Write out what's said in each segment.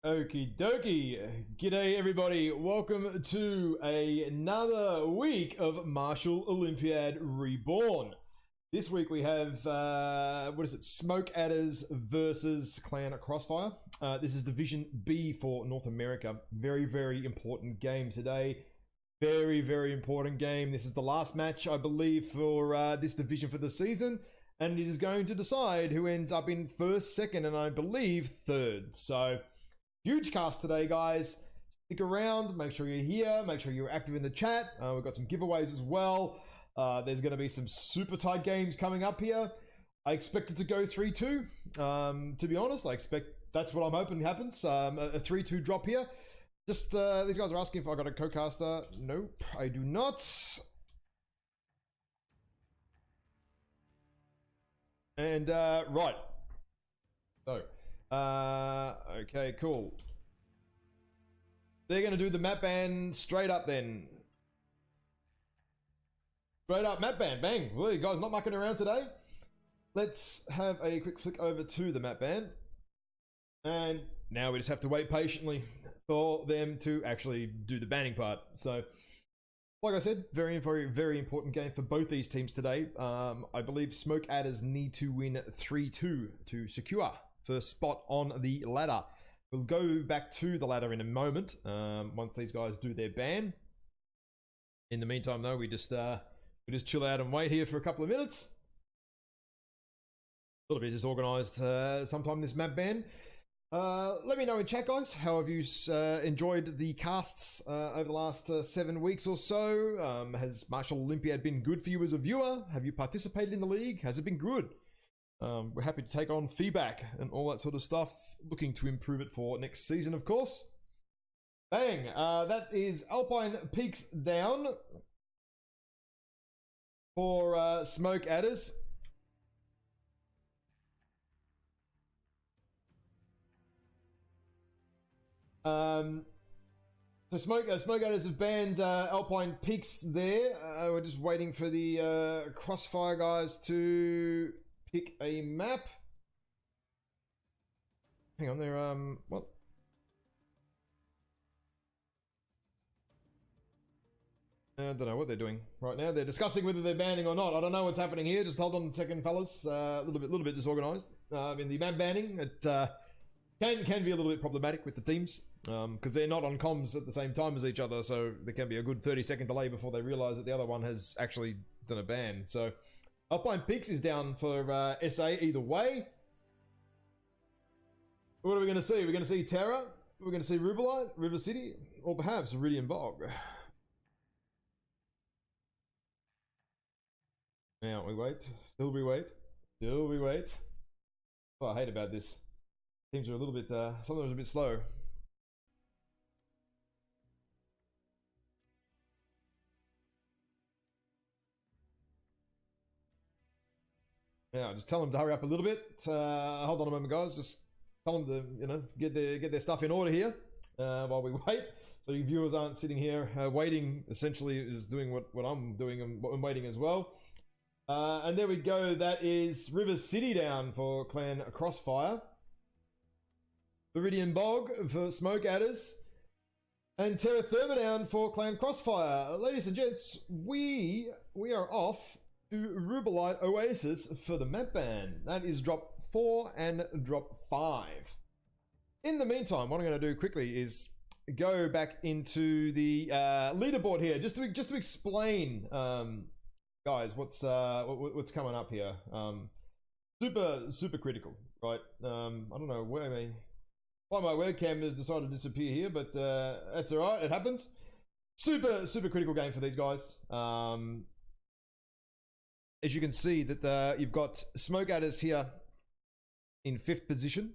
Okie dokie. G'day everybody. Welcome to another week of Martial Olympiad Reborn. This week we have, Smoke Adders versus Clan Crossfire. This is Division B for North America. Very, very important game today. Very, very important game. This is the last match, I believe, for this division for the season. And it is going to decide who ends up in first, second, and I believe third. So, huge cast today, guys. Stick around. Make sure you're here. Make sure you're active in the chat. We've got some giveaways as well. There's going to be some super tight games coming up here. I expect it to go 3-2. To be honest, I expect that's what I'm hoping happens. A 3-2 drop here. Just, these guys are asking if I got a co-caster. Nope, I do not. And, right. So, okay, cool. They're going to do the map ban straight up then. Straight up map ban, bang. Well, you guys not mucking around today. Let's have a quick flick over to the map ban. And now we just have to wait patiently for them to actually do the banning part. So, like I said, very, very, very important game for both these teams today. I believe Smoke Adders need to win 3-2 to secure first spot on the ladder. We'll go back to the ladder in a moment once these guys do their ban. In the meantime, though, we just chill out and wait here for a couple of minutes. A little bit disorganized sometime this map ban. Let me know in chat, guys. How have you enjoyed the casts over the last 7 weeks or so? Has Martial Olympiad been good for you as a viewer? Have you participated in the league? Has it been good? We're happy to take on feedback and all that sort of stuff. Looking to improve it for next season, of course. Bang! That is Alpine Peaks down for Smoke Adders. So Smoke Adders have banned Alpine Peaks there. We're just waiting for the Crossfire guys to pick a map. Hang on, they're what? I don't know what they're doing right now. They're discussing whether they're banning or not. I don't know what's happening here. Just hold on a second, fellas. A little bit disorganized. In the map banning, it can be a little bit problematic with the teams because they're not on comms at the same time as each other. So there can be a good 30-second delay before they realize that the other one has actually done a ban. So Alpine Peaks is down for SA either way. What are we going to see? We're going to see Terra. We're going to see Rubelite, River City, or perhaps Iridian Bog. Now we wait. Still we wait. Still we wait. Oh, I hate about this. Teams are a little bit, sometimes a bit slow. Yeah, just tell them to hurry up a little bit. Hold on a moment, guys. Just tell them to, get their stuff in order here while we wait. So you viewers aren't sitting here waiting. Essentially, is doing what I'm doing and what I'm waiting as well. And there we go. That is River City down for Clan Crossfire. Iridian Bog for Smoke Adders. And Terra Therma down for Clan Crossfire. Ladies and gents, we are off to Rubelite Oasis for the map ban. That is drop 4 and drop 5. In the meantime, what I'm going to do quickly is go back into the leaderboard here, just to explain, guys, what's coming up here. Super critical, right? I don't know why my webcam has decided to disappear here, but that's all right. It happens. Super critical game for these guys. As you can see that you've got Smoke Adders here in 5th position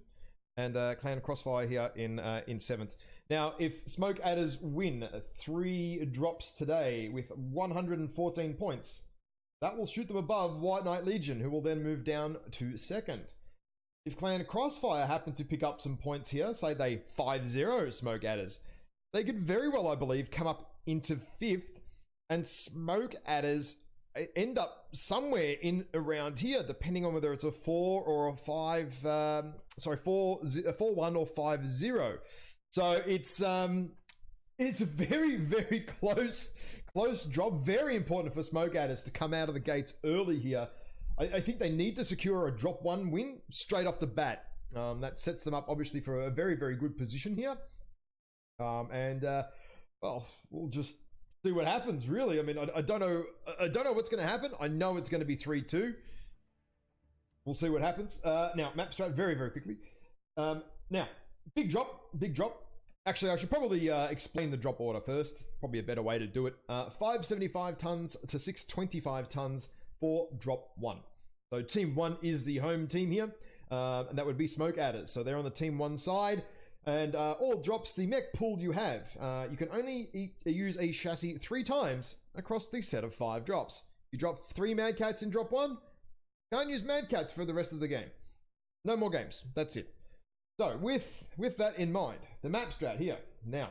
and Clan Crossfire here in 7th. Now, if Smoke Adders win 3 drops today with 114 points, that will shoot them above White Knight Legion, who will then move down to 2nd. If Clan Crossfire happen to pick up some points here, say they 5-0 Smoke Adders, they could very well, I believe, come up into 5th, and Smoke Adders end up somewhere in around here, depending on whether it's a 4 or a 5. 4-1 or 5-0. So it's a very, very close drop. Very important for Smoke Adders to come out of the gates early here. I think they need to secure a drop 1 win straight off the bat. That sets them up obviously for a very, very good position here. Well, we'll just see what happens, really. I mean, I don't know what's going to happen. I know it's going to be 3-2. We'll see what happens. Now, map strat very, very quickly. Now, big drop. Actually, I should probably explain the drop order first. Probably a better way to do it. 575 tons to 625 tons for drop 1. So team 1 is the home team here. And that would be Smoke Adders. So they're on the team 1 side. And all drops the mech pool you have. You can only use a chassis 3 times across the set of 5 drops. You drop 3 Mad Cats in drop 1, can't use Mad Cats for the rest of the game. No more games. That's it. So with that in mind, the map strat here. Now,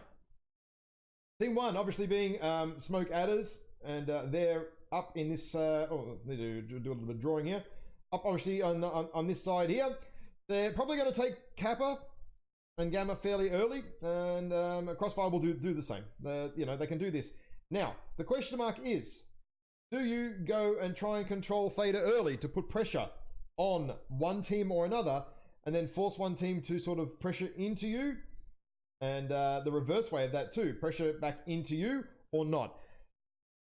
team 1 obviously being Smoke Adders, and they're up in this. They do a little bit of drawing here. Up obviously on this side here. They're probably going to take Kappa and Gamma fairly early, and Crossfire will do the same. They can do this. Now, the question mark is, do you go and try and control Theta early to put pressure on one team or another, and then force one team to sort of pressure into you, and the reverse way of that too, pressure back into you, or not?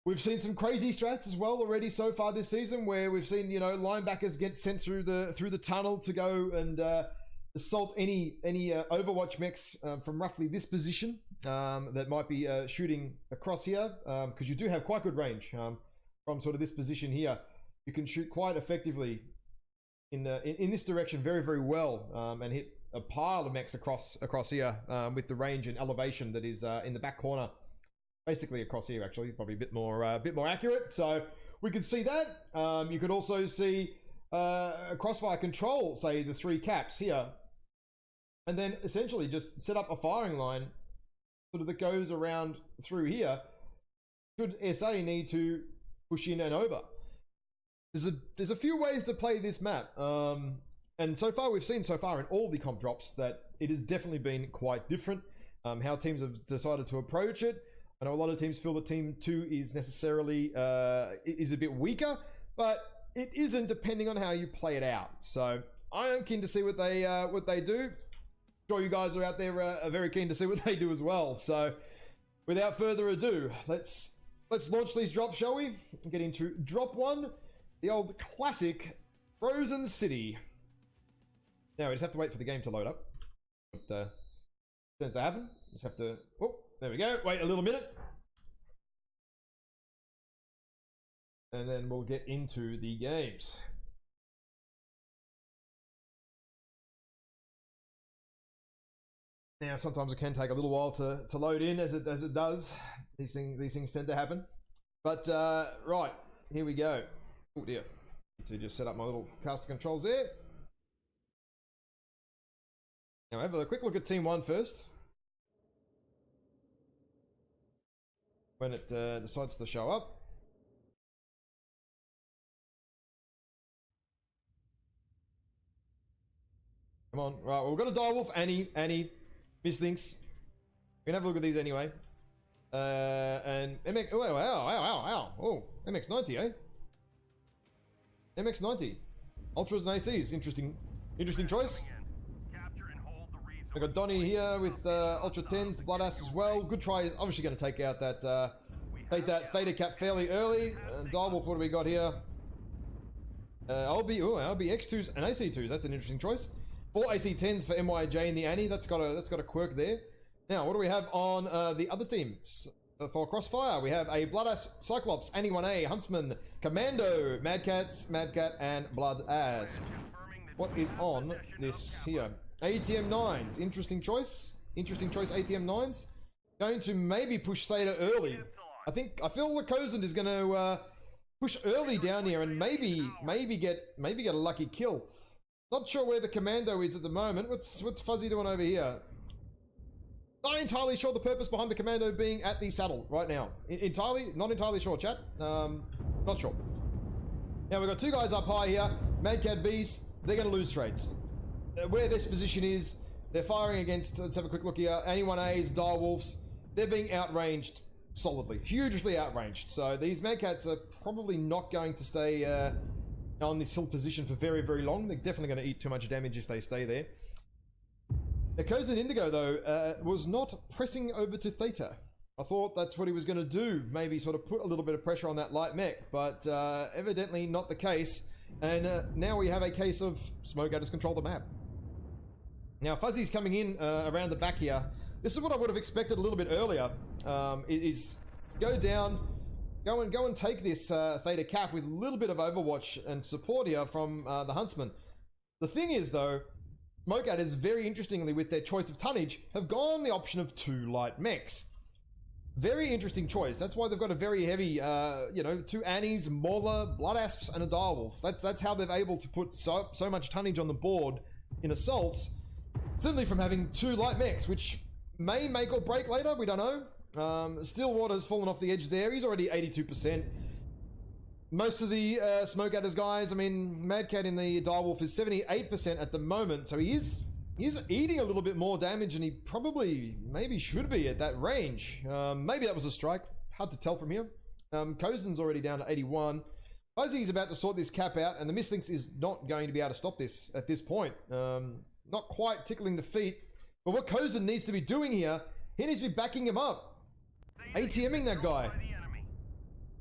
We've seen some crazy strats as well already so far this season, where we've seen linebackers get sent through the tunnel to go and assault any Overwatch mechs from roughly this position that might be shooting across here, because you do have quite good range from sort of this position here. You can shoot quite effectively in this direction very, very well, and hit a pile of mechs across here with the range and elevation that is in the back corner, basically across here. Actually, probably a bit more accurate. So we could see that. You could also see a Crossfire control, say the 3 caps here, and then essentially just set up a firing line sort of that goes around through here should SA need to push in and over. There's a few ways to play this map, and so far we've seen in all the comp drops that it has definitely been quite different how teams have decided to approach it. I know a lot of teams feel that team 2 is necessarily is a bit weaker, but it isn't, depending on how you play it out. So I am keen to see what they do. Sure, you guys are out there are very keen to see what they do as well. So without further ado, let's launch these drops, shall we? Get into drop 1, the old classic Frozen City. Now we just have to wait for the game to load up. What tends to happen? Just have to. Oh, there we go. Wait a little minute, and then we'll get into the games. Now, sometimes it can take a little while to load in, as it does. These things tend to happen. But right, here we go. Oh dear. So just set up my little caster controls there. Now have a quick look at Team 1 first. When it decides to show up. Come on. Right, well, we've got a Direwolf, Annie. Miss things. We can have a look at these anyway. And MX. Oh, wow. Oh, MX90, eh? MX90. Ultras and ACs. Interesting choice. We've got Donnie here with Ultra 10, Bloodass as well. Good try. Obviously going to take out that Theta cap fairly early. And Direwolf, what do we got here? LB X2s and AC2s. That's an interesting choice. 4 AC10s for MYJ and the Annie. That's got a quirk there. Now, what do we have on the other teams? For Crossfire, we have a Bloodass, Cyclops, Annie 1A, Huntsman, Commando, Mad Cat, and Bloodass. What is on this here? ATM 9s. Interesting choice, ATM 9s. Going to maybe push Theta early. I feel Wk7 is going to push early down here and maybe get a lucky kill. Not sure where the Commando is at the moment. What's Fuzzy doing over here? Not entirely sure the purpose behind the Commando being at the saddle right now. Not entirely sure, chat. Not sure. Now we've got two guys up high here. Mad Cat Bees, they're going to lose trades. Where this position is, they're firing against, let's have a quick look here, Any-1As, Direwolves. They're being outranged solidly, hugely outranged. So these Mad Cats are probably not going to stay on this hill position for very, very long. They're definitely going to eat too much damage if they stay there. The Kozin Indigo, though, was not pressing over to Theta. I thought that's what he was going to do, maybe sort of put a little bit of pressure on that light mech, but evidently not the case. And now we have a case of Smoke Adders control the map. Now Fuzzy's coming in around the back here. This is what I would have expected a little bit earlier. Is to go down, go and take this Theta cap with a little bit of Overwatch and support here from the Huntsman. The thing is, though, Smoke Adders, very interestingly, with their choice of tonnage, have gone the option of 2 light mechs. Very interesting choice. That's why they've got a very heavy, 2 Annies, Mauler, Blood Asps, and a Direwolf. That's how they're able to put so much tonnage on the board in assaults. Certainly from having 2 light mechs, which may make or break later. We don't know. Stillwater's fallen off the edge there. He's already 82%. Most of the Smoke Adders guys, I mean, Mad Cat in the Direwolf is 78% at the moment, so he's eating a little bit more damage than he probably maybe should be at that range. Maybe that was a strike. Hard to tell from here. Kozin's already down to 81. Fuzzy's about to sort this cap out, and the Mislinks is not going to be able to stop this at this point. Not quite tickling the feet. But what Kozin needs to be doing here, he needs to be backing him up. ATMing that guy.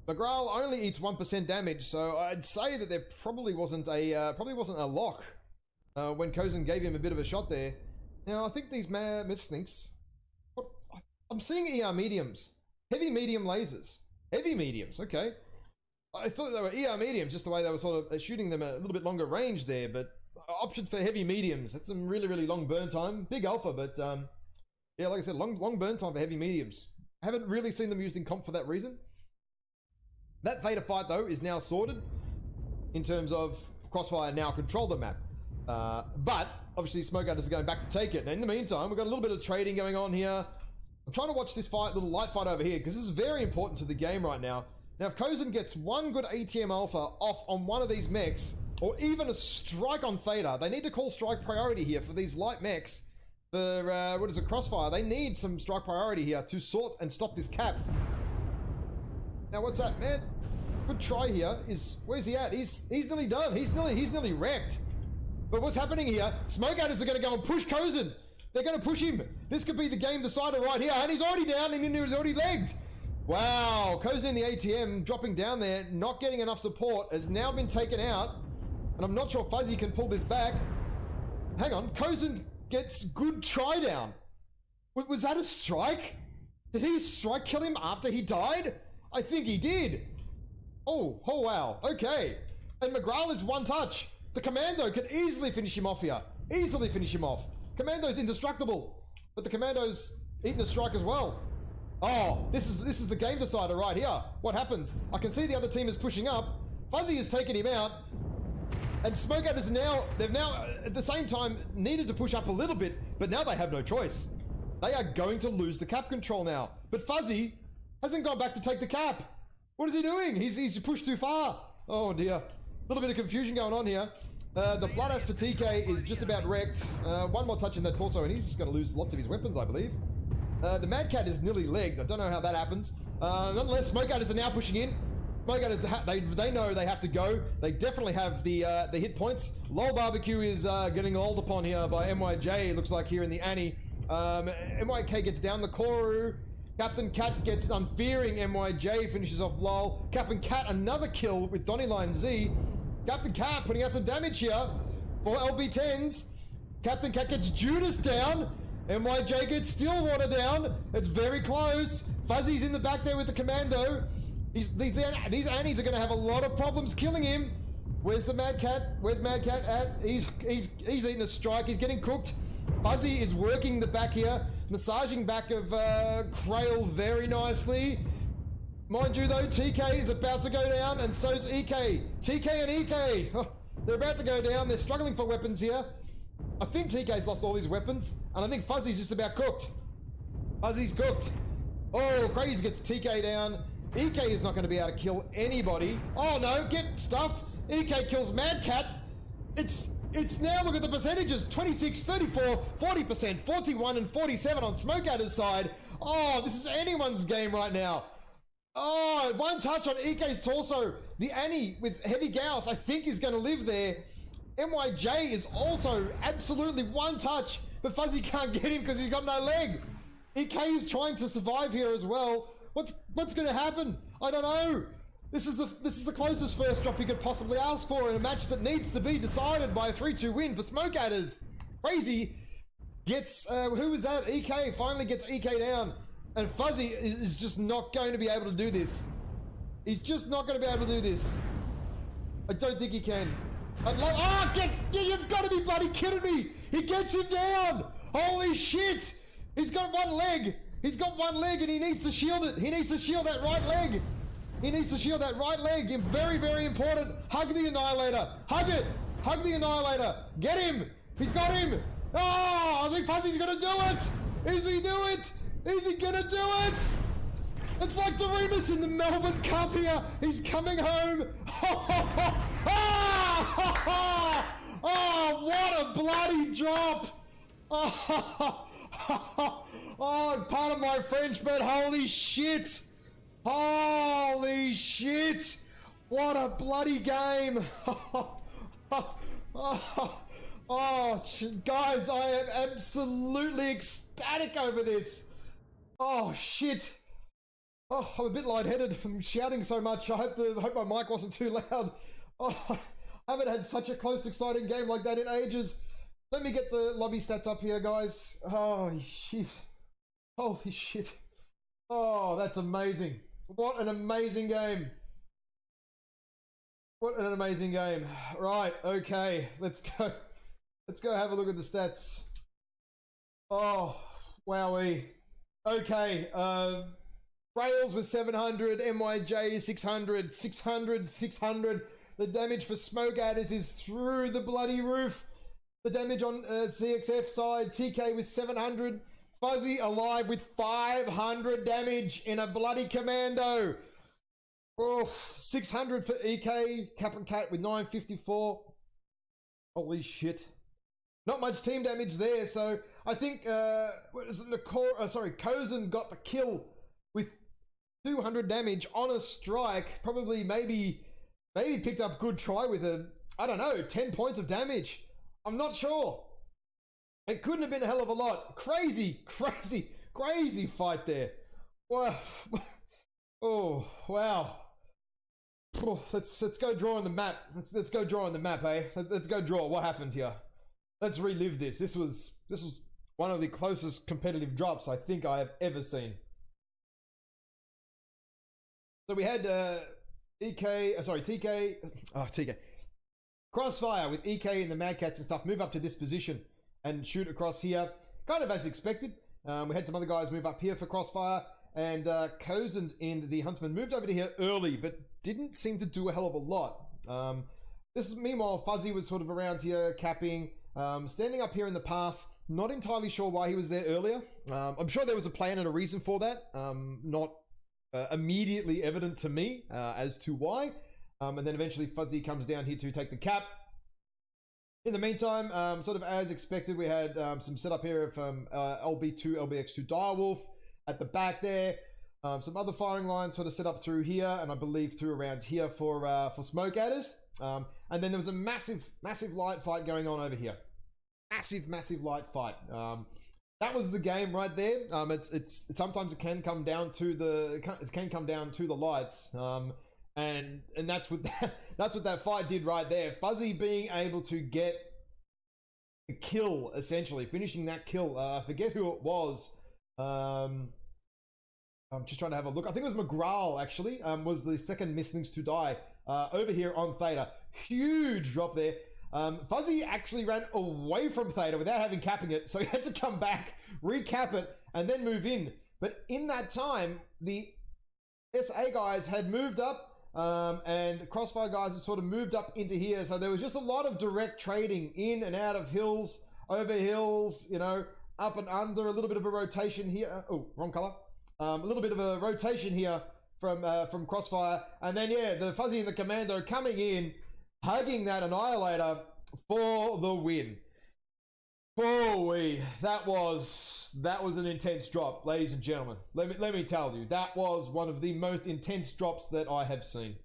McGrail only eats 1% damage, so I'd say that there probably wasn't a lock when Kozin gave him a bit of a shot there. Now I think these Mislinks, I'm seeing ER mediums, heavy medium lasers, heavy mediums. Okay, I thought they were ER mediums, just the way they were sort of shooting them a little bit longer range there, but option for heavy mediums. That's some really, really long burn time. Big alpha, but yeah, like I said, long burn time for heavy mediums. I haven't really seen them used in comp for that reason. That Theta fight, though, is now sorted in terms of Crossfire now control the map. But obviously Smoke Adders is going back to take it. And in the meantime, we've got a little bit of trading going on here. I'm trying to watch this fight, little light fight over here, because this is very important to the game right now. Now, if Kozin gets one good ATM alpha off on one of these mechs, or even a strike on Theta, they need to call strike priority here for these light mechs. For, what is it, Crossfire? They need some strike priority here to sort and stop this cap. Now, what's that, man? Good try here. Where's he at? He's nearly done. He's nearly wrecked. But what's happening here? Smoke Adders are going to go and push Kozin. They're going to push him. This could be the game decider right here. And he's already down and he's already legged. Wow. Kozin in the ATM dropping down there, not getting enough support, has now been taken out. And I'm not sure Fuzzy can pull this back. Hang on. Kozin gets good try down. Was that a strike? Did he strike kill him after he died? I think he did. Oh wow. Okay. And McGrail is one touch. The Commando can easily finish him off here. Easily finish him off. Commando's indestructible. But the Commando's eating a strike as well. Oh, this is the game decider right here. What happens? I can see the other team is pushing up. Fuzzy has taken him out. And Smoke Adders they've now at the same time needed to push up a little bit, but now they have no choice. They are going to lose the cap control now. But Fuzzy hasn't gone back to take the cap. What is he doing? He's pushed too far. Oh dear. A little bit of confusion going on here. The Blood Asp for TK is just about wrecked. One more touch in that torso and he's going to lose lots of his weapons, I believe. The Mad Cat is nearly legged. I don't know how that happens. Nonetheless, Smoke Adders are now pushing in. Smoke Adders, they know they have to go. They definitely have the hit points. Lol Barbecue is getting lolled upon here by MYJ, it looks like here in the Annie. MYK gets down the Koru. Captain Cat gets unfearing. MYJ finishes off Lol. Captain Cat another kill with Donny Line Z. Captain Cat putting out some damage here for LB10s. Captain Cat gets Judas down. MYJ gets Stillwater down. It's very close. Fuzzy's in the back there with the Commando. These Annies are going to have a lot of problems killing him. Where's the Mad Cat? Where's Mad Cat at? He's eating a strike. He's getting cooked. Fuzzy is working the back here. Massaging back of Krail very nicely. Mind you though, TK is about to go down and so's EK. TK and EK, they're about to go down. They're struggling for weapons here. I think TK's lost all his weapons. And I think Fuzzy's just about cooked. Fuzzy's cooked. Oh, Crazy gets TK down. EK is not going to be able to kill anybody. Oh no, get stuffed. EK kills Mad Cat. It's now, look at the percentages, 26, 34, 40%, 41 and 47 on Smokeadder's side. Oh, this is anyone's game right now. Oh, one touch on EK's torso. The Annie with heavy gauss, I think, is going to live there. MYJ is also absolutely one touch, but Fuzzy can't get him because he's got no leg. EK is trying to survive here as well. What's going to happen? I don't know. This is the closest first drop you could possibly ask for in a match that needs to be decided by a 3-2 win for Smokeadders. Crazy gets, who was that? EK finally gets EK down. And Fuzzy is just not going to be able to do this. He's just not going to be able to do this. I don't think he can. I'd love, oh, you've got to be bloody kidding me. He gets him down. Holy shit. He's got one leg. He's got one leg and he needs to shield it. He needs to shield that right leg. He needs to shield that right leg. Very, very important. Hug the Annihilator. Hug it. Hug the Annihilator. Get him. He's got him. Oh, I think Fuzzy's going to do it. Is he do it? Is he going to do it? It's like the Remus in the Melbourne Cup here. He's coming home. Oh, what a bloody drop. Oh, pardon my French, but holy shit. Holy shit! What a bloody game! Oh, guys, I am absolutely ecstatic over this. Oh shit! Oh, I'm a bit lightheaded from shouting so much. I hope my mic wasn't too loud. Oh, I haven't had such a close, exciting game like that in ages. Let me get the lobby stats up here, guys. Holy shit! Holy shit! Oh, that's amazing. What an amazing game. What an amazing game. Right, okay, let's go. Let's go have a look at the stats. Oh, wowee. Okay, Rails was 700, MYJ 600, 600, 600. The damage for Smokeadders is through the bloody roof. The damage on CXF side, TK was 700. Fuzzy alive with 500 damage in a bloody commando. Oof, 600 for EK. Cap and Cat with 954. Holy shit. Not much team damage there, so I think Kozen got the kill with 200 damage on a strike. Probably maybe picked up good try with a, I don't know, 10 points of damage. I'm not sure. It couldn't have been a hell of a lot. Crazy fight there. Wow. Oh, wow. Oh, let's go draw on the map. Let's go draw on the map, eh? Let's go draw. What happened here? Let's relive this. This was one of the closest competitive drops I think I have ever seen. So we had TK. Crossfire with EK and the Mad Cats and stuff move up to this position and shoot across here, kind of as expected. We had some other guys move up here for Crossfire, and Kozen in the Huntsman moved over to here early, but didn't seem to do a hell of a lot. Meanwhile, Fuzzy was sort of around here, capping, standing up here in the pass. Not entirely sure why he was there earlier. I'm sure there was a plan and a reason for that. Not immediately evident to me as to why. And then eventually Fuzzy comes down here to take the cap. In the meantime, sort of as expected, we had some setup here from LB2, LBX2 Direwolf at the back there. Some other firing lines sort of set up through here, and I believe through around here for Smokeadders. And then there was a massive light fight going on over here. Massive light fight. That was the game right there. It's sometimes it can come down to the lights. And that's what that fight did right there. Fuzzy being able to get the kill, essentially finishing that kill. I forget who it was. I'm just trying to have a look. I think it was McGraw actually. Was the second Misslings to die over here on Theta. Huge drop there. Fuzzy actually ran away from Theta without having capping it, so he had to come back, recap it, and then move in. But in that time, the SA guys had moved up. And Crossfire guys have sort of moved up into here, so there was just a lot of direct trading in and out of hills, over hills, you know, up and under, a little bit of a rotation here. Oh, wrong color. A little bit of a rotation here from Crossfire, and then yeah, the Fuzzy and the Commando coming in, hugging that Annihilator for the win. Holy, that was an intense drop, ladies and gentlemen. Let me tell you, that was one of the most intense drops that I have seen.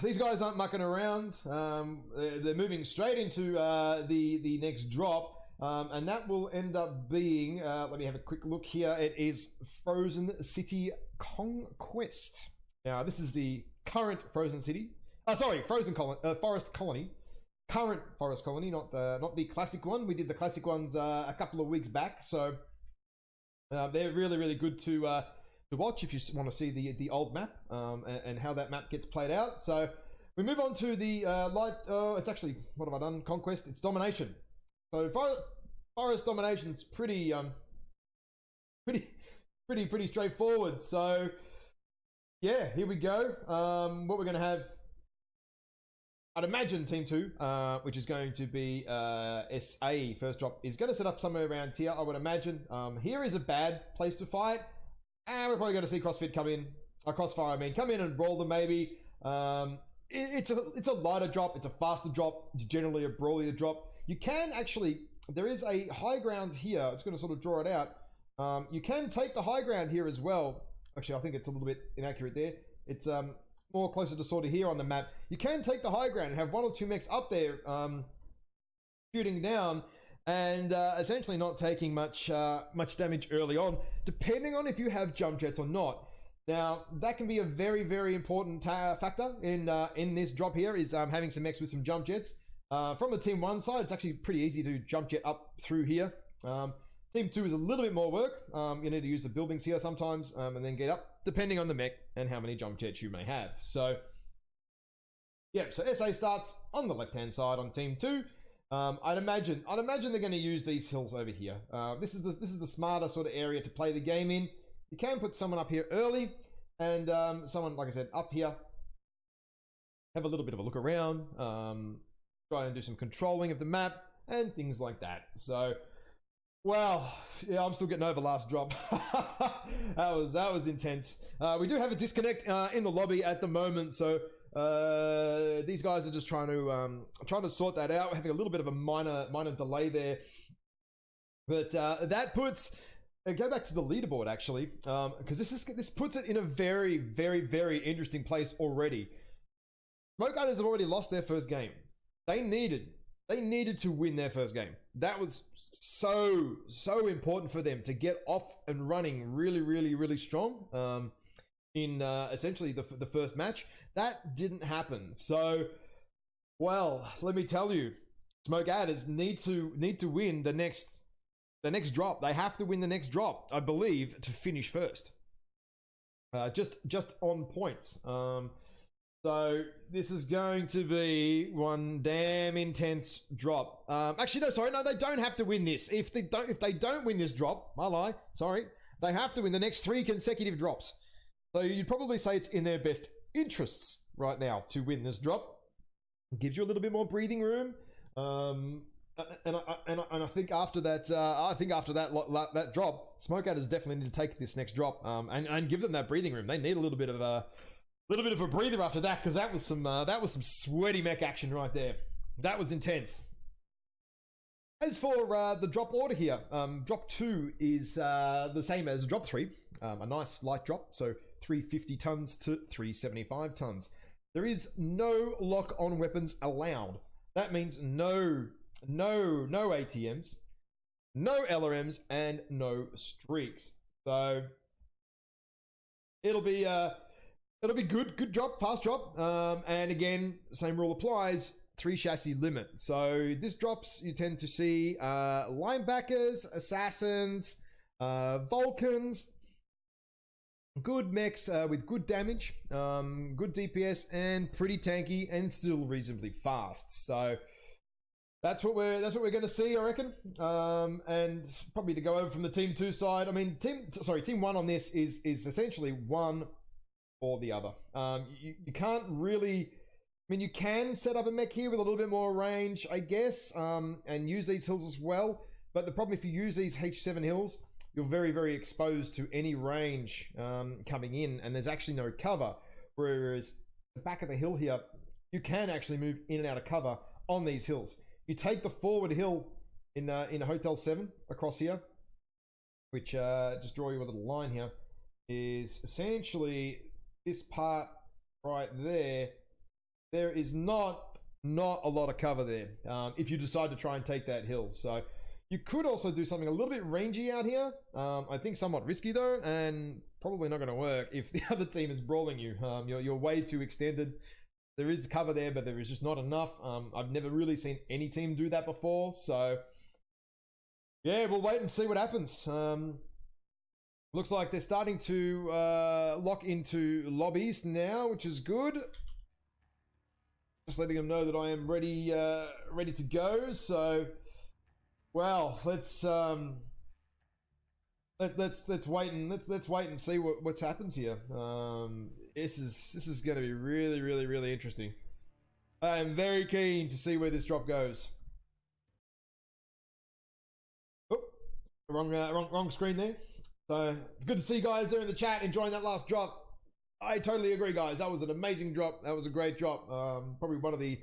These guys aren't mucking around. They're moving straight into the next drop, and that will end up being. Let me have a quick look here. It is Frozen City Conquest. Now, this is the current Frozen City. Forest Colony. Current Forest Colony, not the classic one. We did the classic ones a couple of weeks back, so they're really good to watch if you want to see the old map and how that map gets played out. So we move on to the it's actually, what have I done? Conquest. It's Domination. So Forest Domination's pretty straightforward. So yeah, here we go. What we're going to have, I'd imagine Team 2, which is going to be SA first drop, is going to set up somewhere around here, I would imagine. Here is a bad place to fight. And we're probably going to see Crossfire come in and brawl them maybe. It's a lighter drop, it's a faster drop, it's generally a brawlier drop. You can actually, there is a high ground here, it's going to sort of draw it out. You can take the high ground here as well. Actually, I think it's a little bit inaccurate there. It's more closer to sort of here on the map. You can take the high ground and have 1 or 2 mechs up there shooting down and essentially not taking much damage early on, depending on if you have jump jets or not. Now, that can be a very important factor in this drop here, is having some mechs with some jump jets. From the Team 1 side, it's actually pretty easy to jump jet up through here. Team 2 is a little bit more work. You need to use the buildings here sometimes and then get up, depending on the mech and how many jump jets you may have. So, yeah, so SA starts on the left-hand side on Team 2. I'd imagine they're going to use these hills over here. This is the smarter sort of area to play the game in. You can put someone up here early, and someone, like I said, up here. Have a little bit of a look around, try and do some controlling of the map and things like that. So, well, yeah, I'm still getting over last drop. that was intense. We do have a disconnect in the lobby at the moment, so these guys are just trying to sort that out. We're having a little bit of a minor delay there, but that puts. Go back to the leaderboard actually, because this puts it in a very interesting place already. Smoke Riders have already lost their first game. They needed to win their first game. That was so important for them to get off and running really strong in essentially the first match. That didn't happen. So, well, let me tell you, Smoke Adders need to win the next drop. They have to win the next drop, I believe, to finish first. Just on points. So this is going to be one damn intense drop. Actually, no, they don't have to win this. If they don't win this drop, I lie. Sorry, they have to win the next 3 consecutive drops. So you'd probably say it's in their best interests right now to win this drop. It gives you a little bit more breathing room. And I think after that, that drop, Smoke Adders definitely need to take this next drop and give them that breathing room. They need a little bit of a breather after that, because that was some sweaty mech action right there. That was intense. As for the drop order here, drop 2 is the same as drop 3, a nice light drop, so 350 tons to 375 tons. There is no lock-on weapons allowed. That means no ATMs, no LRMs, and no streaks. So it'll be good drop, fast drop. And again, same rule applies, 3 chassis limit. So this drops, you tend to see linebackers, assassins, Vulcans, good mechs with good damage, good DPS, and pretty tanky and still reasonably fast. So that's what we're going to see, I reckon. And probably to go over from the Team 2 side, I mean, Team 1 on this is essentially one or the other. You can't really, I mean, you can set up a mech here with a little bit more range, I guess, and use these hills as well. But the problem, if you use these H7 hills, you're very, very exposed to any range coming in, and there's actually no cover. Whereas the back of the hill here, you can actually move in and out of cover on these hills. You take the forward hill in Hotel 7 across here, which just draw you a little line here, is essentially this part right there. There is not a lot of cover there if you decide to try and take that hill. So you could also do something a little bit rangy out here. I think somewhat risky though, and probably not going to work if the other team is brawling you. You're way too extended. There is cover there, but there is just not enough. I've never really seen any team do that before. So yeah, we'll wait and see what happens. Looks like they're starting to lock into lobbies now, which is good. Just letting them know that I am ready to go. So, well, let's wait and see what happens here. This is going to be really interesting. I am very keen to see where this drop goes. Oh, wrong screen there. So it's good to see you guys there in the chat enjoying that last drop. I totally agree, guys. That was an amazing drop. That was a great drop. Probably one of the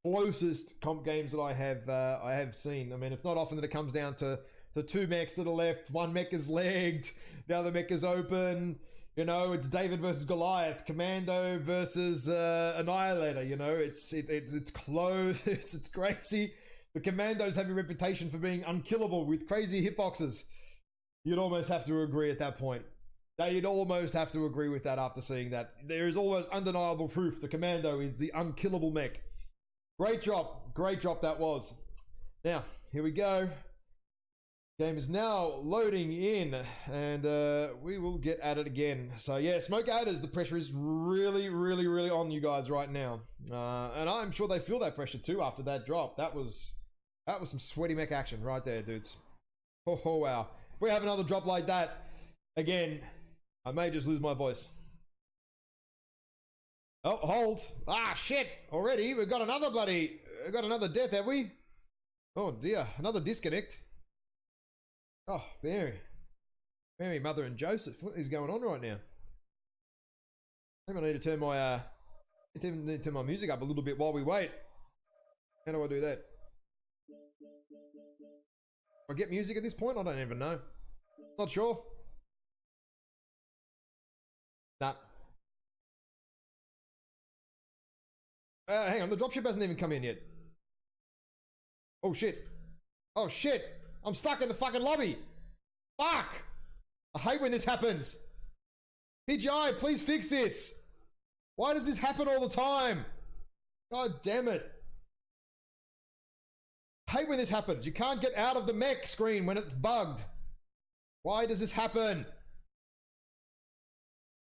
closest comp games that I have seen. I mean, it's not often that it comes down to the two mechs that are left. One mech is legged, the other mech is open. You know, it's David versus Goliath, Commando versus Annihilator. You know, it's close. It's crazy. The Commandos have a reputation for being unkillable with crazy hitboxes. You'd almost have to agree at that point. You'd almost have to agree with that after seeing that. There is almost undeniable proof the Commando is the unkillable mech. Great drop that was. Now, here we go. Game is now loading in, and we will get at it again. So yeah, Smoke Adders, the pressure is really on you guys right now. And I'm sure they feel that pressure too after that drop. That was some sweaty mech action right there, dudes. Oh wow. If we have another drop like that again, I may just lose my voice. Oh, hold. Ah, shit. Already, we've got another death, have we? Oh dear, another disconnect. Oh, Mary, Mother and Joseph, what is going on right now? I think I need to turn my music up a little bit while we wait. How do I do that? Do I get music at this point? I don't even know. Not sure. Nah. Hang on, the dropship hasn't even come in yet. Oh shit. Oh shit. I'm stuck in the fucking lobby. Fuck. I hate when this happens. PGI, please fix this. Why does this happen all the time? God damn it. I hate when this happens. You can't get out of the mech screen when it's bugged. Why does this happen?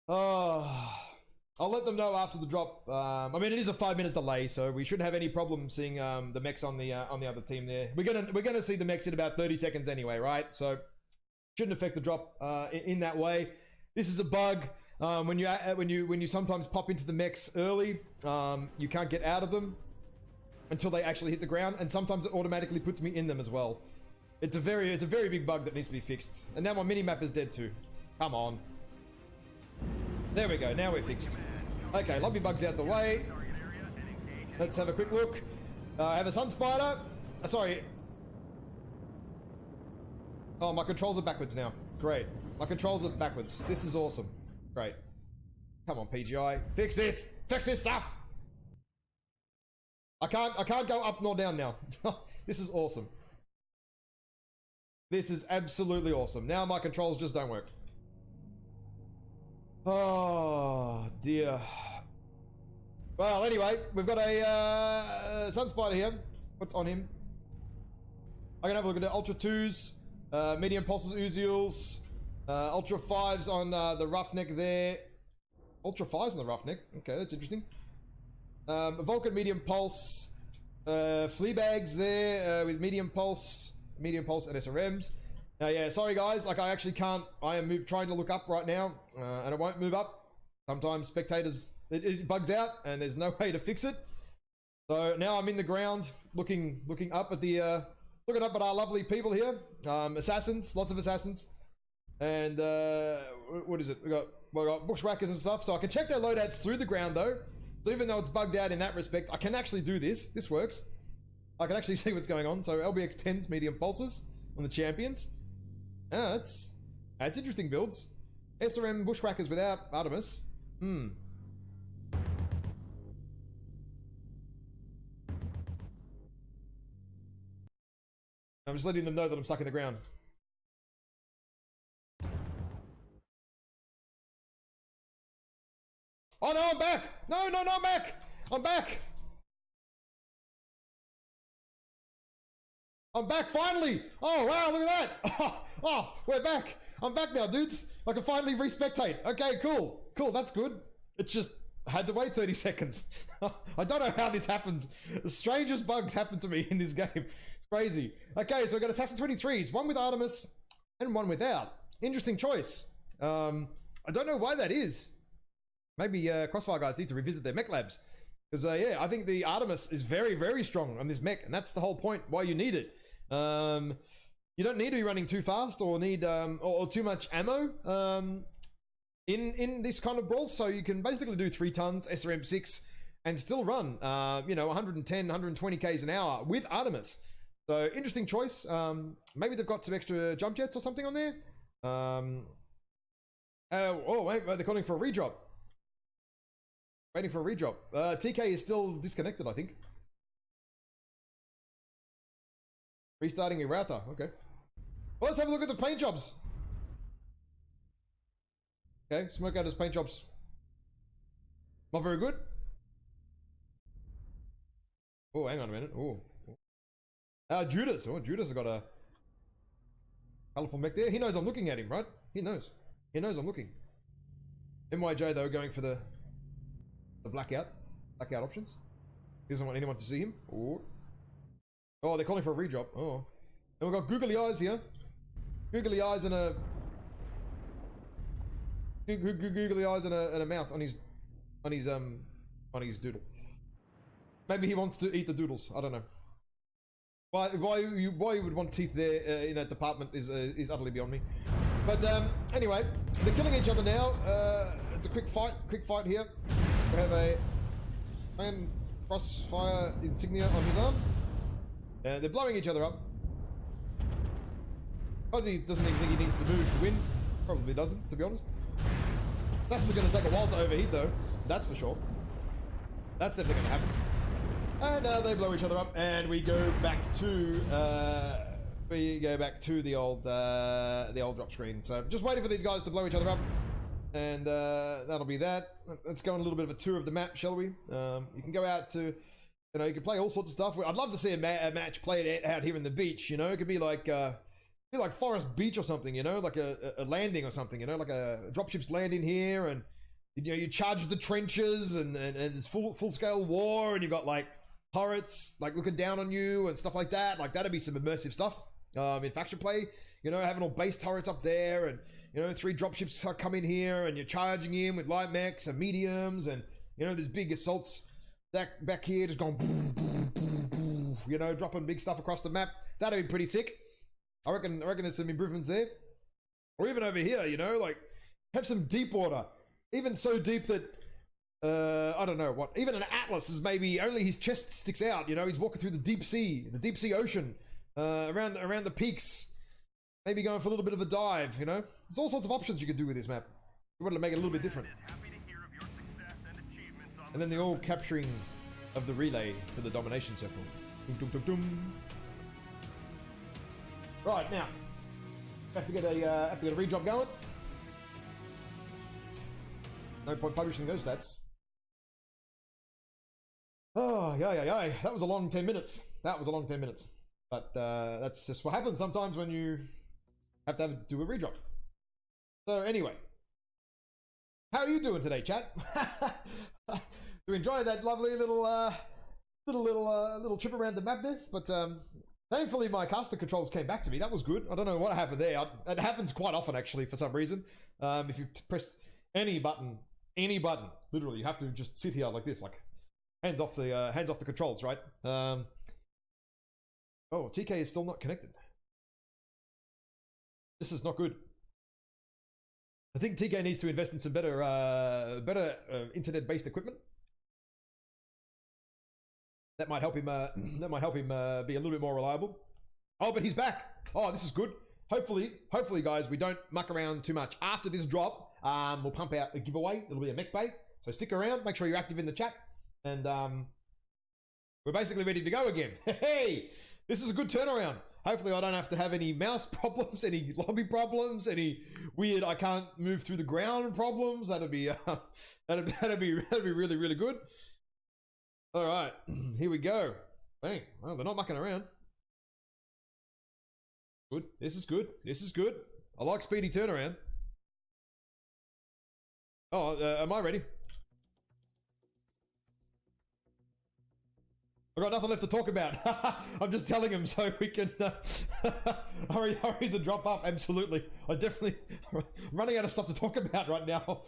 Oh, I'll let them know after the drop. I mean, it is a 5-minute delay, so we shouldn't have any problem seeing the mechs on the other team there. We're gonna see the mechs in about 30 seconds anyway, right? So shouldn't affect the drop in that way. This is a bug. When you sometimes pop into the mechs early, you can't get out of them until they actually hit the ground, and sometimes it automatically puts me in them as well. It's a very big bug that needs to be fixed. And now my mini-map is dead too. Come on. There we go, now we're fixed. Okay, lobby bug's out the way. Let's have a quick look. I have a Sun Spider. Sorry. Oh, my controls are backwards now. Great. My controls are backwards. This is awesome. Great. Come on, PGI. Fix this! Fix this stuff! I can't go up nor down now. This is awesome. This is absolutely awesome. Now my controls just don't work. Oh dear. Well, anyway, we've got a Sun Spider here. What's on him? I can have a look at the Ultra 2s, medium pulses, Uziels, Ultra 5s on the Roughneck there. Ultra 5s on the Roughneck. Okay, that's interesting. Vulcan medium pulse, Fleabags there with medium pulse and SRMs. Now, yeah, sorry guys, like I actually can't. I am trying to look up right now, and it won't move up. Sometimes spectators it bugs out, and there's no way to fix it. So now I'm in the ground, looking up at the looking up at our lovely people here. Assassins, lots of assassins. And what is it? We got bushwhackers and stuff, so I can check their loadouts through the ground though. So even though it's bugged out in that respect, I can actually do this. This works. I can actually see what's going on. So LBX 10s, medium pulses on the champions. That's interesting builds. SRM bushwhackers without Artemis. I'm just letting them know that I'm stuck in the ground. Oh no, I'm back! No, I'm back! I'm back! I'm back finally! Oh wow, look at that! Oh, we're back! I'm back now, dudes! I can finally re-spectate. Okay, cool. Cool, that's good. It just had to wait 30 seconds. I don't know how this happens. The strangest bugs happen to me in this game. It's crazy. Okay, so we've got Assassin 23s. One with Artemis and one without. Interesting choice. I don't know why that is. Maybe Crossfire guys need to revisit their mech labs. Because, yeah, I think the Artemis is very, very strong on this mech. And that's the whole point why you need it. You don't need to be running too fast or need or too much ammo in this kind of brawl. So you can basically do 3 tons, SRM 6, and still run, 110, 120 Ks an hour with Artemis. So interesting choice. Maybe they've got some extra jump jets or something on there. Oh, wait, they're calling for a redrop. Waiting for a redrop. TK is still disconnected, I think. Restarting a router. Okay. Well, let's have a look at the paint jobs. Okay, smoke out his paint jobs. Not very good. Oh, hang on a minute. Oh. Judas. Oh, Judas has got a colorful mech there. He knows I'm looking at him, right? He knows. He knows I'm looking. MYJ, though, going for the blackout options. He doesn't want anyone to see him. Oh, they're calling for a redrop. Oh, and we've got googly eyes here. Googly eyes and a googly eyes and a mouth on his doodle. Maybe he wants to eat the doodles. I don't know. Why you would want teeth there in that department is utterly beyond me. But anyway, they're killing each other now. It's a quick fight here. We have a Iron Crossfire insignia on his arm. They're blowing each other up. Fuzzy doesn't even think he needs to move to win. Probably doesn't, to be honest. That's going to take a while to overheat, though. That's for sure. That's definitely going to happen. And they blow each other up, and we go back to the old drop screen. So just waiting for these guys to blow each other up, and that'll be that. Let's go on a little bit of a tour of the map, shall we? You can go out to, you can play all sorts of stuff. I'd love to see a match played out here in the beach. It could be like Forest Beach or something. Like a landing or something. Like a dropship's landing here, and you charge the trenches, and it's full scale war, and you've got like turrets like looking down on you and stuff like that. Like that'd be some immersive stuff in faction play. Having all base turrets up there, and 3 dropships come in here, and you're charging in with light mechs and mediums, and there's big assaults back here just going boom, boom, boom, boom, dropping big stuff across the map. That'd be pretty sick. I reckon there's some improvements there. Or even over here, like have some deep water, even so deep that I don't know what, even an Atlas is maybe only his chest sticks out. He's walking through the deep sea ocean, around the peaks, maybe going for a little bit of a dive. There's all sorts of options you could do with this map. We wanted to make it a little bit different. And then the all capturing of the relay for the domination circle. Dum, dum, dum, dum. Right, now have to get a redrop going. No point publishing those stats. Oh, yeah. That was a long 10 minutes. But that's just what happens sometimes when you have to do a redrop. So anyway, how are you doing today, chat? Do you enjoy that lovely little trip around the map, Biff? But thankfully my caster controls came back to me. That was good. I don't know what happened there. It happens quite often actually for some reason. If you press any button, literally you have to just sit here like this, like hands off the controls, right? Oh, TK is still not connected. This is not good. I think TK needs to invest in some better internet-based equipment. That might help him. That might help him be a little bit more reliable. Oh, but he's back. Oh, this is good. Hopefully, guys, we don't muck around too much. After this drop, we'll pump out a giveaway. It'll be a mech bay. So stick around. Make sure you're active in the chat, and we're basically ready to go again. Hey, this is a good turnaround. Hopefully, I don't have to have any mouse problems, any lobby problems, any weird I can't move through the ground problems. That'd be really, really good. All right, here we go. Hey, well, they're not mucking around. Good. This is good. This is good. I like speedy turnaround. Oh, am I ready? I've got nothing left to talk about. I'm just telling him so we can hurry the drop up. Absolutely. I'm running out of stuff to talk about right now.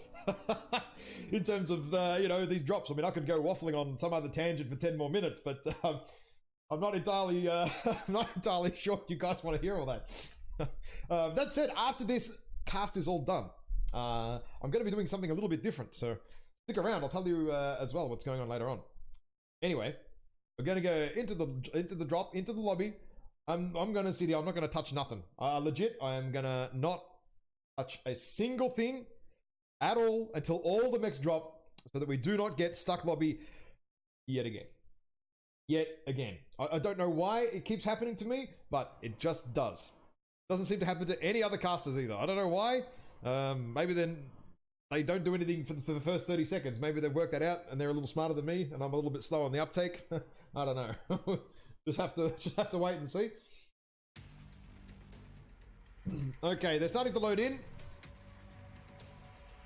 In terms of, you know, these drops. I mean, I could go waffling on some other tangent for 10 more minutes, but I'm not entirely sure you guys want to hear all that. That said, after this cast is all done, I'm going to be doing something a little bit different. So stick around. I'll tell you as well what's going on later on. Anyway, we're going to go into the drop, into the lobby. I'm going to sit here. I'm not going to touch nothing. Legit, I am going to not touch a single thing at all until all the mechs drop, so that we do not get stuck lobby yet again. Yet again. I don't know why it keeps happening to me, but it just does. Doesn't seem to happen to any other casters either. I don't know why. Maybe then they don't do anything for the first 30 seconds. Maybe they've worked that out and they're a little smarter than me, and I'm a little bit slow on the uptake. I don't know. just have to wait and see. Okay, they're starting to load in.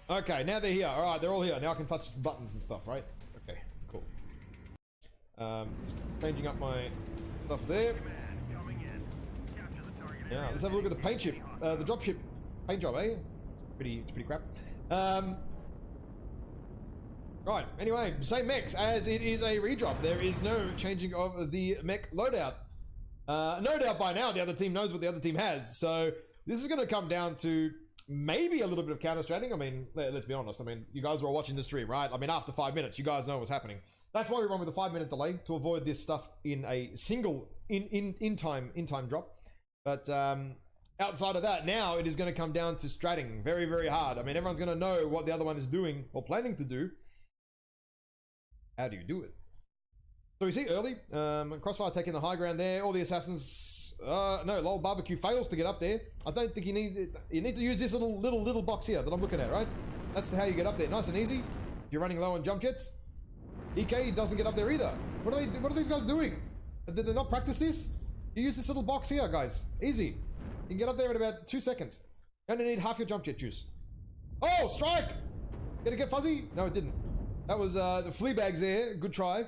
Okay, now they're here. All right, they're all here. Now I can touch some buttons and stuff, right? Okay, cool. Just changing up my stuff there. Yeah, let's have a look at the paint ship, the drop ship paint job, eh? It's pretty crap. Right, anyway, same mechs as it is a redrop. There is no changing of the mech loadout. No doubt by now the other team knows what the other team has. So this is going to come down to maybe a little bit of counter-stratting. I mean, let's be honest. I mean, you guys are all watching the stream, right? I mean, after 5 minutes, you guys know what's happening. That's why we run with a 5-minute delay, to avoid this stuff in a single in-time drop. But outside of that, now it is going to come down to stratting very, very hard. I mean, everyone's going to know what the other one is doing or planning to do. How do you do it? So we see early, Crossfire taking the high ground there. All the assassins, no, lol, Barbecue fails to get up there. I don't think you need to use this little box here that I'm looking at, right? That's how you get up there, nice and easy. If you're running low on jump jets. EK doesn't get up there either. What are these guys doing? Did they not practice this? You use this little box here, guys. Easy. You can get up there in about 2 seconds. You only need half your jump jet juice. Oh, strike! Did it get fuzzy? No, it didn't. That was the flea bags there. Good try.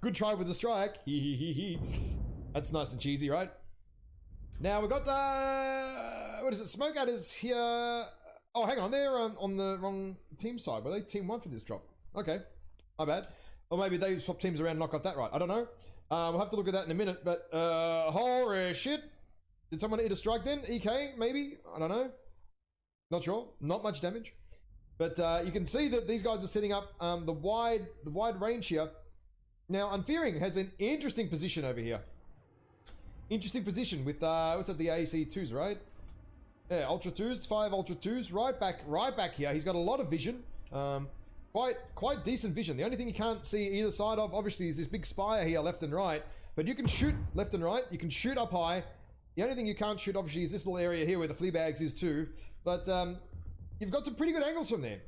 Good try with the strike. That's nice and cheesy, right? Now we've got, what is it? Smoke Adders here. Oh, hang on. They're on the wrong team side. Were they team 1 for this drop? Okay. My bad. Or maybe they swapped teams around and not got that right. I don't know. We'll have to look at that in a minute. But, holy shit. Did someone eat a strike then? EK, maybe? I don't know. Not sure. Not much damage. But you can see that these guys are setting up the wide range here. Now, Unfearing has an interesting position over here. Interesting position with, what's that, the AC2s, right? Yeah, Ultra 2s, 5 Ultra 2s, right back here. He's got a lot of vision. Quite decent vision. The only thing you can't see either side of, obviously, is this big spire here, left and right. But you can shoot left and right. You can shoot up high. The only thing you can't shoot, obviously, is this little area here where the flea bags is too. But, you've got some pretty good angles from there.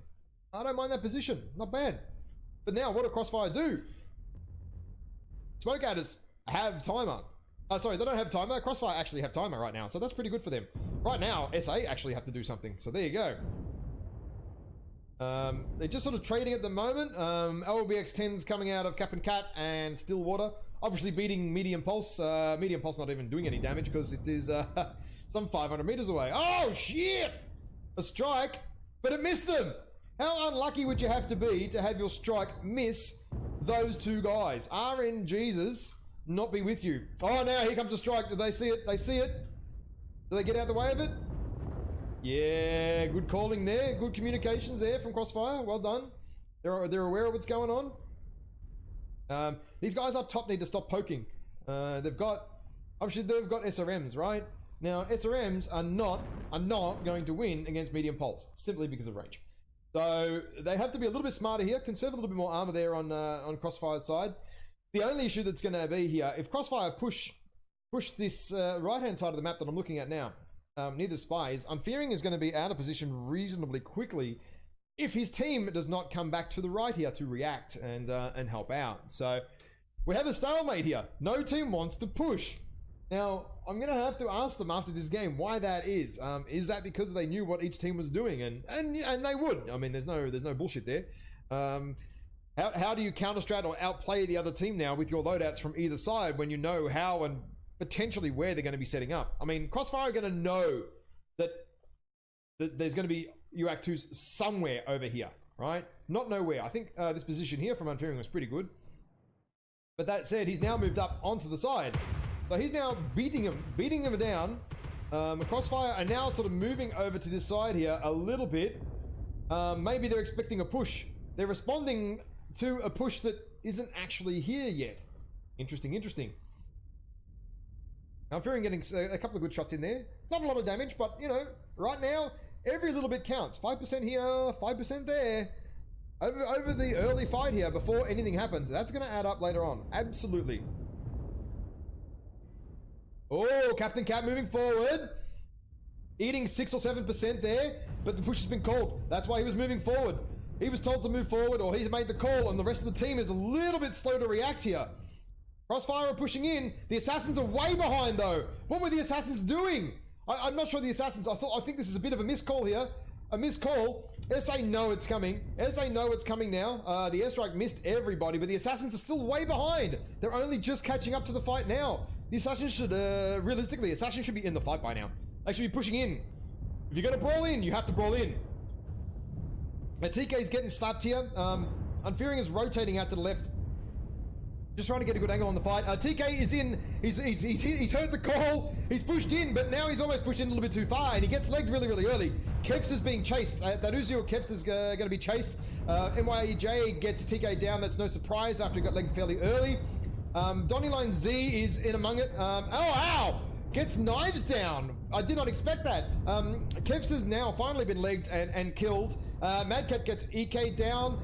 I don't mind that position. Not bad. But now, what do Crossfire do? Smoke Adders have timer. Sorry, they don't have timer. Crossfire actually have timer right now. So that's pretty good for them. Right now, SA actually have to do something. So there you go. They're just sort of trading at the moment. LBX10's coming out of Cap and Cat and Stillwater. Obviously beating Medium Pulse. Medium Pulse not even doing any damage because it is some 500 meters away. Oh, shit! A strike, but it missed him. How unlucky would you have to be to have your strike miss those two guys? RNGesus not be with you. Oh, now here comes a strike. Do they see it? They see it. Do they get out the way of it? Yeah, good calling there. Good communications there from Crossfire. Well done. They're aware of what's going on. These guys up top need to stop poking. They've got SRMs, right? Now, SRMs are not going to win against medium pulse, simply because of range. So they have to be a little bit smarter here, conserve a little bit more armor there on Crossfire's side. The only issue that's going to be here, if Crossfire push this right-hand side of the map that I'm looking at now, near the spies, I'm fearing is going to be out of position reasonably quickly if his team does not come back to the right here to react and help out. So we have a stalemate here. No team wants to push. Now, I'm going to have to ask them after this game why that is. Is that because they knew what each team was doing? And they would. I mean, there's no bullshit there. How do you counter-strat or outplay the other team now with your loadouts from either side when you know how and potentially where they're going to be setting up? I mean, Crossfire are going to know that there's going to be UAC2s somewhere over here, right? Not nowhere. I think this position here from Unfearing was pretty good. But that said, he's now moved up onto the side. So he's now beating him down. Crossfire are now sort of moving over to this side here a little bit. Maybe they're expecting a push. They're responding to a push that isn't actually here yet. Interesting. I'm fearing getting a couple of good shots in there. Not a lot of damage, but, you know, right now, every little bit counts. 5% here, 5% there. Over the early fight here, before anything happens. That's going to add up later on. Absolutely. Oh, Captain Cat moving forward. Eating 6 or 7% there, but the push has been called. That's why he was moving forward. He was told to move forward, or he's made the call, and the rest of the team is a little bit slow to react here. Crossfire are pushing in. The Assassins are way behind, though. What were the Assassins doing? I'm not sure the Assassins... I think this is a bit of a miscall here. A miscall. SA know it's coming. SA know it's coming now. The airstrike missed everybody, but the Assassins are still way behind. They're only just catching up to the fight now. The Assassins should... realistically, Assassins should be in the fight by now. They should be pushing in. If you're going to brawl in, you have to brawl in. Now, TK is getting slapped here. Unfearing is rotating out to the left. Just trying to get a good angle on the fight. TK is in. He's heard the call. He's pushed in, but now he's almost pushed in a little bit too far, and he gets legged really, really early. Kevs is being chased. That Uzi or Kevs is going to be chased. MYJ gets TK down. That's no surprise after he got legged fairly early. Donnyline Z is in among it. Ow! Gets knives down. I did not expect that. Kevs has now finally been legged and killed. Madcat gets EK down.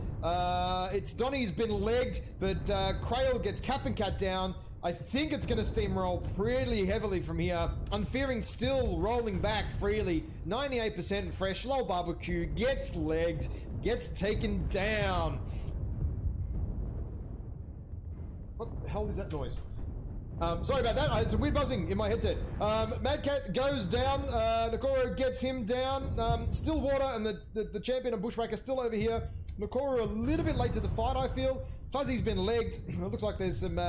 It's Donny's been legged, but Krail gets Captain Cat down. I think it's going to steamroll pretty heavily from here. Unfearing still rolling back freely. 98% fresh. Lol Barbecue gets legged, gets taken down. What the hell is that noise? Sorry about that. I had some weird buzzing in my headset. Madcat goes down. Nakoro gets him down. Stillwater and the champion of Bushwhacker still over here. Nakoro a little bit late to the fight, I feel. Fuzzy's been legged. It looks like there's some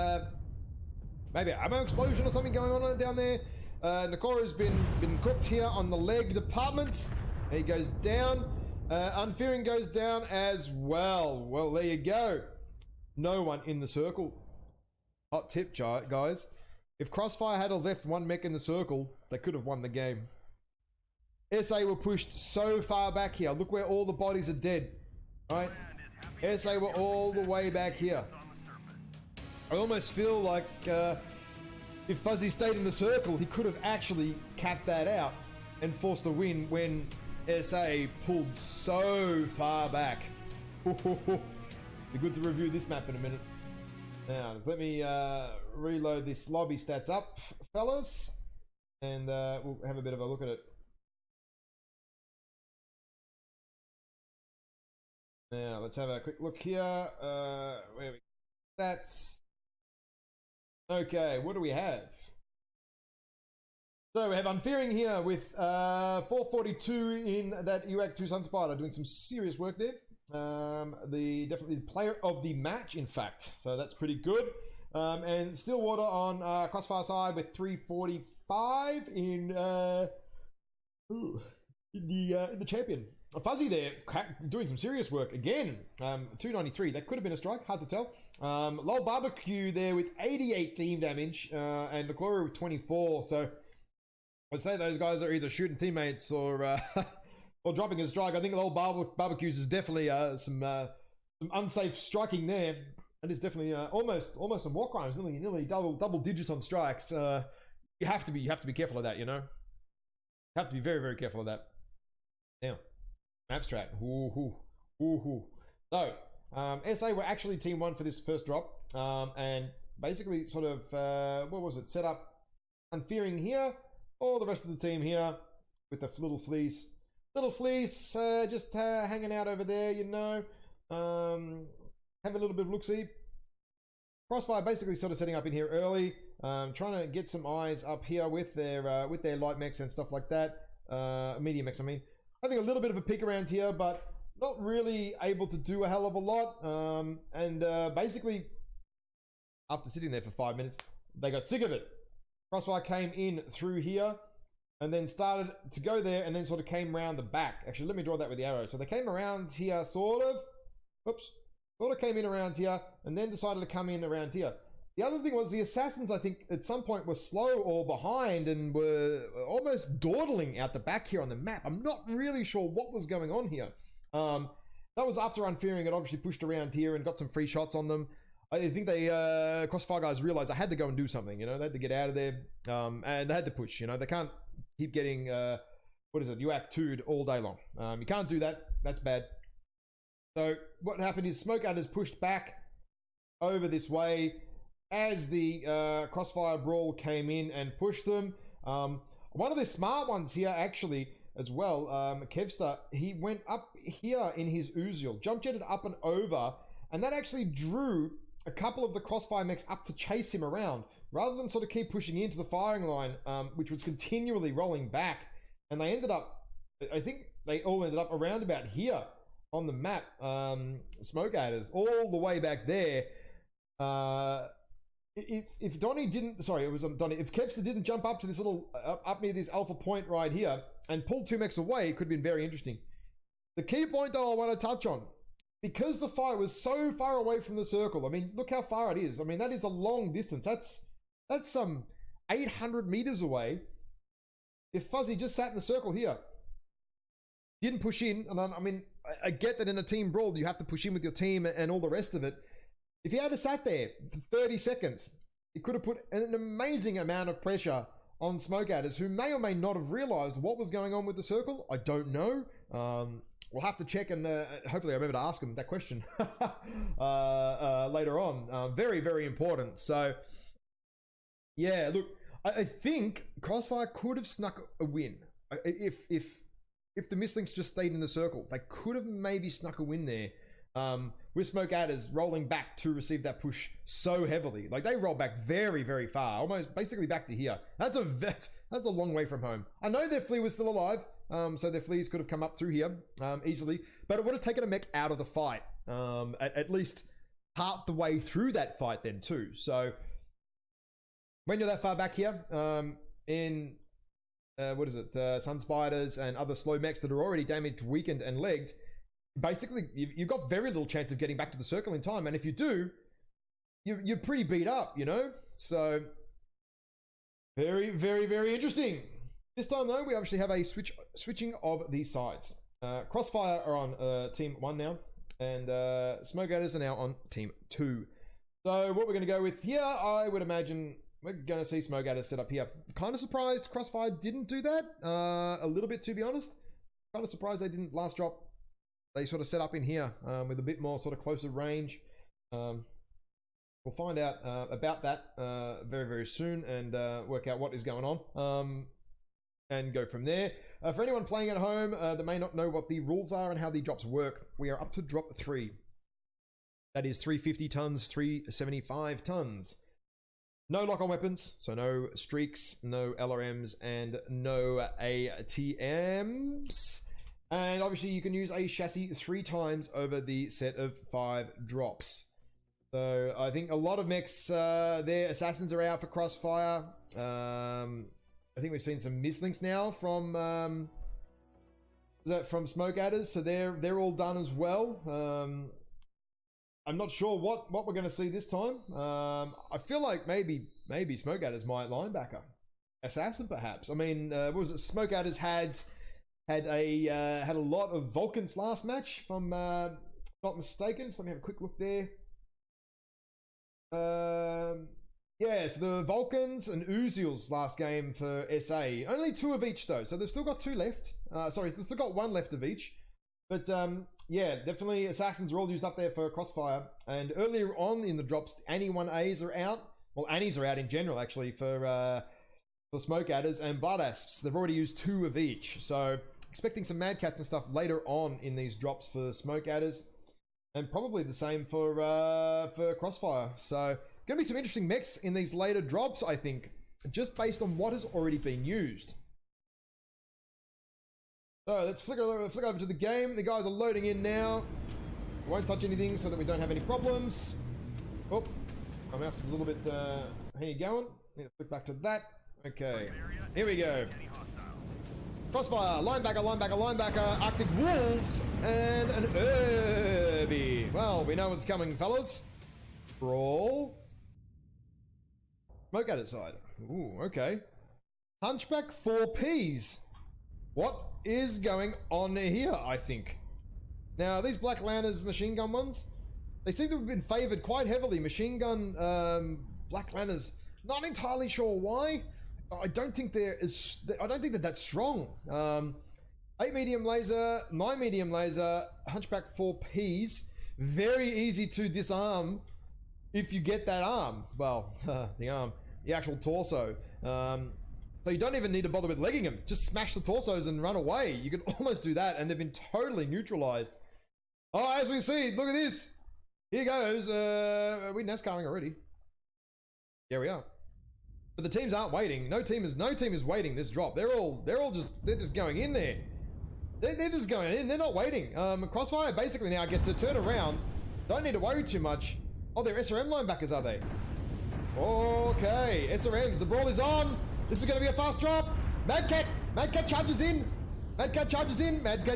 maybe an ammo explosion or something going on down there. Nakoro's been cooked here on the leg department. He goes down. Unfearing goes down as well. Well, there you go. No one in the circle. Hot tip, guys. If Crossfire had left one mech in the circle, they could have won the game. SA were pushed so far back here. Look where all the bodies are dead. Right? SA were all the way back here. I almost feel like if Fuzzy stayed in the circle, he could have actually capped that out and forced a win when SA pulled so far back. Be good to review this map in a minute. Now, let me reload this lobby stats up, fellas, and we'll have a bit of a look at it. Now, let's have a quick look here. Where we stats. Okay, what do we have? So we have Unfearing here with 442 in that UAC2 Sunspider, doing some serious work there. Definitely the player of the match, in fact, so that's pretty good. And Stillwater on Crossfire side with 345 in the champion. Fuzzy there doing some serious work again. 293, that could have been a strike, hard to tell. Lol Barbecue there with 88 team damage, and Nakoro with 24. So I'd say those guys are either shooting teammates or or dropping a strike. I think the old barbecues is definitely some unsafe striking there. That is definitely almost some war crimes, nearly double digits on strikes. You have to be careful of that, you know. You have to be very careful of that. Now, abstract. So, SA were actually team 1 for this first drop, and basically sort of what was it? Set up unfearing here. All the rest of the team here with the little fleece just hanging out over there, you know. Have a little bit of look-see. Crossfire basically sort of setting up in here early, trying to get some eyes up here with their light mechs and stuff like that. Medium mechs, I mean. Having a little bit of a peek around here, but not really able to do a hell of a lot. Basically, after sitting there for 5 minutes, they got sick of it. Crossfire came in through here and then started to go there and then sort of came around the back. Actually, let me draw that with the arrow. So they came around here, sort of came in around here and then decided to come in around here. The other thing was the assassins, I think, at some point were slow or behind and were almost dawdling out the back here on the map. I'm not really sure what was going on here. That was after Unfearing had obviously pushed around here and got some free shots on them. I think they, Crossfire guys realized I had to go and do something, you know, they had to get out of there, and they had to push, you know, they can't keep getting, Wk7'd all day long. You can't do that, that's bad. So what happened is Smoke Adders pushed back over this way as the Crossfire Brawl came in and pushed them. One of the smart ones here actually as well, Kevster, he went up here in his Uziel, jump jetted up and over, and that actually drew a couple of the Crossfire mechs up to chase him around, rather than sort of keep pushing into the firing line, which was continually rolling back. And they ended up, I think they all ended up around about here on the map, Smoke Adders, all the way back there. If Donnie didn't, sorry, it was Donnie, if Kevster didn't jump up to this little, up near this alpha point right here and pull 2 mechs away, it could have been very interesting. The key point though I want to touch on, because the fire was so far away from the circle, I mean, look how far it is. I mean, that is a long distance. That's some 800 meters away. If Fuzzy just sat in the circle here, didn't push in, and I mean, I get that in a team brawl, you have to push in with your team and all the rest of it. If he had sat there for 30 seconds, it could have put an amazing amount of pressure on Smoke Adders, who may or may not have realized what was going on with the circle. I don't know. We'll have to check, and hopefully I remember to ask him that question later on. Very important. So, yeah, look, I think Crossfire could have snuck a win. If the Mistlinks just stayed in the circle, they could have maybe snuck a win there. With Smoke Adders rolling back to receive that push so heavily. Like, they roll back very far, almost basically back to here. That's a long way from home. I know their flea was still alive, so their fleas could have come up through here easily, but it would have taken a mech out of the fight, at least part the way through that fight then too. So when you're that far back here, in Sun Spiders and other slow mechs that are already damaged, weakened and legged, basically you've got very little chance of getting back to the circle in time, and if you do, you're pretty beat up, you know. So very interesting. This time though, we actually have a switching of these sides. Crossfire are on team 1 now, and Smoke Adders are now on team 2. So what we're going to go with here, I would imagine we're going to see Smoke Adders set up here. Kind of surprised Crossfire didn't do that, a little bit, to be honest. Kind of surprised they didn't last drop. They sort of set up in here with a bit more sort of closer range. We'll find out about that very soon, and work out what is going on, and go from there. For anyone playing at home that may not know what the rules are and how the drops work, we are up to drop 3. That is 350 tons, 375 tons. No lock-on weapons, so no streaks, no LRMs, and no ATMs. And obviously you can use a chassis 3 times over the set of 5 drops. So I think a lot of mechs, their assassins are out for Crossfire. I think we've seen some Mistlinks now from Smoke Adders, so they're all done as well. I'm not sure what we're going to see this time. I feel like maybe Smoke Adders might linebacker. assassin, perhaps. I mean, what was it? Smoke Adders had a lot of Vulcans last match, if I'm not mistaken. So let me have a quick look there. Yeah, so the Vulcans and Uziels last game for SA. Only 2 of each though, so they've still got 2 left. Sorry, they've still got 1 left of each. But yeah, definitely assassins are all used up there for Crossfire. And earlier on in the drops, Annie 1As are out. Well, Annies are out in general actually for Smoke Adders and Blood Asps. They've already used 2 of each. So expecting some Mad Cats and stuff later on in these drops for Smoke Adders. And probably the same for Crossfire. So gonna be some interesting mechs in these later drops, I think, just based on what has already been used. So let's flick over to the game. The guys are loading in now. Won't touch anything so that we don't have any problems. Oh, my mouse is a little bit how you going? Need to flick back to that. Okay, here we go. Crossfire, linebacker, Arctic Wolves, and an Irby. Well, we know what's coming, fellas. Brawl. Smoke at its side. Ooh, okay. Hunchback 4Ps. What is going on here, I think? Now, these Black Lanterns machine gun ones, they seem to have been favored quite heavily. Machine gun Black Lanterns, not entirely sure why. I don't think that's strong. 8 medium laser, 9 medium laser, Hunchback 4Ps. Very easy to disarm if you get that arm. Well, the actual torso. So you don't even need to bother with legging them. Just smash the torsos and run away. You can almost do that, and they've been totally neutralized. Oh, as we see, look at this. Here goes. Are we NASCARing already? Yeah, we are. But the teams aren't waiting. No team is waiting this drop. They're just going in there. They're just going in. They're not waiting. Crossfire basically now gets to turn around. Don't need to worry too much. Oh, they're SRM linebackers, are they? Okay, SRMs. The brawl is on. This is going to be a fast drop. Mad Cat charges in. Mad Cat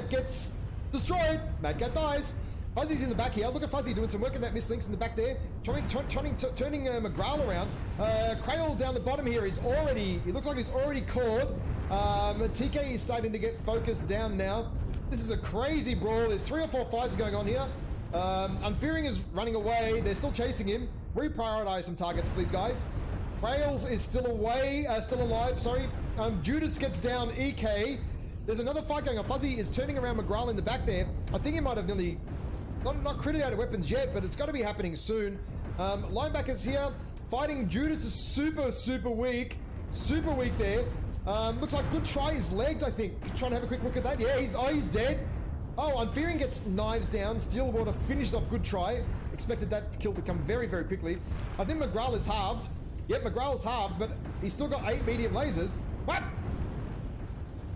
gets destroyed. Mad Cat dies. Fuzzy's in the back here. Look at Fuzzy doing some work in that mislinks in the back there. Turning McGrail around. Crail down the bottom here is already, it looks like he's already caught. TK is starting to get focused down now. This is a crazy brawl. There's 3 or 4 fights going on here. Unfearing is running away. They're still chasing him. Reprioritize some targets, please, guys. Rails is still alive, sorry. Judas gets down EK. There's another fight going on. Fuzzy is turning around McGrail in the back there. I think he might have nearly, not critted out of weapons yet, but it's got to be happening soon. Linebackers here. Fighting Judas is super weak. Super weak there. Looks like good try is legged, I think. Trying to have a quick look at that. Yeah, he's dead. Oh, Unfearing gets knives down. Stillwater finishes off good try. Expected that kill to come very quickly. I think McGrail is halved. Yep, McGrail is halved, but he's still got 8 medium lasers. What?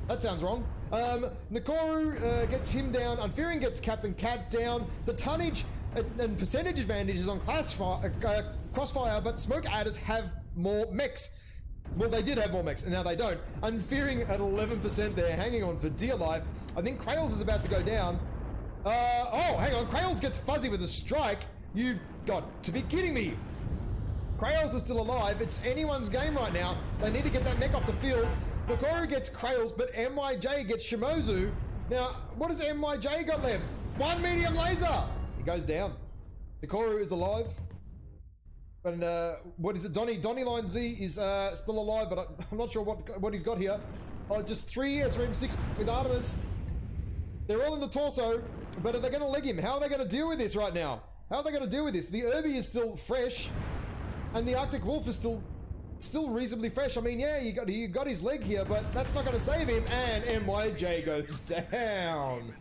That sounds wrong. Nakoru gets him down. Unfearing gets Captain Cat down. The tonnage and percentage advantage is on Crossfire, but Smoke Adders have more mechs. Well, they did have more mechs, and now they don't. Unfearing at 11% there, hanging on for dear life. I think Krails is about to go down. Oh, hang on. Krails gets Fuzzy with a strike. You've got to be kidding me. Krails is still alive. It's anyone's game right now. They need to get that mech off the field. Nakoru gets Krails, but MYJ gets Shimozu. Now, what has MYJ got left? 1 medium laser. He goes down. Nakoru is alive. And what is it? Donnie Line Z is still alive, but I'm not sure what he's got here. Oh, just 3 SRM6 with Artemis. They're all in the torso, but are they going to leg him? How are they going to deal with this right now? How are they going to deal with this? The Irby is still fresh, and the Arctic Wolf is still reasonably fresh. I mean, yeah, you got his leg here, but that's not going to save him. And MYJ goes down.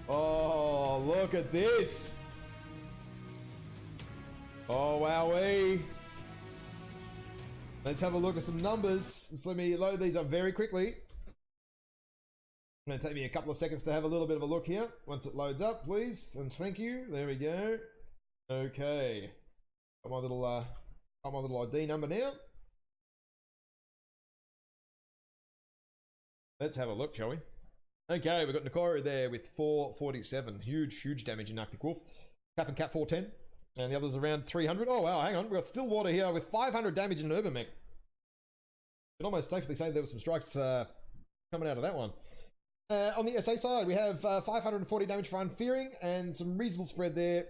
Oh, look at this. Oh, wowee. Let's have a look at some numbers. Just let me load these up very quickly. It's going to take me a couple of seconds to have a little bit of a look here. Once it loads up, please. And thank you. There we go. Okay. Got my little ID number now. Let's have a look, shall we? Okay, we've got Nakoru there with 447. Huge damage in Arctic Wolf. Cap and Cat 410. And the other's around 300. Oh, wow, hang on. We've got Stillwater here with 500 damage in an Urban Mech. You can almost safely say there were some strikes coming out of that one. On the SA side, we have 540 damage for Unfearing and some reasonable spread there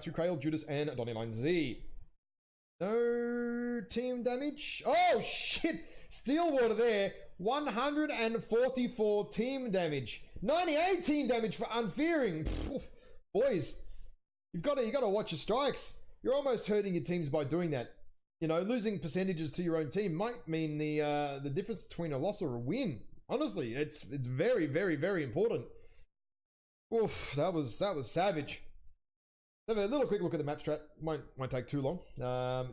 through Krail, Judas, and Donny Line Z. No team damage. Oh, shit. Stillwater there. 144 team damage. 98 team damage for Unfearing. Boys, you've got to watch your strikes. You're almost hurting your teams by doing that. You know, losing percentages to your own team might mean the difference between a loss or a win. Honestly, it's very, very, very important. Oof, that was savage. Have a little quick look at the map strat. Won't take too long.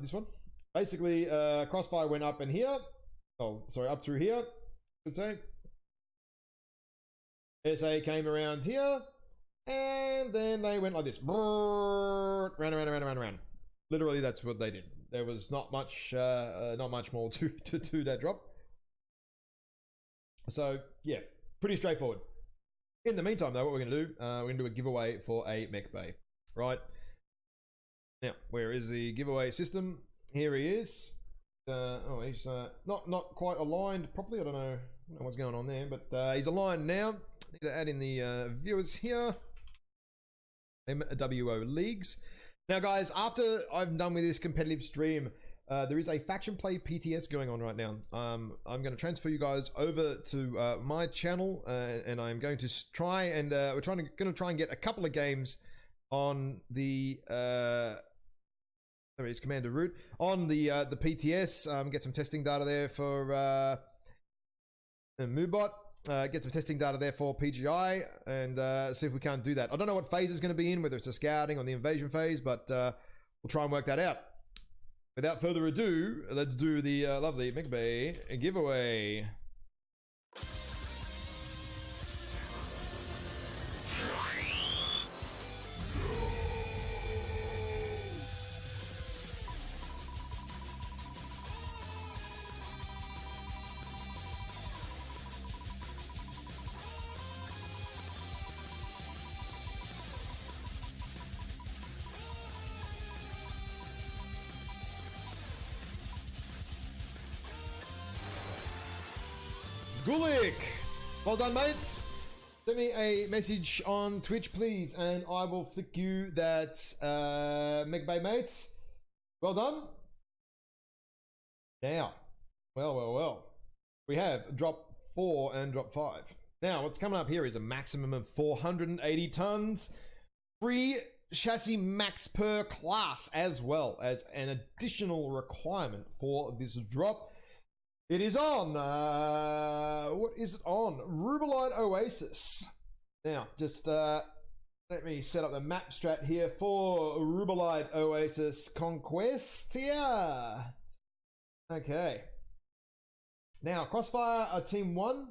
This one, basically, Crossfire went up in here. Oh, sorry, up through here. Should say. SA came around here, and then they went like this. Round. Literally, that's what they did. There was not much more to that drop. So yeah, pretty straightforward. In the meantime, though, what we're going to do, we're going to do a giveaway for a mech bay. Right now, where is the giveaway system? Here he is. Oh, he's not quite aligned properly. I don't know what's going on there, but he's aligned now. Need to add in the viewers here. MWO Leagues. Now, guys, after I'm done with this competitive stream, there is a faction play PTS going on right now. I'm going to transfer you guys over to my channel, and I'm going to try and we're going to try and get a couple of games on the there is Commander Root on the PTS. Get some testing data there for Moobot. Get some testing data there for PGI, and see if we can't do that. I don't know what phase is going to be in, whether it's a scouting or the invasion phase, but we'll try and work that out. Without further ado, let's do the lovely Mech Bay giveaway. Gulik! Well done, mates. Send me a message on Twitch, please, and I will flick you that Mech Bay, mates. Well done. Now, well. We have drop 4 and drop 5. Now, what's coming up here is a maximum of 480 tons. Free chassis max per class, as well as an additional requirement for this drop. It is on, what is it on? Rubelite Oasis. Now, just let me set up the map strat here for Rubelite Oasis Conquest here. Okay. Now, Crossfire are team 1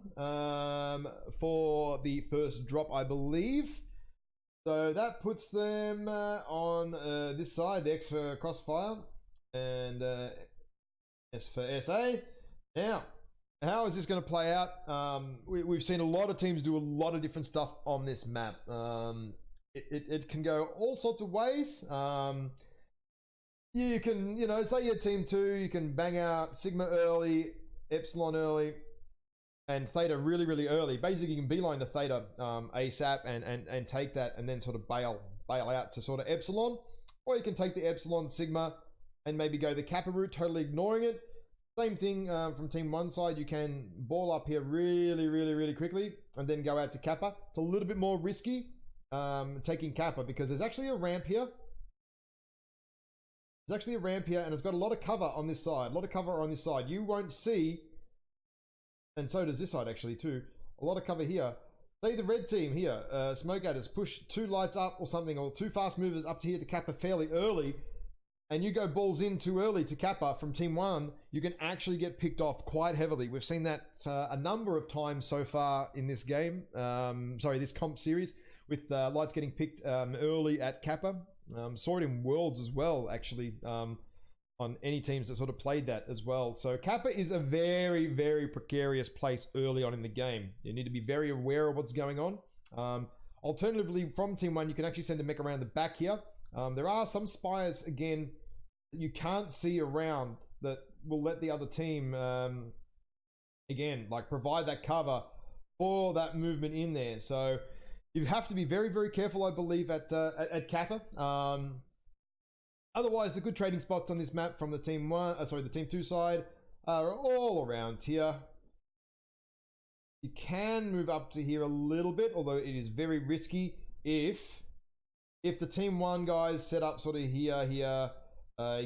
for the first drop, I believe. So that puts them on this side, the X for Crossfire, and S for SA. Now, how is this going to play out? We've seen a lot of teams do a lot of different stuff on this map. It can go all sorts of ways. You can, say you're team 2, you can bang out Sigma early, Epsilon early, and Theta really, really early. Basically, you can beeline the Theta ASAP and take that and then sort of bail out to sort of Epsilon. Or you can take the Epsilon Sigma and maybe go the Kappa route, totally ignoring it. Same thing from team 1 side. You can ball up here really, really, really quickly and then go out to Kappa. It's a little bit more risky taking Kappa because there's actually a ramp here. There's actually a ramp here and it's got a lot of cover on this side. You won't see, and so does this side actually too, a lot of cover here. Say the red team here, Smoke Adders, push 2 lights up or something, or 2 fast movers up to here to Kappa fairly early, and you go balls in too early to Kappa from team 1, you can actually get picked off quite heavily. We've seen that a number of times so far in this game, this comp series, with lights getting picked early at Kappa. Saw it in Worlds as well, actually, on any teams that sort of played that as well. So Kappa is a very, very precarious place early on in the game. You need to be very aware of what's going on. Alternatively, from team 1, you can actually send a mech around the back here There are some spires, again, that you can't see around that will let the other team, again, like provide that cover for that movement in there. So you have to be very, very careful, I believe, at Kappa. Otherwise, the good trading spots on this map from the team the team 2 side are all around here. You can move up to here a little bit, although it is very risky if the team 1 guys set up sort of here. You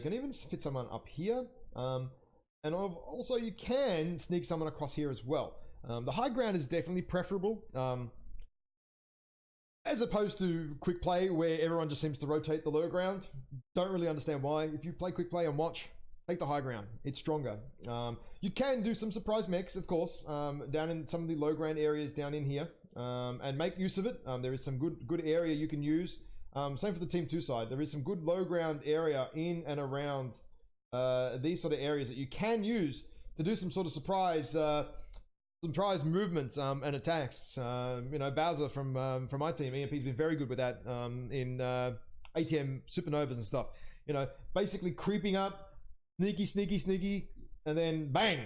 can even fit someone up here. And also you can sneak someone across here as well. The high ground is definitely preferable, as opposed to quick play where everyone just seems to rotate the low ground. Don't really understand why. If you play quick play and watch, take the high ground. It's stronger. You can do some surprise mechs, of course, down in some of the low ground areas down in here, and make use of it. There is some good area you can use. Same for the team 2 side. There is some good low ground area in and around these sort of areas that you can use to do some sort of surprise movements and attacks. You know, Bowser from my team, EMP's been very good with that in ATM supernovas and stuff. You know, basically creeping up, sneaky, and then bang,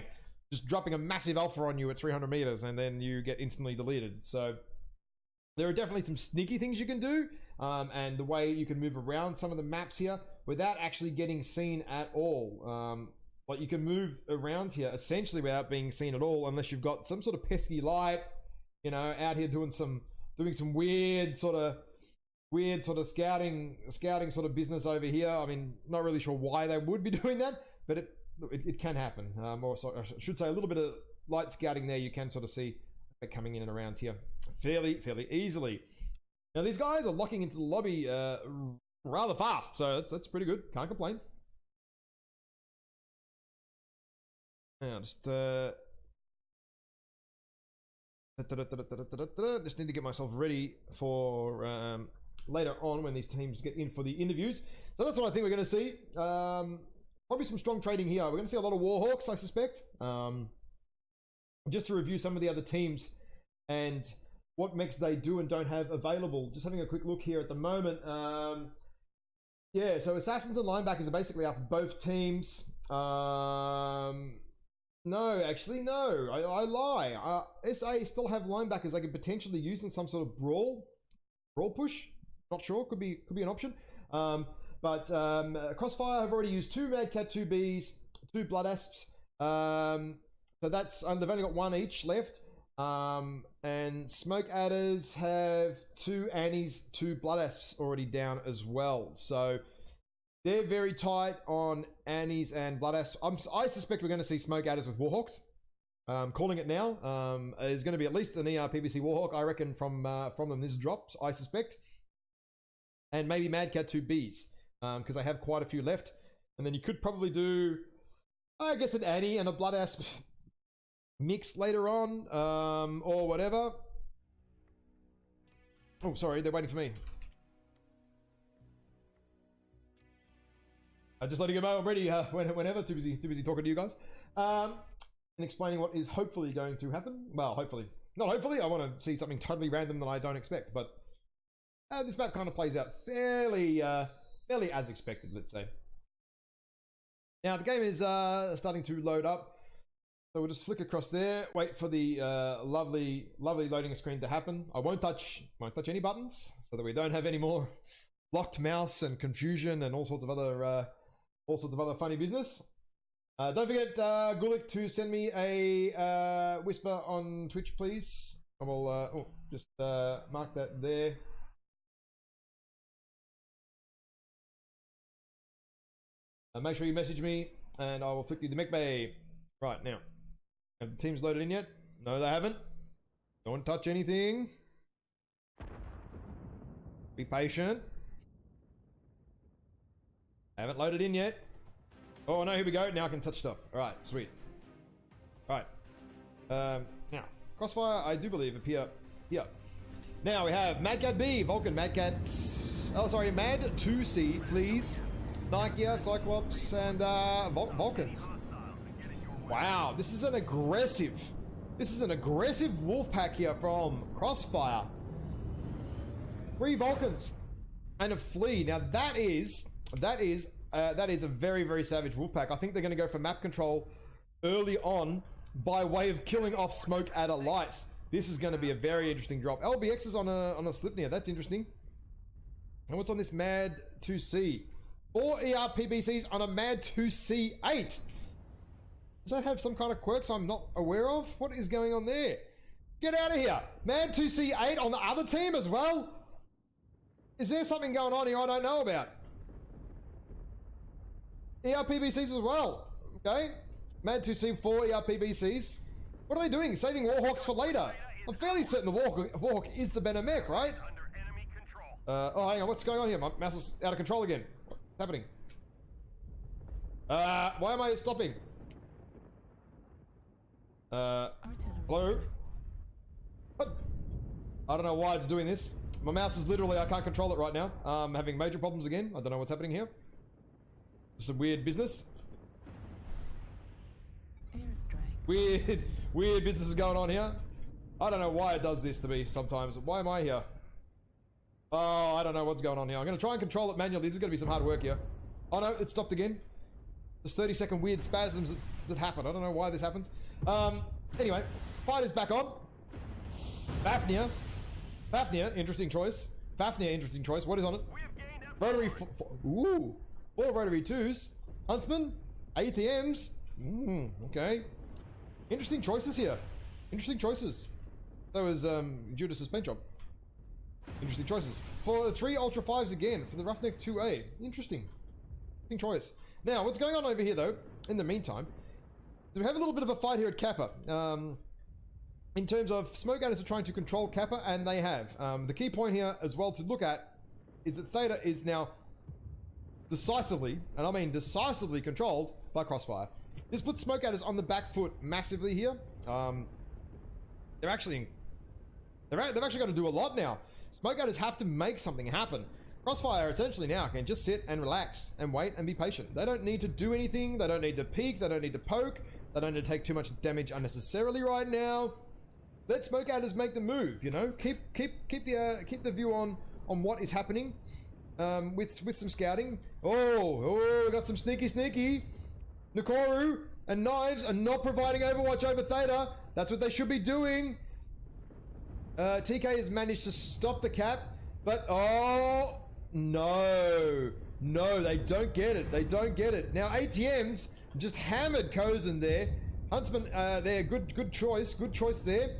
just dropping a massive alpha on you at 300 meters, and then you get instantly deleted. So there are definitely some sneaky things you can do, and the way you can move around some of the maps here without actually getting seen at all. Like you can move around here essentially without being seen at all, unless you've got some sort of pesky light, you know, out here doing some weird sort of scouting sort of business over here. I mean, not really sure why they would be doing that, but it can happen. Or so, I should say, a little bit of light scouting there. You can sort of see it coming in and around here fairly easily. Now these guys are locking into the lobby rather fast, so that's pretty good. Can't complain. Now just need to get myself ready for later on when these teams get in for the interviews. So that's what I think we're going to see. Probably some strong trading here. We're going to see a lot of Warhawks, I suspect. Just to review some of the other teams and what mechs they do and don't have available. Just having a quick look here at the moment. Yeah, so Assassins and Linebackers are basically up both teams. No, actually, no. I lie. SA still have linebackers they could potentially use in some sort of brawl push. Not sure. Could be an option. But Crossfire have already used 2 Mad Cat 2Bs, 2 Blood Asps. So that's they've only got 1 each left. And Smoke Adders have 2 Annies, 2 Blood Asps already down as well. So they're very tight on Annies and Blood Asps. I suspect we're going to see Smoke Adders with Warhawks. Calling it now. Is going to be at least an ER PVC Warhawk, I reckon, from them this drops, I suspect. And maybe Mad Cat 2Bs, because I have quite a few left. And then you could probably do, I guess, an Annie and a Blood Asp mix later on, or whatever. Oh, sorry, they're waiting for me. I just letting you know I'm ready whenever. Too busy talking to you guys. And explaining what is hopefully going to happen. Well, hopefully. Not hopefully. I want to see something totally random that I don't expect. But this map kind of plays out fairly as expected, let's say. Now, the game is starting to load up. So we'll just flick across there, wait for the lovely loading screen to happen. I won't touch any buttons so that we don't have any more locked mouse and confusion and all sorts of other funny business. Don't forget, Gulik, to send me a whisper on Twitch, please. I will just mark that there. Make sure you message me, and I will flick you the mech bay. Right, now. Have the teams loaded in yet? No, they haven't. Don't touch anything. Be patient. Haven't loaded in yet. Oh no, here we go. Now I can touch stuff. Alright, sweet. Alright. Now, Crossfire, I do believe, appear here. Now we have Mad Cat B, Vulcan, Mad Cat... Oh, sorry, Mad 2C, Fleas, Nikeia, Cyclops, and Vulcans. Wow, this is an aggressive wolf pack here from Crossfire. 3 Vulcans. and a flea. Now that is a very, very savage wolf pack. I think they're going to go for map control early on by way of killing off smoke adder lights. This is going to be a very interesting drop. LBX is on a Slipnir. That's interesting. And what's on this Mad 2C? 4 ERPBCs on a Mad 2C8. Does that have some kind of quirks I'm not aware of? What is going on there? Get out of here. Mad 2C8 on the other team as well? Is there something going on here I don't know about? ERPBCs as well. Okay. Mad 2C, 4 ERPBCs. What are they doing? Saving Warhawks for later. I'm fairly certain the Warhawk is the better mech, right? Oh, hang on. What's going on here? My mouse is out of control again. What's happening? Why am I stopping? Hello? What? I don't know why it's doing this. My mouse is literally, I can't control it right now. I'm having major problems again. I don't know what's happening here. Some weird business. Weird business is going on here. I don't know why it does this to me sometimes. Why am I here? Oh, I don't know what's going on here. I'm going to try and control it manually. This is going to be some hard work here. Oh no, it stopped again. There's 30-second weird spasms that happen. I don't know why this happens. Anyway, fight is back on. Fafnir, interesting choice. Fafnir, interesting choice. What is on it? Rotary, ooh, 4 rotary 2s. Huntsman, ATMs. Okay. Interesting choices here. Interesting choices. So is Judas's paint job. Interesting choices. For 3 Ultra 5s again for the Roughneck 2A. Interesting. Interesting choice. Now, what's going on over here though, in the meantime, we have a little bit of a fight here at Kappa. In terms of Smoke Adders are trying to control Kappa, and they have. The key point here as well to look at is that Theta is now decisively, and I mean decisively, controlled by Crossfire. This puts Smoke Adders on the back foot massively here. They've actually got to do a lot now. Smoke Adders have to make something happen. Crossfire essentially now can just sit and relax and wait and be patient. They don't need to do anything. They don't need to peek. They don't need to poke. They don't need to take too much damage unnecessarily right now. Let Smoke Adders make the move. You know, keep the view on what is happening with some scouting. Oh, we got some sneaky. Nakoru and Knives are not providing Overwatch over Theta. That's what they should be doing. TK has managed to stop the cap, but oh no, they don't get it. They don't get it. Now ATMs just hammered Kozen there. Huntsman there, good choice there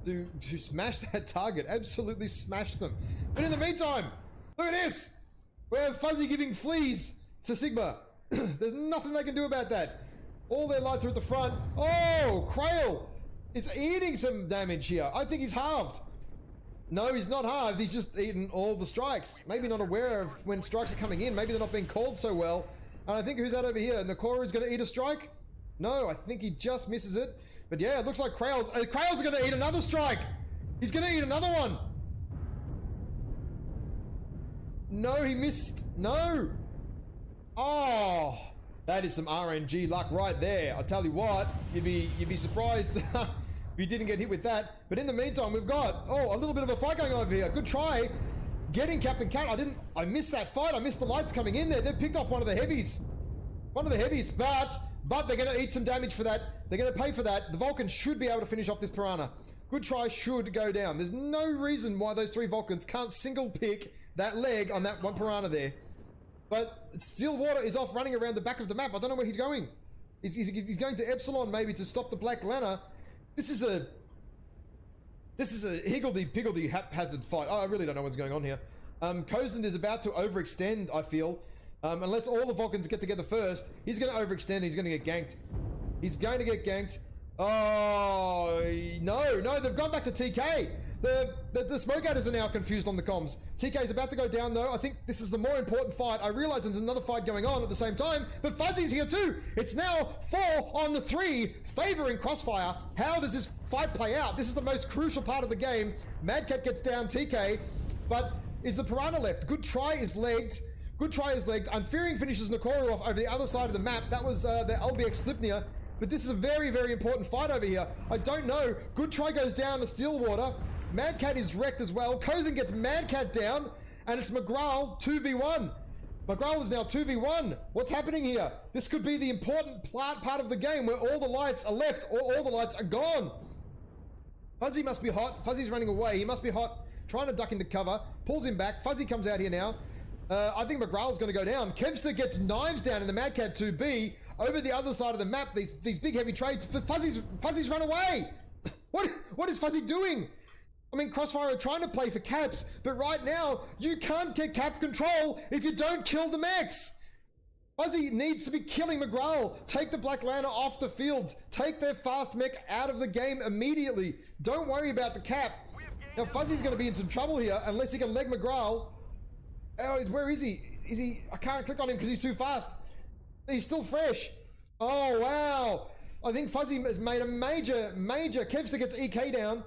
to smash that target. Absolutely smash them. But in the meantime, look at this. We have Fuzzy giving fleas to Sigma. There's nothing they can do about that. All their lights are at the front. Oh, Krail is eating some damage here. I think he's halved. No, he's not halved. He's just eaten all the strikes. Maybe not aware of when strikes are coming in. Maybe they're not being called so well. And I think who's that over here? Nakora is going to eat a strike? No, I think he just misses it. But yeah, it looks like Krail's going to eat another strike. He's going to eat another one. No, he missed. No. Oh, that is some RNG luck right there. I'll tell you what, you'd be surprised if you didn't get hit with that. But in the meantime, we've got, a little bit of a fight going on over here. Good try getting Captain Cat. I missed that fight. I missed the lights coming in there. They've picked off one of the heavies, but they're going to eat some damage for that. They're going to pay for that. The Vulcan should be able to finish off this Piranha. Good try should go down. There's no reason why those 3 Vulcans can't single pick that leg on that one Piranha there. But Stillwater is off running around the back of the map. I don't know where he's going. He's going to Epsilon maybe to stop the Black Lana. This is a higgledy-piggledy haphazard fight. Oh, I really don't know what's going on here. Kozen is about to overextend, I feel. Unless all the Vulcans get together first, he's going to overextend. He's going to get ganked. He's going to get ganked. Oh, no, they've gone back to TK. The Smoke Adders are now confused on the comms. TK is about to go down though. I think this is the more important fight. I realize there's another fight going on at the same time, but Fuzzy's here too. It's now 4 on 3, favoring Crossfire. How does this fight play out? This is the most crucial part of the game. Mad Cat gets down TK, but is the Piranha left? Good try is legged. Unfearing finishes Nakoru off over the other side of the map. That was the LBX Slipnir. But this is a very, very important fight over here. I don't know. Good try goes down to Stillwater. Mad Cat is wrecked as well. Kozen gets Mad Cat down. and it's McGrawl 2v1. McGrawl is now 2v1. What's happening here? This could be the important part of the game where all the lights are left or all the lights are gone. Fuzzy must be hot. Fuzzy's running away. He must be hot. Trying to duck into cover. Pulls him back. Fuzzy comes out here now. I think McGraw's going to go down. Kevster gets knives down in the Mad Cat 2B. Over the other side of the map, these big heavy trades. Fuzzy's run away. What is Fuzzy doing? I mean, Crossfire are trying to play for caps, but right now, you can't get cap control if you don't kill the mechs. Fuzzy needs to be killing McGraw. Take the Black Lantern off the field. Take their fast mech out of the game immediately. Don't worry about the cap. Now, Fuzzy's going to be in some trouble here unless he can leg McGraw. Oh, where is he? I can't click on him because he's too fast. He's still fresh. Oh, wow. I think Fuzzy has made a major... Kevster gets EK down.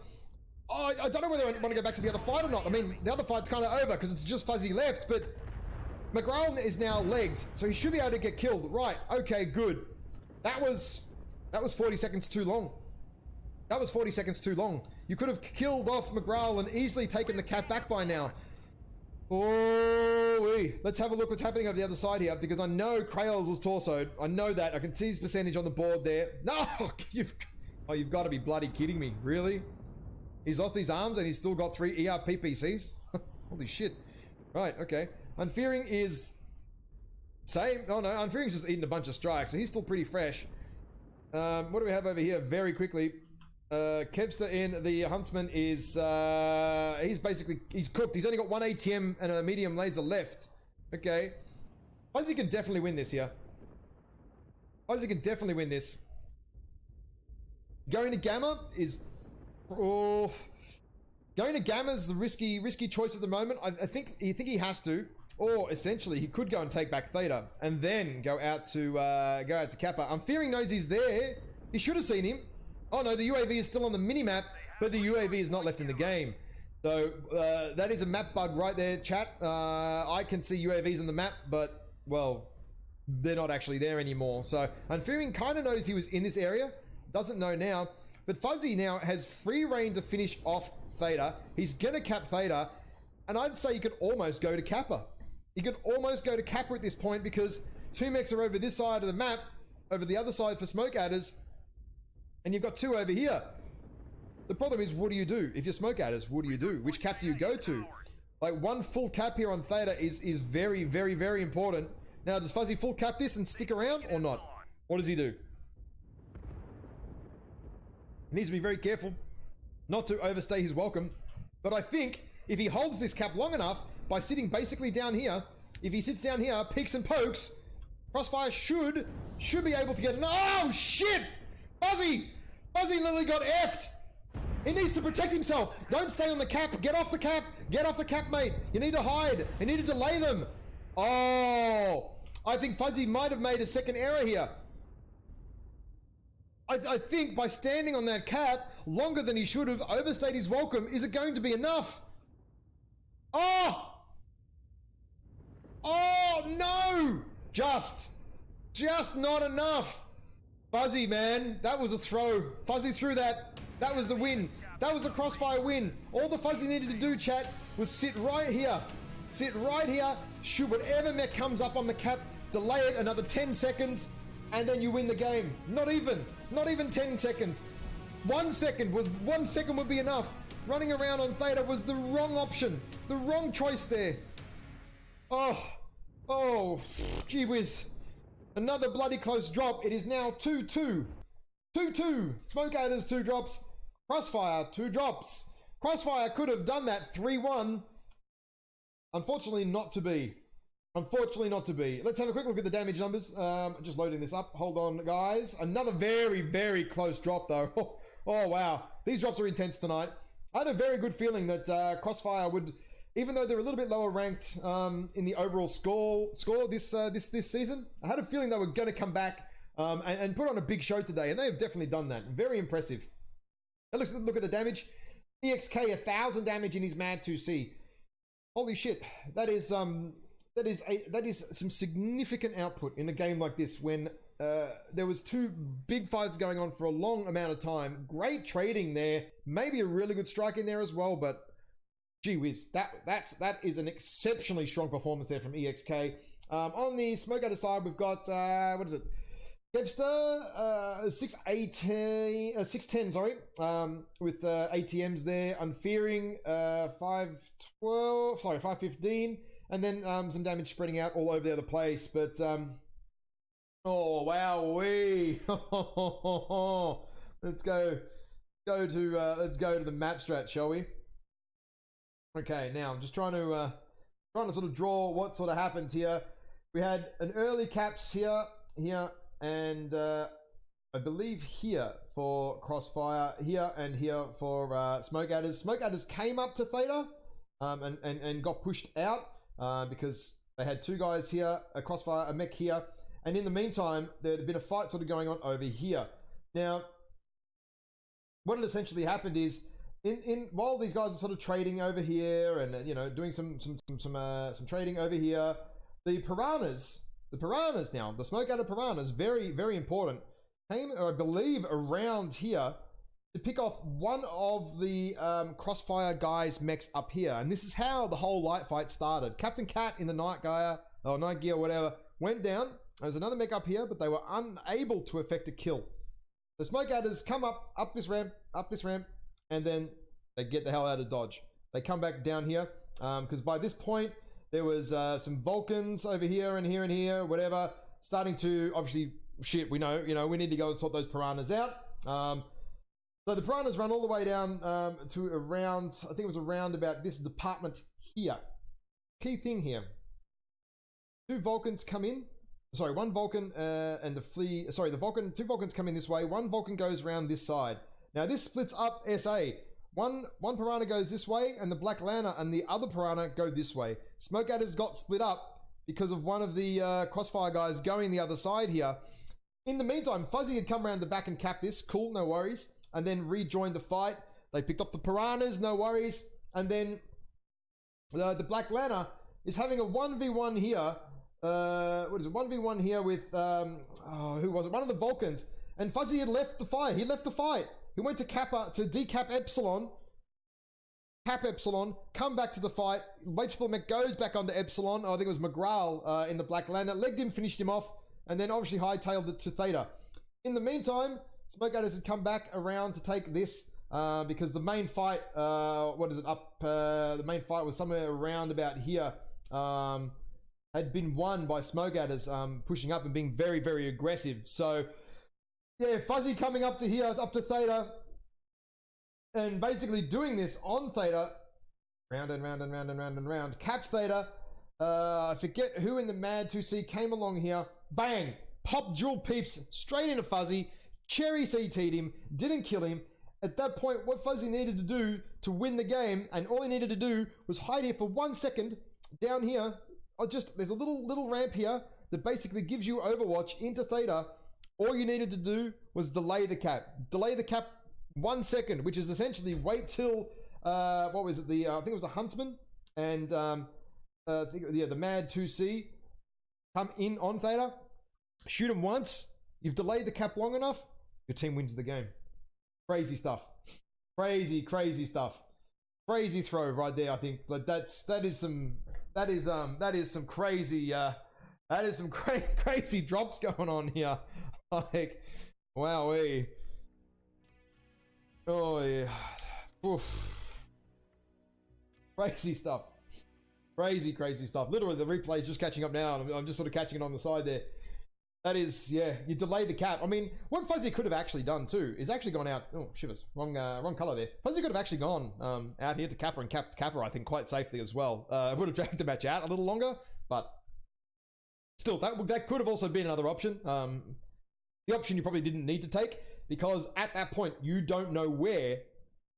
Oh, I don't know whether I want to go back to the other fight or not. I mean, the other fight's kind of over because it's just Fuzzy left, but McGraw is now legged, so he should be able to get killed. Right, okay, good. That was 40 seconds too long. That was 40 seconds too long. You could have killed off McGraw and easily taken the cap back by now. Oh, let's have a look what's happening over the other side here, because I know Krails is torsoed. I know that. I can see his percentage on the board there. No, you've got to be bloody kidding me. Really? He's lost his arms and he's still got 3 ER PPCs? Holy shit. Right, okay. Unfearing is... Same? Oh no, Unfearing's just eating a bunch of strikes, so he's still pretty fresh. What do we have over here? Very quickly. Kevster in the Huntsman is... he's cooked. He's only got 1 ATM and a medium laser left. Okay. Fuzzy can definitely win this here. Fuzzy can definitely win this. Going to Gamma is... Oh, going to Gamma's the risky choice at the moment. I think he has to, or essentially he could go and take back Theta and then go out to Kappa. I'm fearing knows he's there. He should have seen him. Oh no, the UAV is still on the mini map, but the UAV is not left in the game. So that is a map bug right there, chat. I can see UAVs on the map, but well, they're not actually there anymore. So Unfearing kind of knows he was in this area, doesn't know now. But Fuzzy now has free reign to finish off Theta. He's gonna cap Theta, and I'd say you could almost go to Kappa. You could almost go to Kappa at this point because 2 mechs are over this side of the map, over the other side for smoke adders, and you've got 2 over here. The problem is, what do you do? If you're smoke adders, what do you do? Which cap do you go to? Like, 1 full cap here on Theta is very, very, very important. Now, does Fuzzy full cap this and stick around or not? What does he do? He needs to be very careful not to overstay his welcome. But I think if he holds this cap long enough by sitting basically down here, if he sits down here, peeks and pokes, Crossfire should be able to get an... Oh, shit! Fuzzy literally got effed! He needs to protect himself. Don't stay on the cap. Get off the cap. Get off the cap, mate. You need to hide. You need to delay them. Oh, I think Fuzzy might have made a second error here. I think by standing on that cap longer than he should have, overstayed his welcome. Is it going to be enough? Oh! Oh, no! Just not enough. Fuzzy, man, that was a throw. Fuzzy threw that. That was the win. That was a Crossfire win. All the Fuzzy needed to do, chat, was sit right here. Sit right here, shoot whatever mech comes up on the cap, delay it another 10 seconds, and then you win the game. Not even 10 seconds. 1 second would be enough. Running around on Theta was the wrong option. The wrong choice there. Oh, gee whiz. Another bloody close drop. It is now 2-2. 2-2. Smoke Adders 2 drops. Crossfire 2 drops. Crossfire could have done that 3-1. Unfortunately not to be. Unfortunately not to be. Let's have a quick look at the damage numbers. Just loading this up. Hold on, guys. Another very, very close drop, though. Oh, wow. These drops are intense tonight. I had a very good feeling that Crossfire would, even though they're a little bit lower ranked in the overall score this season, I had a feeling they were going to come back and put on a big show today, and they have definitely done that. Very impressive. Now let's look at the damage. EXK 1,000 damage in his Mad 2C. Holy shit! That is some significant output in a game like this when there was 2 big fights going on for a long amount of time. Great trading there. Maybe a really good strike in there as well, but gee whiz, that is an exceptionally strong performance there from EXK. On the Smoke Adder side, we've got what is it? Kevster, 610, sorry, with ATMs there. Unfearing, 512, sorry, 515, and then some damage spreading out all over the other place. But oh wow, let's go to the map strat, shall we? Okay, now I'm just trying to sort of draw what sort of happened here. We had an early caps here, and I believe here for Crossfire, here and here for Smoke Adders. Smoke Adders came up to Theta and got pushed out because they had two guys here, a Crossfire, a mech here, and in the meantime there had been a fight sort of going on over here. Now what had essentially happened is while these guys are sort of trading over here and doing some trading over here, the piranhas now, the Smoke Adder piranhas, very, very important, came, I believe, around here to pick off one of the Crossfire guys' mechs up here. And this is how the whole light fight started. Captain Cat in the night gear, whatever, went down. There's another mech up here, but they were unable to effect a kill. The Smoke Adders come up this ramp, and then they get the hell out of Dodge. They come back down here, because by this point, there was some Vulcans over here and here and here, whatever, starting to, obviously, shit, we know, we need to go and sort those piranhas out. So the piranhas run all the way down to around, I think it was around about this department here. Key thing here. Two Vulcans come in. Sorry, one Vulcan and the flea, sorry, two Vulcans come in this way. One Vulcan goes around this side. Now this splits up SA. One piranha goes this way, and the Black Lantern and the other piranha go this way. Smoke Adders got split up because of one of the Crossfire guys going the other side here. In the meantime, Fuzzy had come around the back and capped this. Cool, no worries. And then rejoined the fight. They picked up the piranhas, no worries. And then the Black Lantern is having a 1v1 here. What is it? 1v1 here with who was it? One of the Vulcans. And Fuzzy had left the fight. He left the fight. He went to decap Epsilon, cap Epsilon, come back to the fight, wait till the mech goes back onto Epsilon. I think it was McGrail in the Black Lantern, legged him, finished him off, and then obviously hightailed it to Theta. In the meantime, Smoke Adders had come back around to take this because the main fight, the main fight was somewhere around about here, had been won by Smoke Adders pushing up and being very, very aggressive. So yeah, Fuzzy coming up to here, up to Theta, and basically doing this on Theta, round and round and round and round and round. Caps Theta, I forget who in the Mad 2C came along here, bang, pop jewel peeps straight into Fuzzy, cherry CT'd him, didn't kill him. At that point, what Fuzzy needed to do to win the game, and all he needed to do was hide here for 1 second, down here, there's a little ramp here that basically gives you Overwatch into Theta. All you needed to do was delay the cap. Delay the cap 1 second, which is essentially wait till, what was it? I think it was a Huntsman and the Mad 2C come in on Theta, shoot them once. You've delayed the cap long enough, your team wins the game. Crazy stuff. Crazy stuff. Crazy throw right there, I think. But that is some crazy crazy drops going on here. Like, wowee. Oh yeah. Oof. Crazy stuff. Crazy stuff. Literally the replay is just catching up now. I'm just sort of catching it on the side there. That is, yeah, you delay the cap. I mean, what Fuzzy could have actually done too is actually gone out. Oh, shivers. Wrong color there. Fuzzy could have actually gone out here to Kappa and capped Kappa, I think, quite safely as well. Would have dragged the match out a little longer, but still, that could have also been another option. The option you probably didn't need to take, because at that point, you don't know where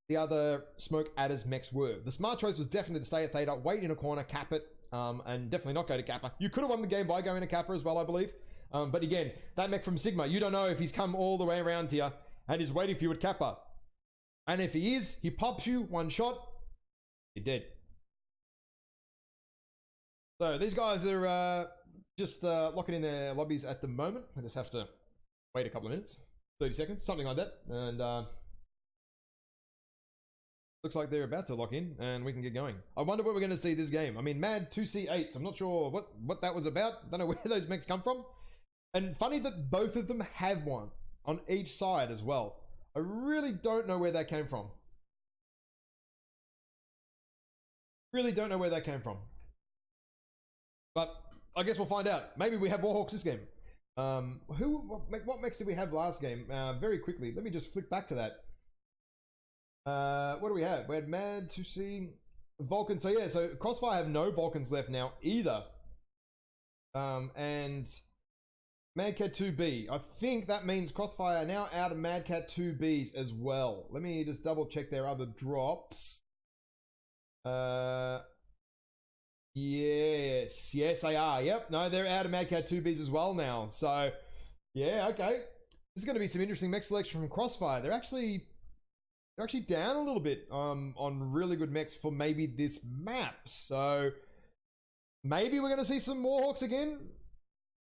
the other Smoke Adders mechs were. The smart choice was definitely to stay at Theta, wait in a corner, cap it, and definitely not go to Kappa. You could have won the game by going to Kappa as well, I believe. But again, that mech from Sigma, you don't know if he's come all the way around here and is waiting for you at Kappa. And if he is, he pops you one shot, you're dead. So these guys are just locking in their lobbies at the moment. I just have to wait a couple of minutes, 30 seconds, something like that. And Looks like they're about to lock in, and we can get going. I wonder what we're going to see this game. I mean, Mad 2C8s. I'm not sure what that was about. Don't know where those mechs come from. And funny that both of them have one on each side as well. I really don't know where that came from. Really don't know where that came from. But I guess we'll find out. Maybe we have Warhawks this game. What mechs did we have last game? Very quickly, let me just flick back to that. What do we have? We had Mad 2C, Vulcan. So yeah, so Crossfire have no Vulcans left now either. And Mad Cat 2B. I think that means Crossfire are now out of Mad Cat 2Bs as well. Let me just double check their other drops. Yes, they are. Yep, no, they're out of Mad Cat 2Bs as well now. So, yeah, okay. This is going to be some interesting mech selection from Crossfire. They're actually down a little bit on really good mechs for maybe this map. So, maybe we're going to see some Warhawks again.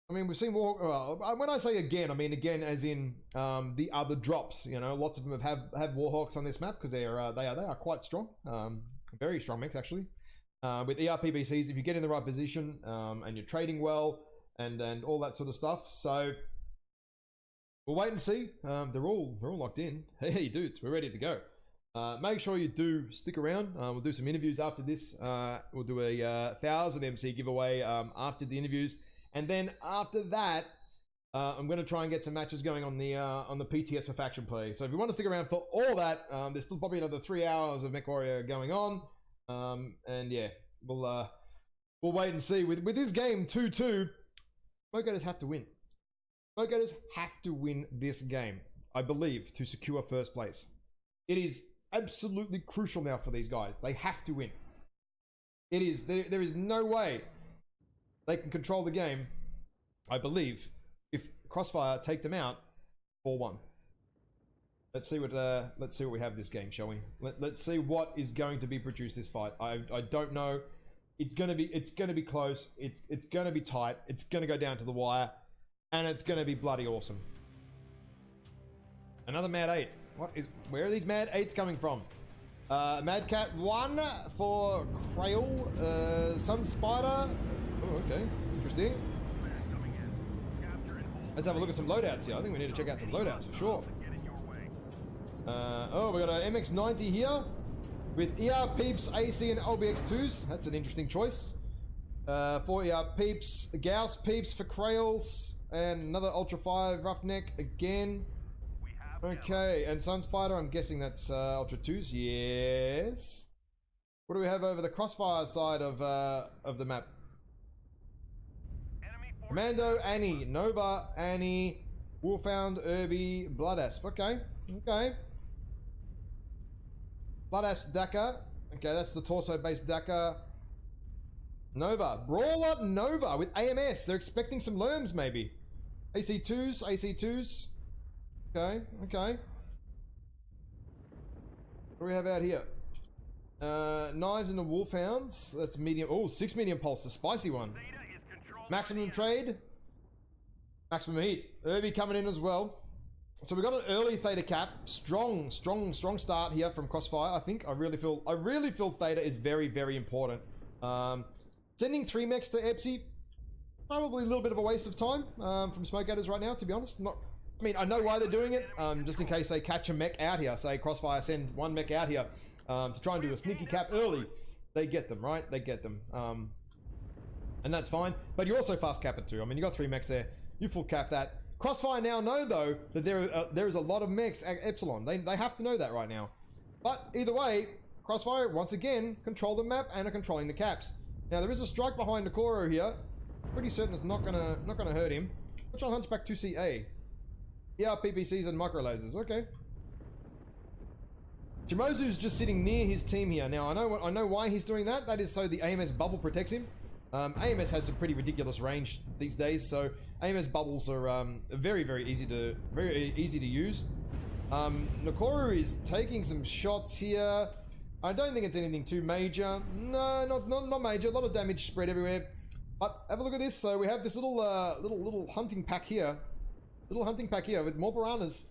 I mean, we've seen Warhawk. Well, when I say again, I mean again as in the other drops. You know, lots of them have Warhawks on this map because they are quite strong. Very strong mechs actually. With ERPBCs, if you get in the right position and you're trading well and all that sort of stuff. So we'll wait and see. They're all locked in. Hey dudes, we're ready to go. Make sure you do stick around. We'll do some interviews after this. We'll do a 1,000 MC giveaway after the interviews, and then after that, I'm going to try and get some matches going on the PTS for faction play. So if you want to stick around for all that, there's still probably another 3 hours of MechWarrior going on. And yeah, we'll wait and see. With this game 2-2, Smokegators have to win. Smokegators have to win this game, I believe, to secure first place. It is absolutely crucial now for these guys. They have to win. It is. There is no way they can control the game, I believe, if Crossfire take them out 4-1. Let's see what we have this game, shall we? Let's see what is going to be produced this fight. I don't know. It's gonna be close. It's gonna be tight. It's gonna go down to the wire, and it's gonna be bloody awesome. Another Mad 8. Where are these Mad 8s coming from? Mad Cat 1 for Krail, Sun Spider. Oh, okay, interesting. Let's have a look at some loadouts here. I think we need to check out some loadouts for sure. Oh, we got an MX-90 here with ER Peeps, AC, and LBX2s. That's an interesting choice. 4 ER Peeps, Gauss Peeps for Krails, and another Ultra 5 Roughneck again. Okay, and Sun Spider, I'm guessing that's Ultra 2s. Yes. What do we have over the Crossfire side of the map? Commando, Annie, Nova, Annie, Wolfhound, Irby, Bloodasp. Okay, okay. Bloodasp, Dakar. Okay, that's the torso-based Dakar. Nova, Brawler, Nova with AMS. They're expecting some Lerms, maybe. AC2s, AC2s. Okay, okay. What do we have out here? Knives and the Wolfhounds. That's medium. Oh, 6 medium pulse, the spicy one. Maximum trade. Maximum heat. Irby coming in as well. So we got an early Theta cap. Strong start here from Crossfire. I think I really feel Theta is very, very important. Sending 3 mechs to Epsi, probably a little bit of a waste of time from Smokegators right now, to be honest. I mean, I know why they're doing it, just in case they catch a mech out here. Say Crossfire send 1 mech out here to try and do a sneaky cap early. They get them, right? They get them. And that's fine. But you also fast cap it too. I mean, you got 3 mechs there. You full cap that. Crossfire now know, though, that there is a lot of mechs at Epsilon. They have to know that right now. But either way, Crossfire, once again, control the map and are controlling the caps. Now, there is a strike behind Nakoro here. Pretty certain it's not gonna hurt him. Which on Hunchback 2CA. Yeah, PPCs and micro-lasers. Okay. Shimozu's just sitting near his team here. Now, I know why he's doing that. That is so the AMS bubble protects him. AMS has some pretty ridiculous range these days, so AMS bubbles are very easy to use. Nakoro is taking some shots here. I don't think it's anything too major. No, not major. A lot of damage spread everywhere. But have a look at this. So we have this little hunting pack here. Little hunting pack here with more piranhas.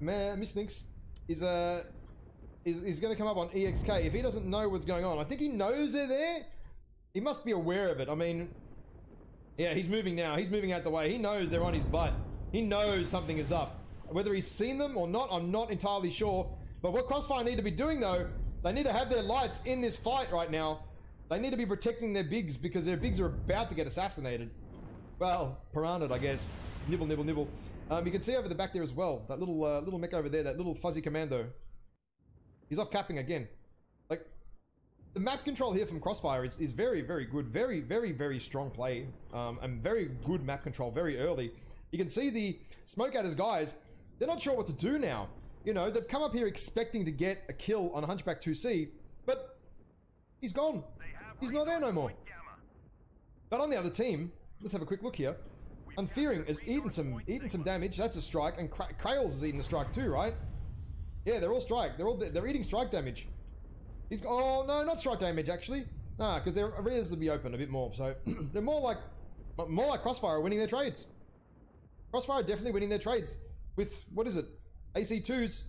Miss Thinks is is going to come up on EXK if he doesn't know what's going on. I think he knows they're there. He must be aware of it. I mean, yeah, he's moving now. He's moving out the way. He knows they're on his butt. He knows something is up. Whether he's seen them or not, I'm not entirely sure. But what Crossfire need to be doing, though, they need to have their lights in this fight right now. They need to be protecting their bigs because their bigs are about to get assassinated. Well, piranha'd, I guess. Nibble, nibble, nibble. You can see over the back there as well. That little mech over there, that little fuzzy commando. He's off capping again. Like, the map control here from Crossfire is very, very good. Very, very, very strong play. And very good map control very early. You can see the Smoke Adders guys, they're not sure what to do now. You know, they've come up here expecting to get a kill on a Hunchback 2C, but he's gone. He's not there no more. But on the other team, let's have a quick look here. Unfearing has eaten some damage. That's a strike, and Krails has eaten a strike too, right? Yeah, they're all strike. They're eating strike damage. He's oh no, not strike damage actually. Nah, because their arrears will be open a bit more. So they're more like Crossfire winning their trades. Crossfire definitely winning their trades with what is it? AC2s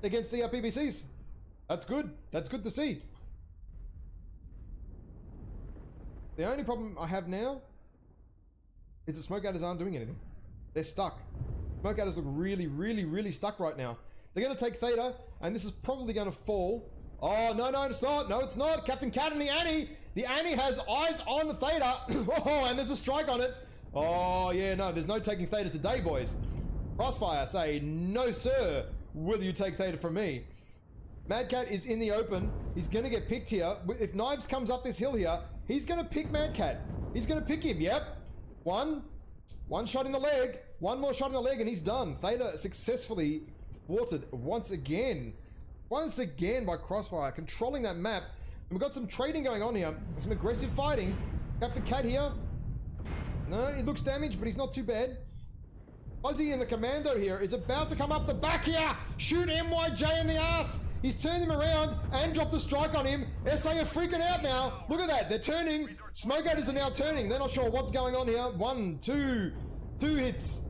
against the PBCs. That's good. That's good to see. The only problem I have now is that Smoke Adders aren't doing anything. They're stuck. Smoke Adders look really, really, really stuck right now. They're going to take Theta, and this is probably going to fall. Oh, no, no, it's not. No, it's not. Captain Cat and the Annie. The Annie has eyes on the Theta. Oh, and there's a strike on it. Oh, yeah, no, there's no taking Theta today, boys. Crossfire say, no, sir. Will you take Theta from me? Mad Cat is in the open. He's going to get picked here. If Knives comes up this hill here, he's going to pick Mad Cat. He's going to pick him. Yep. One shot in the leg. One more shot in the leg, and he's done. Theta successfully thwarted once again. Once again by Crossfire, controlling that map. And we've got some trading going on here. Some aggressive fighting. Captain Cat here. No, he looks damaged, but he's not too bad. Fuzzy in the commando here is about to come up the back here. Shoot MYJ in the ass. He's turned him around and dropped the strike on him. SA are freaking out now. Look at that. They're turning. Smoke Adders are now turning. They're not sure what's going on here. 1, 2 hits.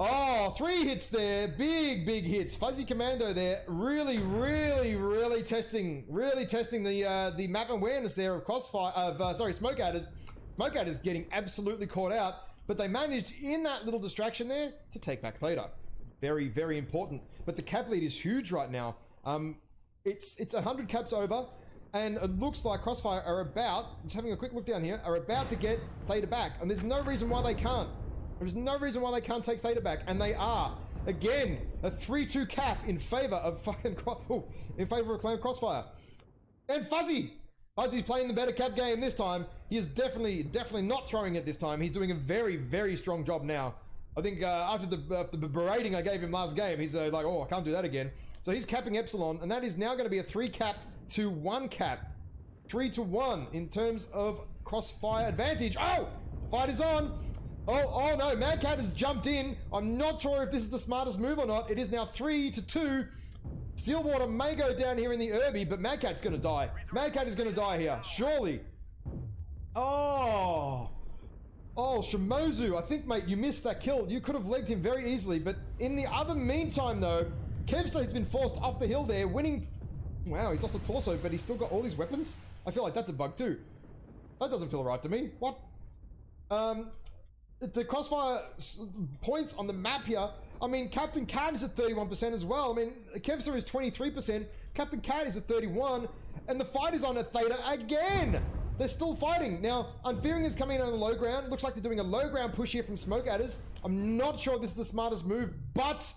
Oh, 3 hits there. Big, big hits. Fuzzy Commando there. Really, really, really testing the map awareness there of Crossfire, Smoke Adders. Smoke Adders getting absolutely caught out, but they managed in that little distraction there to take back Theta. Very, very important. But the cap lead is huge right now. It's 100 caps over, and it looks like Crossfire are about, just having a quick look down here, are about to get Theta back. And there's no reason why they can't. There's no reason why they can't take Theta back, and they are. Again, a 3-2 cap in favor of Crossfire. And Fuzzy's playing the better cap game this time. He is definitely not throwing it this time. He's doing a very, very strong job now. I think after the berating I gave him last game, he's like, oh, I can't do that again. So he's capping Epsilon, and that is now going to be a 3 cap to 1 cap. 3 to 1 in terms of Crossfire advantage. Oh, fight is on. Oh no, Mad Cat has jumped in. I'm not sure if this is the smartest move or not. It is now 3 to 2. Stillwater may go down here in the Irby, but Mad Cat's going to die. Mad Cat is going to die here, surely. Oh, Shimozu, I think, mate, you missed that kill. You could have legged him very easily, but in the other meantime, though, Kevster has been forced off the hill there, winning. Wow, he's lost a torso, but he's still got all these weapons. I feel like that's a bug too. That doesn't feel right to me. What? The Crossfire points on the map here. I mean, Captain Cat is at 31% as well. I mean, Kevster is 23%. Captain Cat is at 31%. And the fight is on at Theta again. They're still fighting. Now, Unfearing is coming in on the low ground. Looks like they're doing a low ground push here from Smoke Adders. I'm not sure this is the smartest move, but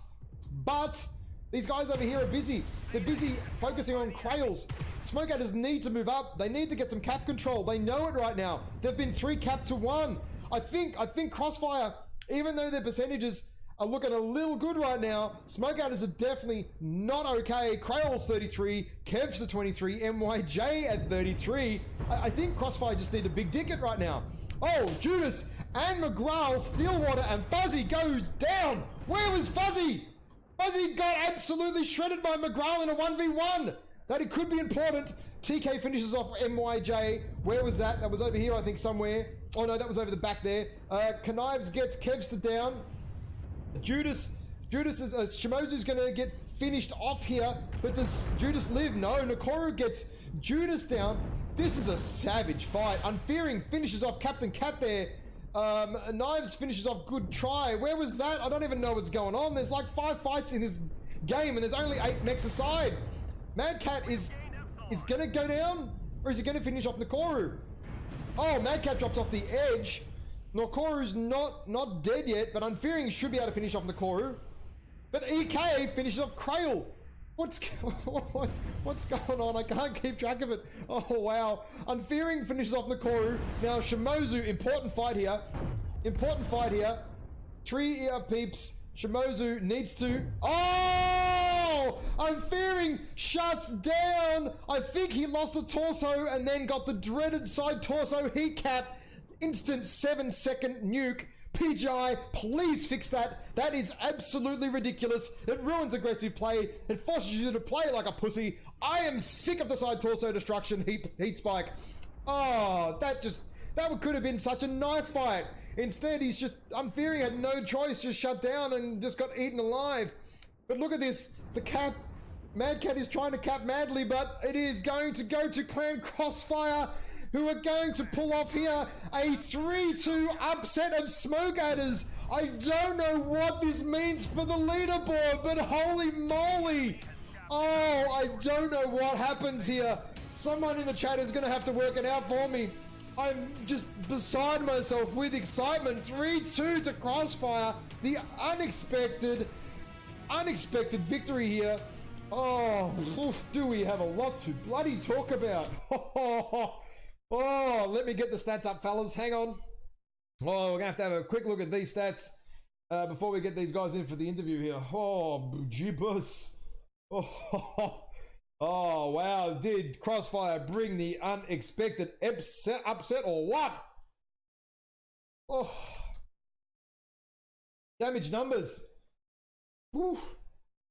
these guys over here are busy. They're busy focusing on Krails. Smoke Adders need to move up. They need to get some cap control. They know it right now. They've been 3 cap to 1. I think Crossfire, even though their percentages are looking a little good right now, Smoke Adders are definitely not okay. Krails 33, Kevs at 23, MYJ at 33. I think Crossfire just need a big ticket right now. Oh, Judas and McGraw, Stillwater, and Fuzzy goes down. Where was Fuzzy? Fuzzy got absolutely shredded by McGraw in a 1v1. That it could be important. TK finishes off MYJ. Where was that? That was over here, I think, somewhere. Oh no, that was over the back there. Knives gets Kevster down. Judas is Shimozu's going to get finished off here, but does Judas live? No, Nakoru gets Judas down. This is a savage fight. Unfearing finishes off Captain Cat there. Knives finishes off Good Try. Where was that? I don't even know what's going on. There's like 5 fights in this game and there's only 8 mechs aside. Mad Cat is gonna go down, or is he gonna finish off Nakoru? Oh, Mad Cat drops off the edge. Nakoru's not dead yet, but Unfearing should be able to finish off Nakoru. But EK finishes off Krail. What's going on? I can't keep track of it. Oh, wow. Unfearing finishes off Nakoru. Now, Shimozu, important fight here. Important fight here. 3 ER peeps. Shimozu needs to... Oh! Unfearing shuts down. I think he lost a torso and then got the dreaded side torso heat cap. Instant 7-second nuke. PGI, please fix that. That is absolutely ridiculous. It ruins aggressive play. It forces you to play like a pussy. I am sick of the side torso destruction heat spike. Oh, that could have been such a knife fight. Instead, he's just, Unfearing had no choice, just shut down and just got eaten alive. But look at this. The cap, Mad Cat is trying to cap madly, but it is going to go to Clan Crossfire, who are going to pull off here a 3-2 upset of Smoke Adders. I don't know what this means for the leaderboard, but holy moly. Oh, I don't know what happens here. Someone in the chat is going to have to work it out for me. I'm just beside myself with excitement. 3-2 to Crossfire. The unexpected victory here. Oh, oof, do we have a lot to bloody talk about. Oh, let me get the stats up, fellas. Hang on. Oh, we're going to have a quick look at these stats before we get these guys in for the interview here. Oh, jeepers. Oh, wow. Did Crossfire bring the unexpected upset or what? Oh. Damage numbers. Whew.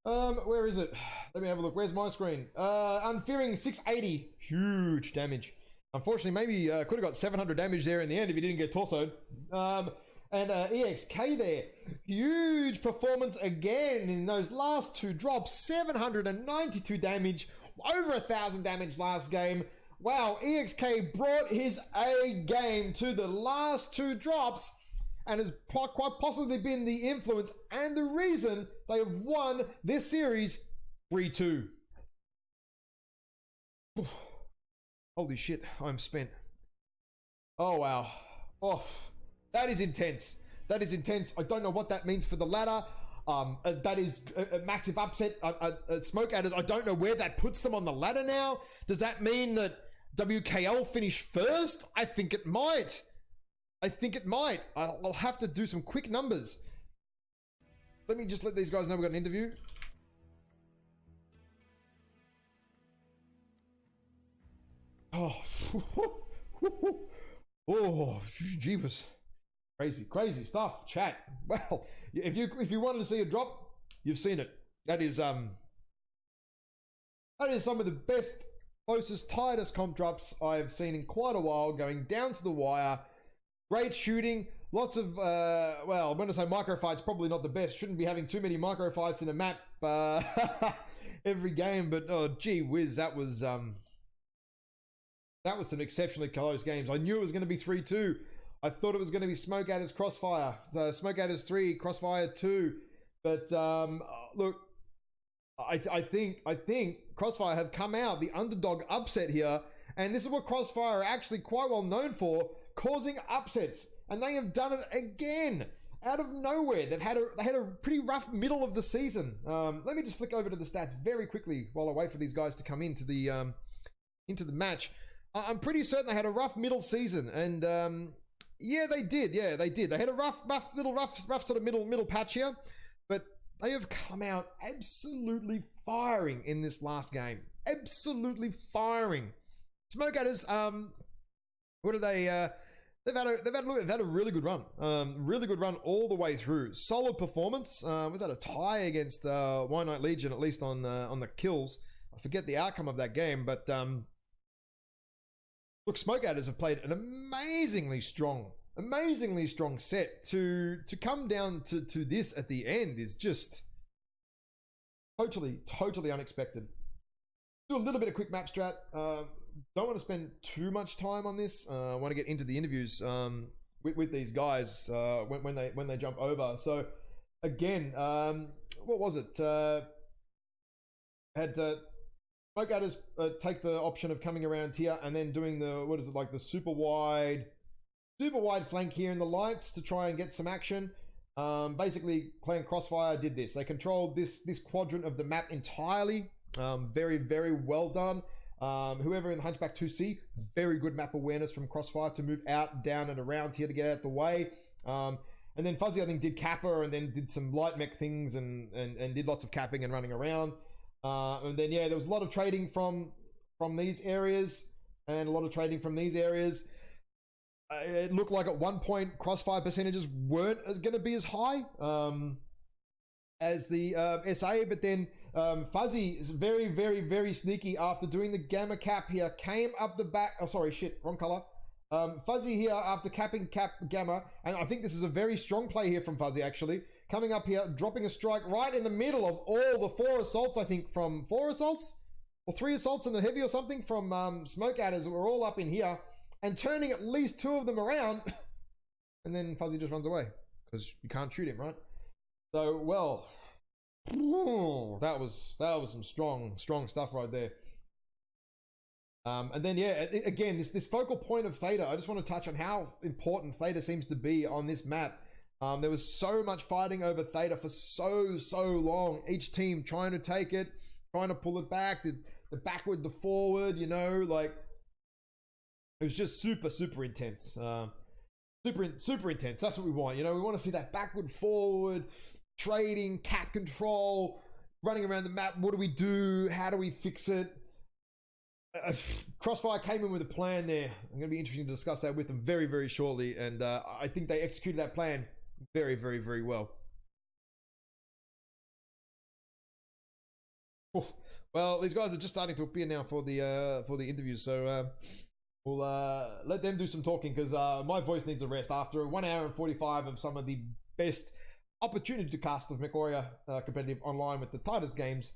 Where is it? Let me have a look. Where's my screen? Unfearing 680. Huge damage. Unfortunately, maybe could have got 700 damage there in the end if he didn't get torsoed. And EXK there. Huge performance again in those last 2 drops. 792 damage. Over 1,000 damage last game. Wow, EXK brought his A game to the last 2 drops and has quite possibly been the influence and the reason they have won this series 3-2. Holy shit, I'm spent. Oh, wow. Oh, that is intense. That is intense. I don't know what that means for the ladder. That is a massive upset. Smoke Adders, I don't know where that puts them on the ladder now. Does that mean that WKL finished first? I think it might. I'll have to do some quick numbers. Let me just let these guys know we've got an interview. Oh, oh, jeepers. Crazy stuff, chat. Well, if you wanted to see a drop, you've seen it. That is some of the best, closest, tightest comp drops I've seen in quite a while, going down to the wire. Great shooting, lots of well, I'm going to say micro fights, probably not the best. Shouldn't be having too many micro fights in a map every game, but oh gee whiz, that was some exceptionally close games. I knew it was going to be 3-2. I thought it was going to be Smoke Adders Crossfire. Smoke Adders 3, Crossfire 2. But look, I think Crossfire have come out the underdog upset here, and this is what Crossfire are actually quite well known for, causing upsets, and they have done it again out of nowhere. They had a pretty rough middle of the season. Let me just flick over to the stats very quickly while I wait for these guys to come into the match. I'm pretty certain they had a rough middle season, and yeah, they did. They had a rough sort of middle patch here, but they have come out absolutely firing in this last game. Absolutely firing. Smoke Adders, what are they? They've had a really good run. Really good run all the way through. Solid performance. Was that a tie against One Night Legion, at least on the kills? I forget the outcome of that game, but look, Smoke Adders have played an amazingly strong set. To come down to this at the end is just totally unexpected. Do a little bit of quick map strat. Don't want to spend too much time on this. I want to get into the interviews with these guys when they jump over. So again, what was it? Had Smoke Adders take the option of coming around here and then doing the super wide flank here in the lights to try and get some action. Basically, Clan Crossfire did this. They controlled this quadrant of the map entirely. Very, very well done. Whoever in the Hunchback 2C, very good map awareness from Crossfire to move out, down, and around here to get out the way. And then Fuzzy, I think, did Kappa and then did some light mech things and did lots of capping and running around. And then, yeah, there was a lot of trading from these areas and a lot of trading from these areas. It looked like at one point Crossfire percentages weren't going to be as high as the SA, but then Fuzzy is very, very, very sneaky after doing the Gamma cap here, came up the back. Oh, sorry, shit, wrong color. Fuzzy here after capping Gamma, and I think this is a very strong play here from Fuzzy actually. Coming up here, dropping a strike right in the middle of all the 4 assaults, I think, from 4 assaults? Or 3 assaults and a heavy or something from Smoke Adders that were all up in here, and turning at least 2 of them around, and then Fuzzy just runs away, because you can't shoot him, right? So, well, that was some strong stuff right there. And then, yeah, again, this focal point of Theta, I just want to touch on how important Theta seems to be on this map. There was so much fighting over Theta for so long. Each team trying to take it, trying to pull it back, the backward, the forward, you know, like, it was just super intense. Super intense. That's what we want. You know, we want to see that backward, forward, trading, cap control, running around the map. What do we do? How do we fix it? Crossfire came in with a plan there. I'm going to be interested to discuss that with them very, very shortly. And I think they executed that plan very, very, very well. Well, these guys are just starting to appear now for the interviews. So we'll let them do some talking because my voice needs a rest after 1 hour and 45 of some of the best opportunity to cast of MechWarrior competitive online with the tightest games.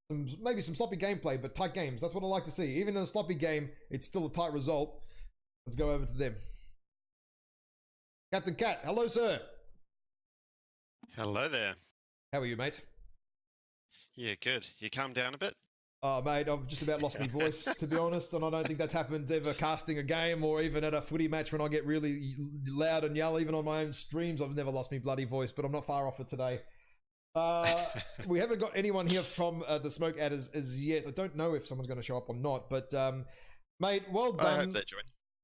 Maybe some sloppy gameplay, but tight games. That's what I like to see. Even in a sloppy game, it's still a tight result. Let's go over to them. Captain Cat, hello, sir. Hello there. How are you, mate? Yeah, good. You calmed down a bit? Oh, mate, I've just about lost my voice, to be honest, and I don't think that's happened ever casting a game or even at a footy match when I get really loud and yell. Even on my own streams, I've never lost my bloody voice, but I'm not far off it today. We haven't got anyone here from the Smoke Adders as yet. I don't know if someone's going to show up or not, but mate, well done. I hope they join.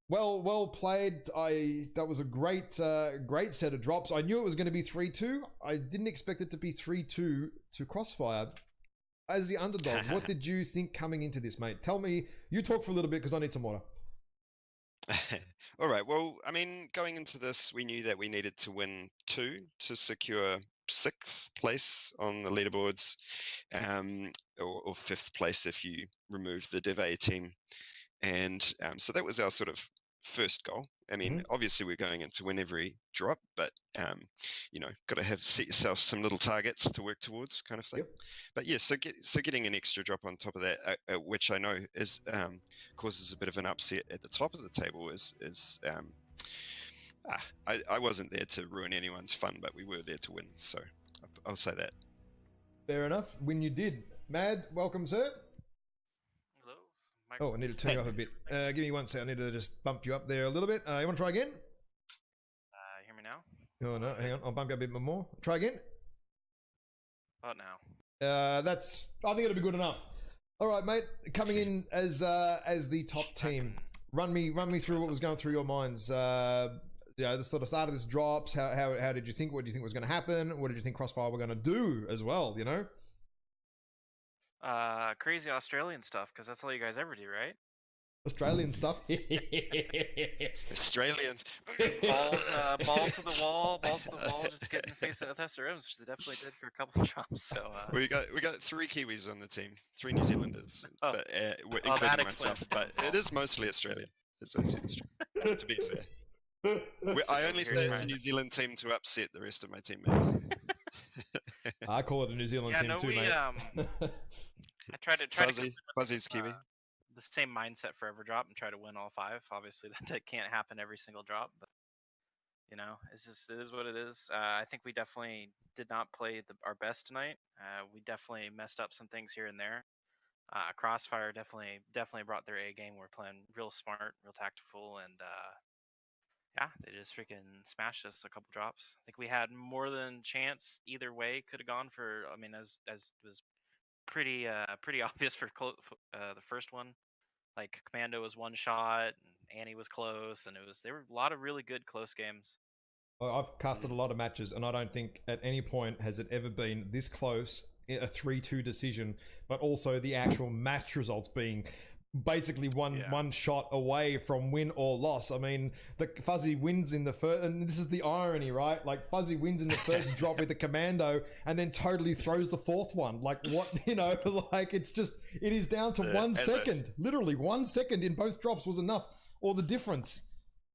Well played. That was a great set of drops. I knew it was going to be 3-2. I didn't expect it to be 3-2 to Crossfire. As the underdog, what did you think coming into this, mate? Tell me. You talk for a little bit because I need some water. All right. Well, I mean, going into this, we knew that we needed to win 2 to secure 6th place on the leaderboards, or 5th place if you remove the Div A team. And so that was our sort of first goal. I mean, obviously we're going in to win every drop, but you know, got to set yourself some little targets to work towards, kind of thing. Yep. But yeah, so getting an extra drop on top of that, which I know is causes a bit of an upset at the top of the table, I wasn't there to ruin anyone's fun, but we were there to win. So I'll say that. Fair enough. When you did, Mad, welcome, sir. Oh, I need to turn you up a bit. Give me 1 second. I need to just bump you up there a little bit. You want to try again? Hear me now? Oh, no. Hang on. I'll bump you a bit more. Try again. About now. I think it'll be good enough. All right, mate. Coming in as the top team. Run me through what was going through your minds. The sort of start of this drops. How did you think? What do you think was going to happen? What did you think Crossfire were going to do as well? You know. Crazy Australian stuff, because that's all you guys ever do, right? Australian stuff. Australians. balls to the wall, just get in the face of SRMs, which they definitely did for a couple of jumps. So we got 3 Kiwis on the team, 3 New Zealanders, but including myself. But it is mostly Australian. It's mostly Australian, to be fair. I only say it's a New Zealand team to upset the rest of my teammates. I call it a New Zealand team too, mate. I try to Fuzzy's Kiwi. The same mindset for every drop and try to win all 5. Obviously, that can't happen every single drop, but you know, it is what it is. I think we definitely did not play our best tonight. We definitely messed up some things here and there. Crossfire definitely brought their A game. We're playing real smart, real tactful, and yeah, they just freaking smashed us a couple drops. I think we had more than chance either way. Could have gone for. I mean, as was pretty obvious for the first one. Like Commando was one shot, and Annie was close, and there were a lot of really good close games. I've casted a lot of matches, and I don't think at any point has it ever been this close, a 3-2 decision, but also the actual match results being basically one shot away from win or loss. I mean, the Fuzzy wins in the first, and this is the irony, right? Like Fuzzy wins in the first drop with the Commando, and then totally throws the 4th one. Like what, you know? Like it is down to 1 second. Literally 1 second in both drops was enough, or the difference.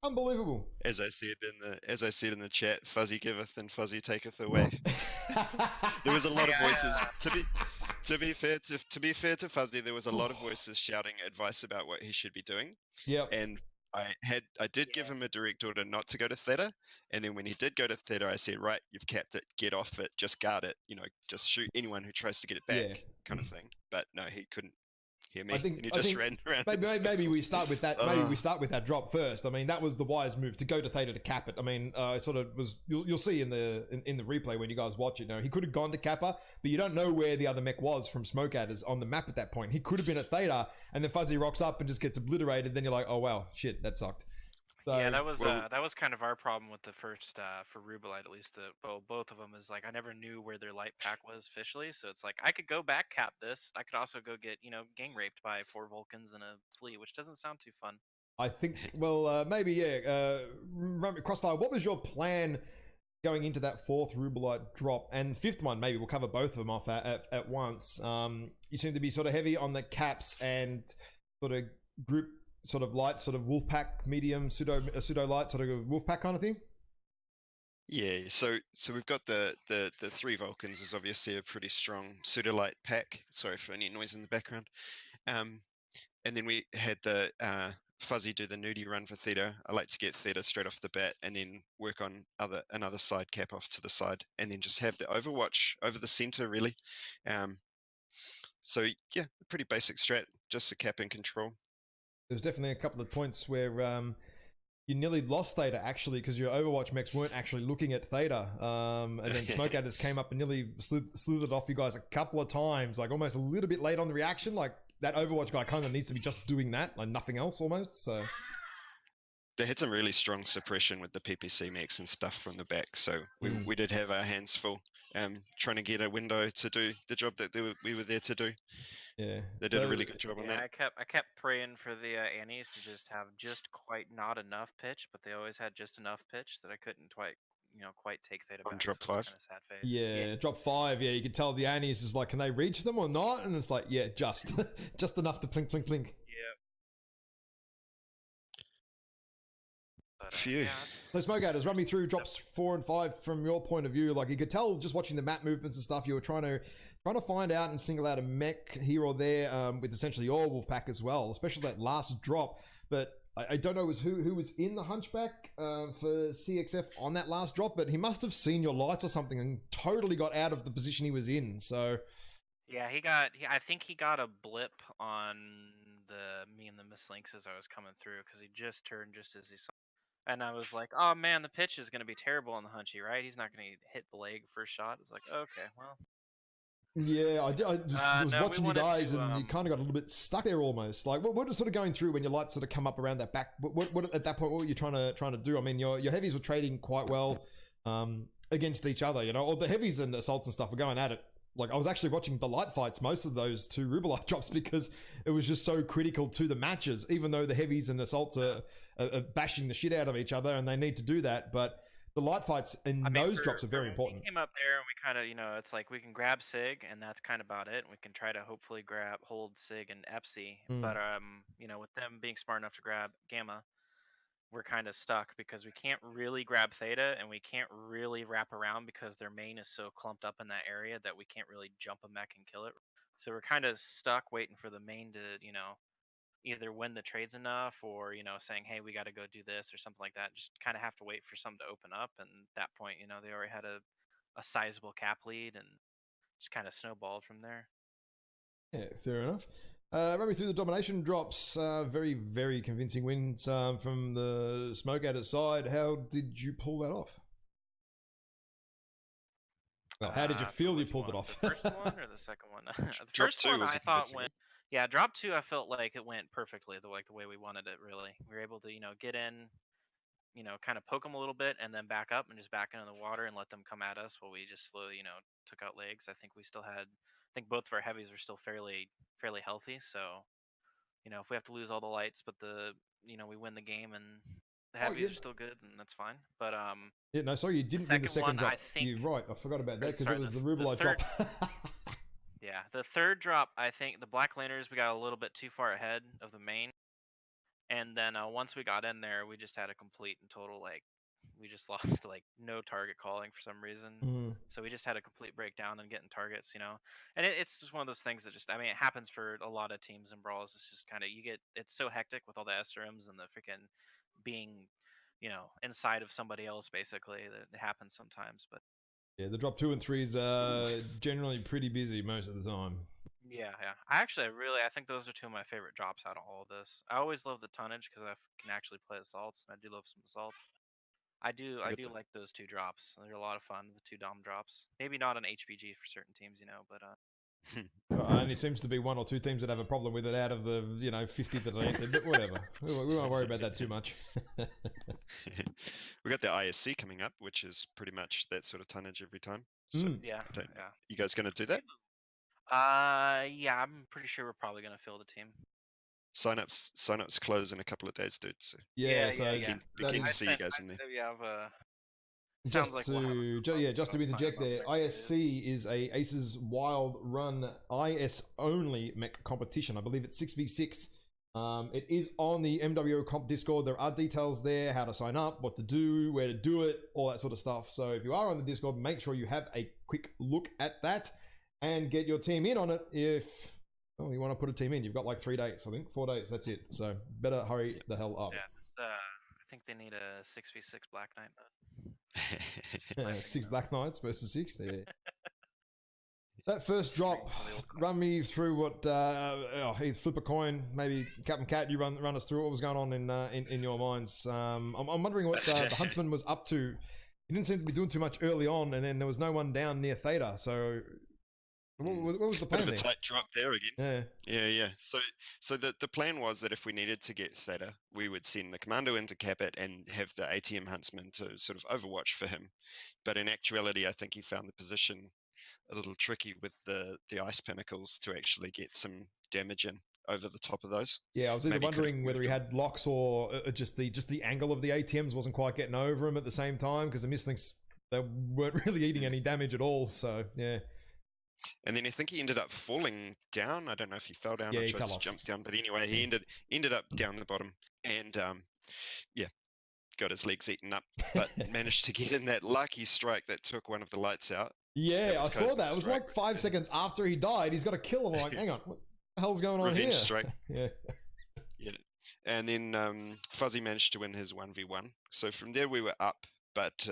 Unbelievable. As I said in the chat, Fuzzy giveth and Fuzzy taketh away. There was a lot of voices. To be fair to Fuzzy, there was a lot of voices shouting advice about what he should be doing. Yep. And I did give him a direct order not to go to theta, and then when he did go to theta, I said, right, you've capped it, get off it, just guard it, you know, just shoot anyone who tries to get it back, kind of thing. But no, he couldn't hear me, and he just ran around. Maybe we start with that. Maybe we start with that drop first. I mean, that was the wise move to go to theta to cap it. I mean, it sort of was. You'll see in the replay when you guys watch it. Now he could have gone to Kappa, but you don't know where the other mech was from smoke adders on the map at that point. He could have been at theta, and then Fuzzy rocks up and just gets obliterated. Then you're like, oh wow, shit, that sucked. So, yeah, that was kind of our problem with the first for Rubelite, at least both of them is like I never knew where their light pack was officially, so it's like I could go back cap this. I could also go get gang raped by 4 Vulcans and a flea, which doesn't sound too fun. I think maybe Crossfire. What was your plan going into that 4th Rubelite drop and 5th one? Maybe we'll cover both of them off at once. You seem to be sort of heavy on the caps and sort of group. Sort of light, sort of Wolfpack, medium, pseudo light, sort of Wolfpack kind of thing. Yeah, so we've got the 3 Vulcans is obviously a pretty strong pseudo light pack. Sorry for any noise in the background. And then we had the Fuzzy do the nudie run for theta. I like to get theta straight off the bat, and then work on another side cap off to the side, and then just have the Overwatch over the center really. So yeah, a pretty basic strat, just the cap and control. There's definitely a couple of points where you nearly lost theta actually because your Overwatch mechs weren't actually looking at theta, and then Smoke Adders came up and nearly slithered off you guys a couple of times, like almost a little bit late on the reaction. Like that Overwatch guy kind of needs to be just doing that, like nothing else almost. So they had some really strong suppression with the PPC mechs and stuff from the back, so we did have our hands full trying to get a window to do the job that we were there to do. Yeah, they did a really good job on that. I kept praying for the Annies to just have just quite not enough pitch, but they always had just enough pitch that I couldn't quite take theta back. On drop 5. Kind of sad face. Yeah, drop 5. Yeah, you can tell the Annies is like, can they reach them or not? And it's like, yeah, just enough to plink, plink, plink. Yeah. Phew. So Smoke Adders, run me through drops 4 and 5 from your point of view. Like you could tell just watching the map movements and stuff, you were trying to find out and single out a mech here or there with essentially your Wolfpack as well, especially that last drop. But I don't know who was in the Hunchback for CXF on that last drop, but he must have seen your lights or something and totally got out of the position he was in. So yeah, I think he got a blip on me and the Miss Lynx as I was coming through because he just turned just as he saw. And I was like, oh man, the pitch is going to be terrible on the Hunchy, right? He's not going to hit the leg first shot. It's like, okay, well. Yeah, I was watching you guys and you kind of got a little bit stuck there almost. Like, what was sort of going through when your lights sort of come up around that back? What at that point, what were you trying to do? I mean, your heavies were trading quite well against each other, or the heavies and assaults and stuff were going at it. Like, I was actually watching the light fights, most of those 2 Rubelite drops, because it was just so critical to the matches, even though the heavies and assaults are bashing the shit out of each other and they need to do that. But the light fights in those drops are very important. We came up there and we kind of, it's like we can grab Sig and that's kind of about it. We can try to hopefully hold Sig and Epsi. But, with them being smart enough to grab Gamma, we're kind of stuck because we can't really grab Theta and we can't really wrap around because their main is so clumped up in that area that we can't really jump a mech and kill it. So we're kind of stuck waiting for the main to, either win the trades enough or, saying, hey, we got to go do this or something like that. Just kind of have to wait for something to open up. And at that point, they already had a sizable cap lead and just kind of snowballed from there. Yeah, fair enough. Run me through the domination drops. Very, very convincing wins from the smoke at its side. How did you pull that off? Well, how did you feel you pulled it off? The first one or the second one? The Drop first two one was I thought went. Yeah, drop 2. I felt like it went perfectly, the way we wanted it. Really, we were able to get in, kind of poke them a little bit, and then back up and just back into the water and let them come at us while we just slowly, took out legs. I think we still had. I think both of our heavies were still fairly healthy. So, if we have to lose all the lights, but we win the game and the heavies are still good, and that's fine. But yeah, no, sorry, you didn't win the second drop. I think, you're right. I forgot about that because it was the Rubelite drop. Yeah, the third drop, I think the Black Laners, we got a little bit too far ahead of the main. And then once we got in there, we just had a complete and total, we just lost, no target calling for some reason. So we just had a complete breakdown and getting targets, And it's just one of those things that just, it happens for a lot of teams in Brawls. It's just kind of, it's so hectic with all the SRMs and the freaking being, inside of somebody else, basically, that it happens sometimes. But yeah, the drop 2 and 3s are generally pretty busy most of the time. Yeah. I think those are 2 of my favorite drops out of all of this. I always love the tonnage because I can actually play assaults, and I do love some assaults. I do like those 2 drops. They're a lot of fun, the 2 dom drops. Maybe not an HPG for certain teams, but and it seems to be 1 or 2 teams that have a problem with it out of the 50 that are entered, but whatever. We won't worry about that too much. We got the ISC coming up, which is pretty much that sort of tonnage every time. So yeah. You guys going to do that? Yeah, I'm pretty sure we're probably gonna fill the team. Sign-ups close in a couple of days, dude. So yeah. Begin to see you guys in there. Sounds like just to interject there, ISC is a Aces Wild Run IS only mech competition. I believe it's 6v6. It is on the MWO Comp Discord. There are details there, how to sign up, what to do, where to do it, all that sort of stuff. So if you are on the Discord, make sure you have a quick look at that and get your team in on it. If you want to put a team in, you've got like 3 days, I think 4 days, that's it. So better hurry the hell up. Yeah, I think they need a 6v6 Black Knight. 6 Black Knights versus 6 there. That first drop, run me through what hey, flip a coin, maybe Captain Cat, you run us through what was going on in your minds. I'm wondering what the Huntsman was up to. He didn't seem to be doing too much early on, and then there was no one down near Theta, so what was the plan there? Bit of a tight drop there again. Yeah. So the plan was that if we needed to get Theta, we would send the Commando in to cap it and have the ATM Huntsman to sort of overwatch for him. But in actuality, I think he found the position a little tricky with the ice pinnacles to actually get some damage in over the top of those. Yeah, I was either wondering whether he had locks or just the angle of the ATMs wasn't quite getting over him at the same time, because the Mistlings, they weren't really eating any damage at all. So yeah. And then I think he ended up falling down. I don't know if he fell down or tried to jump down, but anyway, he ended up down the bottom and got his legs eaten up, but managed to get in that lucky strike that took one of the lights out. Yeah, I saw that. It was like 5 seconds after he died. He's got to kill him. I'm like, hang on, what the hell's going on Revenge here? Strike. Yeah. And then Fuzzy managed to win his 1v1. So from there we were up, but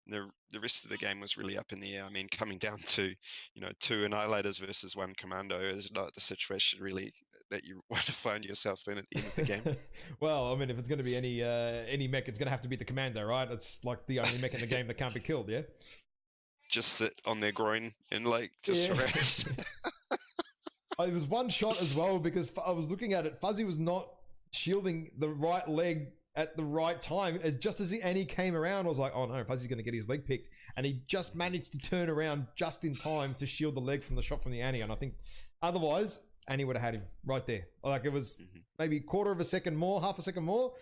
the rest of the game was really up in the air. I mean, coming down to 2 Annihilators versus 1 Commando is not the situation really that you want to find yourself in at the end of the game. Well, I mean, if it's going to be any mech, it's going to have to be the Commando, right? It's like the only mech in the game that can't be killed, yeah? Just sit on their groin and harass. It was one shot as well, because I was looking at it. Fuzzy was not shielding the right leg at the right time. Just as Annie came around, I was like, oh no, Fuzzy's going to get his leg picked. And he just managed to turn around just in time to shield the leg from the shot from the Annie. And I think otherwise, Annie would have had him right there. Like, it was maybe quarter of a second more, half a second more.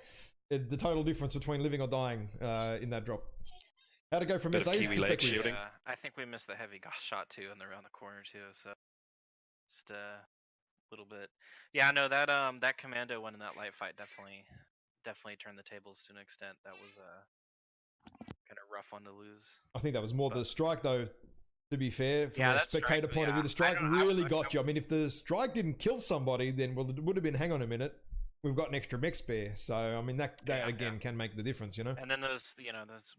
The total difference between living or dying in that drop. How'd it go from SA's perspective? I think we missed the heavy Goss shot too, and they're around the corner too. So just a little bit. Yeah, no, that Commando one in that light fight definitely definitely turned the tables to an extent. That was kind of rough one to lose. I think that was more the strike, though. To be fair, from a spectator strike, point of view, the strike really got you. I mean, if the strike didn't kill somebody, then well, it would have been, hang on a minute, we've got an extra mech spare. So I mean, that again can make the difference, you know. And then those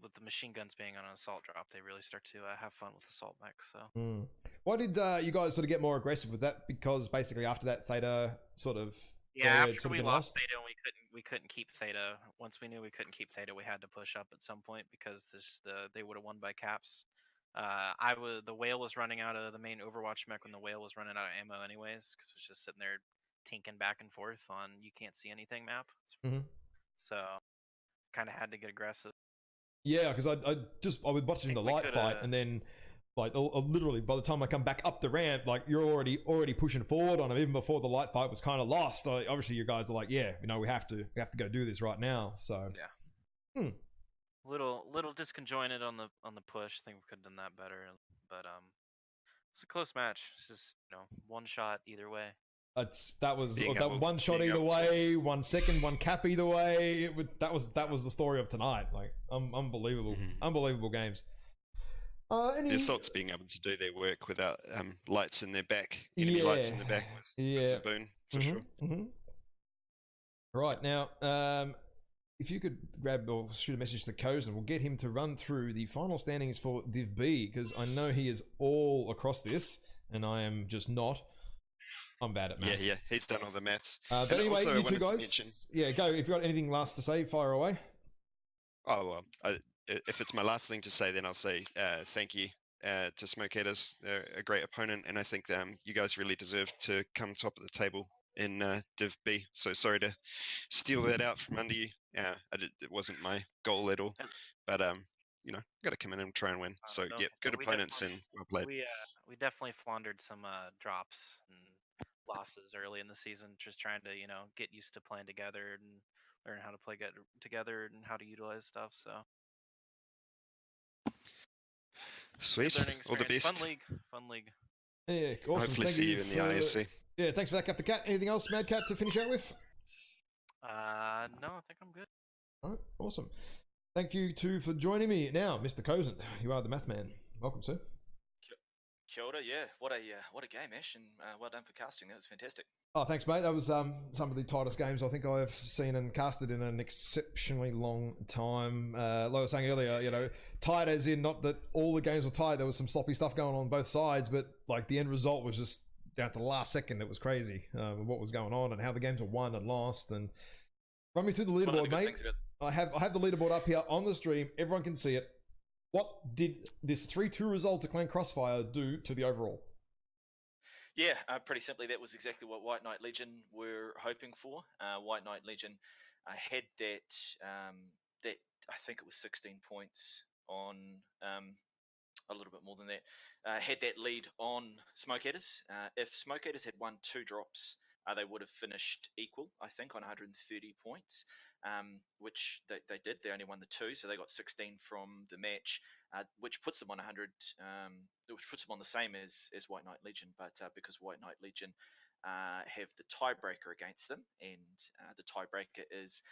with the machine guns being on an assault drop, they really start to have fun with assault mechs. So why did you guys sort of get more aggressive with that? Because basically after that Theta sort of after we lost Theta, we couldn't keep Theta. Once we knew we couldn't keep Theta, we had to push up at some point because they would have won by caps. The whale was running out of the main Overwatch mech when the whale was running out of ammo anyways, because it was just sitting there tinking back and forth on you can't see anything map. So kind of had to get aggressive. Yeah, because I was watching the light fight, and then like literally by the time I come back up the ramp, like you're already pushing forward on them even before the light fight was kind of lost. Obviously, you guys are like, yeah, you know, we have to go do this right now. So yeah. Little disconjointed on the push. I think we could have done that better, but it's a close match. It's just one shot either way. That was one shot either way, 1 second, one cap either way. That was the story of tonight. Like unbelievable games. The assaults being able to do their work without lights in their back, enemy lights in the back was a boon for sure. Right now, if you could grab or shoot a message to Kozen, we'll get him to run through the final standings for Div B, because I know he is all across this, and I am just not. I'm bad at math. Yeah, he's done all the maths. But anyway, you two guys, go. If you've got anything last to say, fire away. Oh, well, if it's my last thing to say, then I'll say thank you to Smoke Eaters. They're a great opponent, and I think you guys really deserve to come top of the table in Div B. So sorry to steal that out from under you. It wasn't my goal at all, but got to come in and try and win. So yeah, good opponents and well played. We definitely floundered some drops and losses early in the season, just trying to get used to playing together and learn how to play together and how to utilize stuff. So sweet, all the best. Fun league. Yeah, awesome. Hopefully see you in the ISC. Yeah, thanks for that, Captain Cat. Anything else, Mad Cat, to finish out with? No, I think I'm good. All right, awesome. Thank you too for joining me. Now, Mr. Kozen, you are the math man. Welcome, sir. Kia ora, yeah. What a game, Ash, and well done for casting. That was fantastic. Oh, thanks, mate. That was some of the tightest games I think I've seen and casted in an exceptionally long time. Like I was saying earlier, tight as in not that all the games were tight. There was some sloppy stuff going on both sides, but like the end result was just down to the last second. It was crazy what was going on and how the games were won and lost. And run me through the leaderboard, mate. I have the leaderboard up here on the stream. Everyone can see it. What did this 3-2 result to Clan Crossfire do to the overall? Yeah, pretty simply, that was exactly what White Knight Legion were hoping for. White Knight Legion had that I think it was 16 points on a little bit more than that. Had that lead on Smoke Eaters. If Smoke Eaters had won 2 drops, they would have finished equal, I think, on 130 points, which they did. They only won the 2, so they got 16 from the match, which puts them on 100, which puts them on the same as White Knight Legion. But because White Knight Legion have the tiebreaker against them, and the tiebreaker is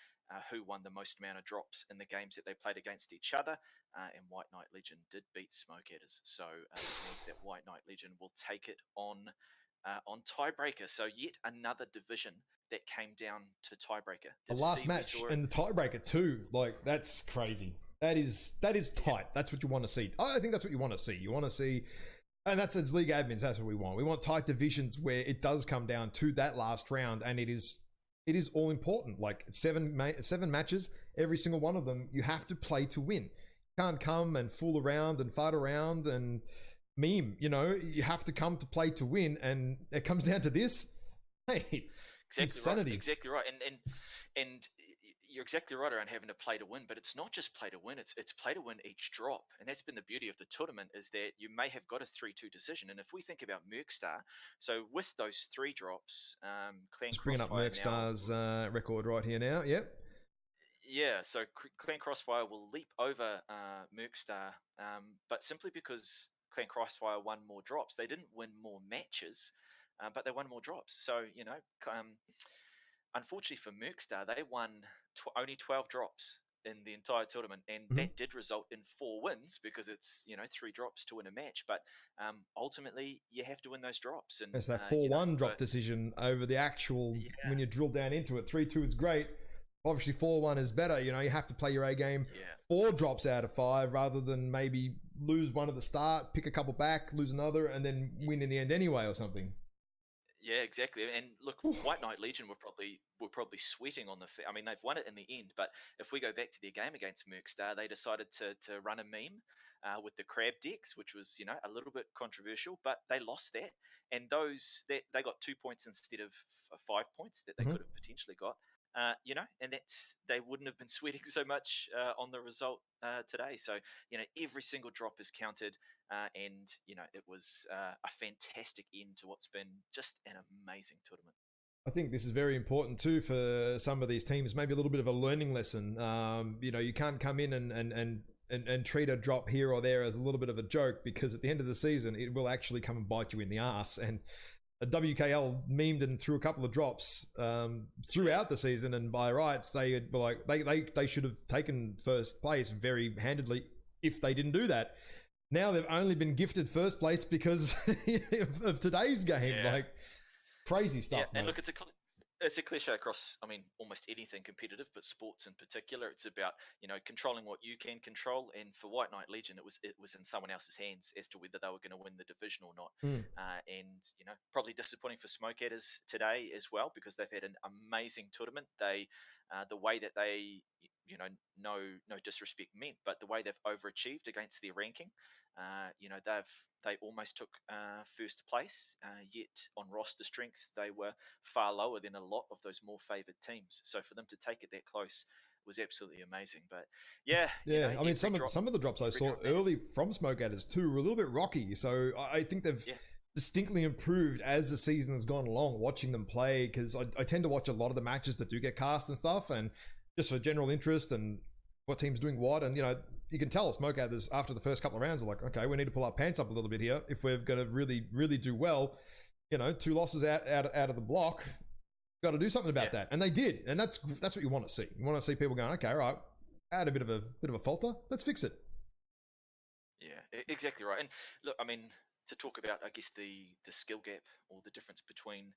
who won the most amount of drops in the games that they played against each other, and White Knight Legion did beat Smoke Eaters. So it means that White Knight Legion will take it on tiebreaker. So yet another division that came down to tiebreaker. The last match and the tiebreaker too. Like, that's crazy. That is tight. That's what you want to see. I think that's what you want to see. You want to see, and that's as league admins. That's what we want. We want tight divisions where it does come down to that last round, and it is all important. Like 7 matches, every single one of them, you have to play to win. You can't come and fool around and fart around and meme. You have to come to play to win, and it comes down to this. Hey, insanity. Exactly right. And you're exactly right around having to play to win, but it's not just play to win, it's play to win each drop. And that's been the beauty of the tournament, is that you may have got a 3-2 decision. And if we think about Mercstar, so with those 3 drops, Clan Just bringing up Mercstar's record right here now. Yep. Yeah, so Clan Crossfire will leap over Mercstar, but simply because Clan Crossfire won more drops. They didn't win more matches, but they won more drops. So, unfortunately for Mercstar, they won only 12 drops in the entire tournament, and that did result in 4 wins because it's 3 drops to win a match. But ultimately, you have to win those drops. And it's that 4-1 drop decision over the actual. When you drill down into it, 3-2 is great. Obviously, 4-1 is better. You have to play your A game. 4 drops out of 5 rather than maybe lose one at the start, pick a couple back, lose another, and then win in the end anyway or something. Yeah, exactly. And look, White Knight Legion were probably sweating on the. I mean, they've won it in the end. But if we go back to their game against Mercstar, they decided to run a meme with the crab decks, which was a little bit controversial. But they lost that, and they got 2 points instead of 5 points that they could have potentially got. And they wouldn't have been sweating so much on the result today. So every single drop is counted, and it was a fantastic end to what's been just an amazing tournament. I think this is very important too for some of these teams. Maybe a little bit of a learning lesson. You can't come in and treat a drop here or there as a little bit of a joke, because at the end of the season it will actually come and bite you in the ass. And WKL memed and threw a couple of drops throughout the season, and by rights they were like they should have taken first place very handedly if they didn't do that. Now they've only been gifted first place because of today's game. Like crazy stuff. And look, it's a cliche across, almost anything competitive, but sports in particular. It's about controlling what you can control. And for White Knight Legion, it was in someone else's hands as to whether they were going to win the division or not. And probably disappointing for Smoke Adders today as well, because they've had an amazing tournament. They the way that they no disrespect meant, but the way they've overachieved against their ranking. They almost took first place, yet on roster strength they were far lower than a lot of those more favoured teams. So for them to take it that close was absolutely amazing. But some of the drops I saw early from Smoke Adders too were a little bit rocky. So I think they've distinctly improved as the season has gone along. Watching them play, because I tend to watch a lot of the matches that do get cast and stuff, and just for general interest and what team's doing what, and you can tell Smoke Adders after the first couple of rounds are like, okay, we need to pull our pants up a little bit here if we're going to really, really do well. 2 losses out of the block, got to do something about that, and they did, and that's what you want to see. You want to see people going, okay, all right, add a bit of a falter, let's fix it. Yeah, exactly right. And look, to talk about, I guess the skill gap or the difference between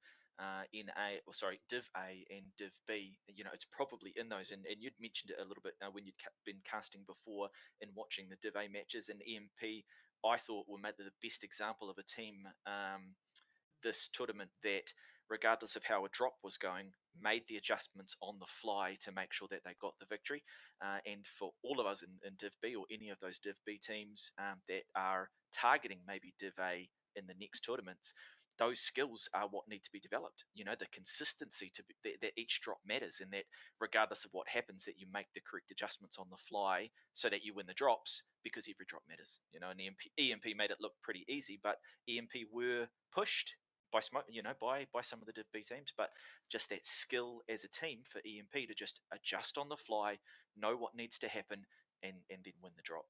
Div A and Div B, it's probably in those, and you'd mentioned it a little bit when you'd been casting before and watching the Div A matches, and EMP I thought were maybe the best example of a team this tournament that, regardless of how a drop was going, made the adjustments on the fly to make sure that they got the victory. And for all of us in Div B, or any of those Div B teams that are targeting maybe Div A in the next tournaments, those skills are what need to be developed. The consistency that each drop matters, and that regardless of what happens, that you make the correct adjustments on the fly so that you win the drops, because every drop matters. And EMP made it look pretty easy, but EMP were pushed by by some of the Div B teams, but just that skill as a team for EMP to just adjust on the fly, know what needs to happen, and then win the drop.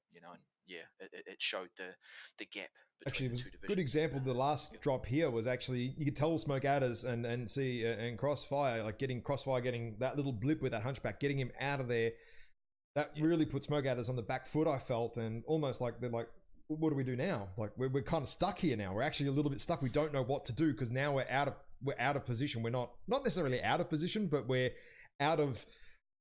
It showed the gap between the two divisions. Good example. The last drop here was actually, you could tell Smoke Adders and see and Crossfire, like Crossfire getting that little blip with that hunchback, getting him out of there. That really put Smoke Adders on the back foot, I felt, and almost like they're like, what do we do now? Like we're kind of stuck here now. We're actually a little bit stuck. We don't know what to do, because now we're out of position. We're not necessarily out of position, but we're out of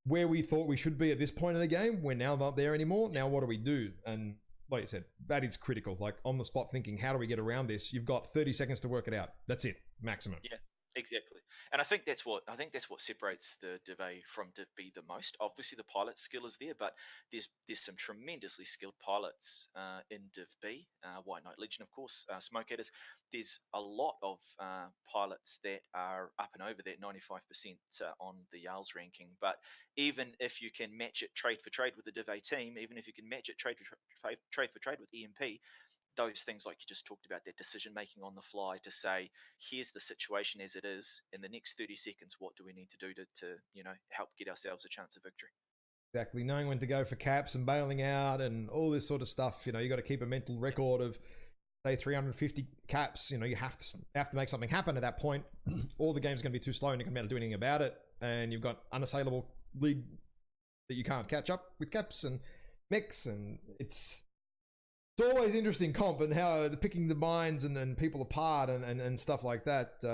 where we thought we should be at this point in the game. We're now not there anymore. Now what do we do? And like you said, that is critical. Like on the spot thinking, how do we get around this? You've got 30 seconds to work it out. That's it, maximum. Yeah. Exactly, and I think that's what separates the Div A from Div B the most. Obviously, the pilot skill is there, but there's some tremendously skilled pilots in Div B. White Knight Legion, of course, Smoke Adders. There's a lot of pilots that are up and over that 95% on the Jarl's ranking. But even if you can match it trade for trade with the Div A team, even if you can match it trade for trade with EMP, those things like you just talked about, that decision making on the fly to say, here's the situation as it is, in the next 30 seconds, what do we need to do to help get ourselves a chance of victory? Exactly. Knowing when to go for caps and bailing out and all this sort of stuff. You got to keep a mental record of, say, 350 caps. You have to make something happen at that point. All the game's going to be too slow and you're going to be able to do anything about it. And you've got unassailable league that you can't catch up with caps and mechs, and it's always interesting comp and how they're picking the minds and people apart and stuff like that.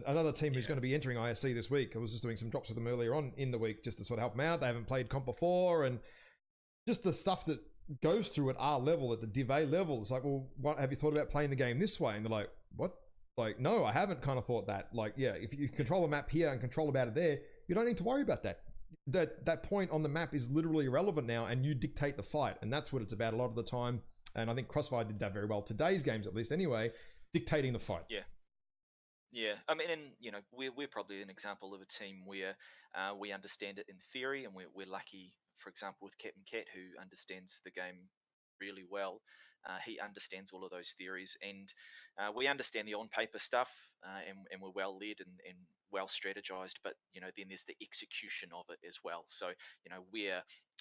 Another team who's going to be entering ISC this week, I was just doing some drops with them earlier on in the week just to sort of help them out. They haven't played comp before, and just the stuff that goes through at our level, at the Div A level. It's like, well, what have you thought about playing the game this way? And they're like, what? Like, no, I haven't kind of thought that. Like, yeah, if you control a map here and control about it there, you don't need to worry about that. That point on the map is literally irrelevant now, and you dictate the fight, and that's what it's about a lot of the time. And I think Crossfire did that very well, today's games at least anyway, dictating the fight. Yeah, I mean, and we're probably an example of a team where we understand it in theory, and we're lucky, for example, with Captain Cat, who understands the game really well. He understands all of those theories, and we understand the on-paper stuff, and we're well led and well strategized. But then there's the execution of it as well. So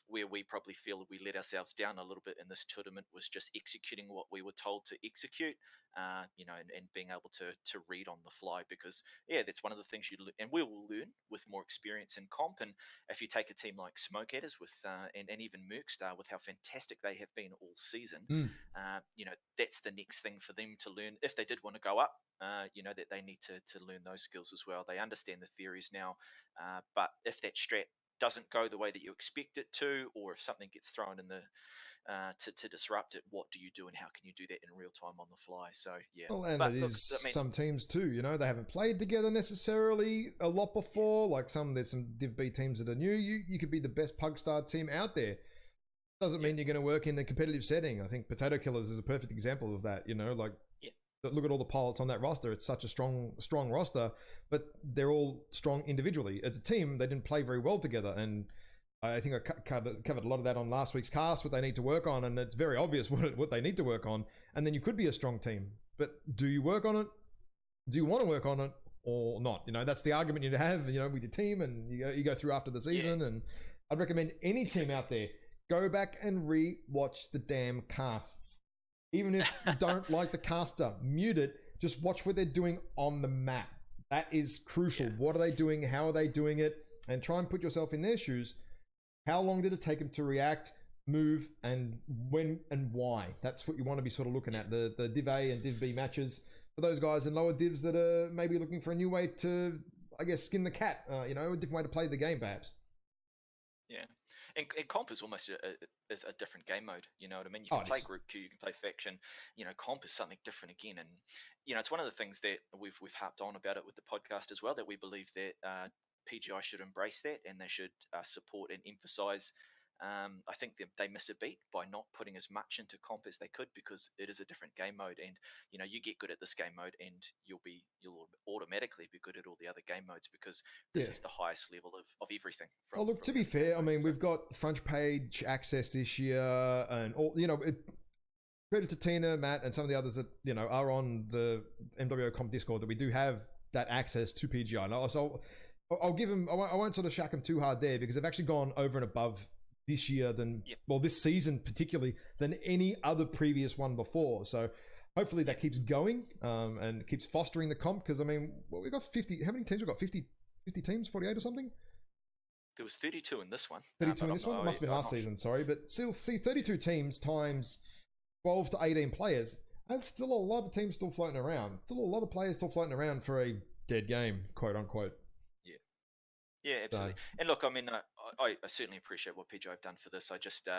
where we probably feel we let ourselves down a little bit in this tournament was just executing what we were told to execute, and being able to read on the fly, because that's one of the things and we will learn with more experience in comp. And if you take a team like Smoke Adders with and even Mercstar with how fantastic they have been all season, that's the next thing for them to learn if they did want to go up. That they need to learn those skills as well. They understand the theories now, but if that strat doesn't go the way that you expect it to, or if something gets thrown in the to disrupt it, what do you do, and how can you do that in real time on the fly? So well, and it is some teams too, they haven't played together necessarily a lot before. Like there's some Div B teams that are new. You could be the best Pugstar team out there. Doesn't mean you're going to work in a competitive setting. I think Potato Killers is a perfect example of that. Look at all the pilots on that roster. It's such a strong roster, but they're all strong individually. As a team, they didn't play very well together, and I think I covered a lot of that on last week's cast, what they need to work on, and it's very obvious what they need to work on. And then you could be a strong team, but do you work on it? Do you want to work on it or not? That's the argument you have, with your team, and you go through after the season. And I'd recommend any team out there, go back and re-watch the damn casts. Even if you don't like the caster, mute it. Just watch what they're doing on the map. That is crucial. What are they doing? How are they doing it? And try and put yourself in their shoes. How long did it take them to react, move, and when and why? That's what you want to be sort of looking at. The Div A and Div B matches for those guys in lower divs that are maybe looking for a new way to, I guess, skin the cat. A different way to play the game, perhaps. Yeah. And comp is almost is a different game mode. You know what I mean? You can play Group Q, you can play Faction. Comp is something different again. And it's one of the things that we've harped on about it with the podcast as well, that we believe that PGI should embrace that, and they should support and emphasize. I think they miss a beat by not putting as much into comp as they could, because it is a different game mode, and you get good at this game mode and you'll automatically be good at all the other game modes, because this is the highest level of everything. To be fair, I mean, we've got front page access this year, and all credit to Tina, Matt, and some of the others that are on the MWO Comp Discord, that we do have that access to PGI. So I'll give them. I won't sort of shack them too hard there, because they've actually gone over and above this year this season particularly, than any other previous one before. So hopefully that keeps going and keeps fostering the comp, because I mean, we've got 50. How many teams? We've got 50 teams, 48 or something. There was 32 in this one. 32 in this one? It must have been last season, sorry. But still, see, 32 teams times 12 to 18 players. That's still a lot of teams still floating around. Still a lot of players still floating around for a dead game, quote unquote. Yeah, absolutely. And look, I mean, I certainly appreciate what PGI have done for this. I just,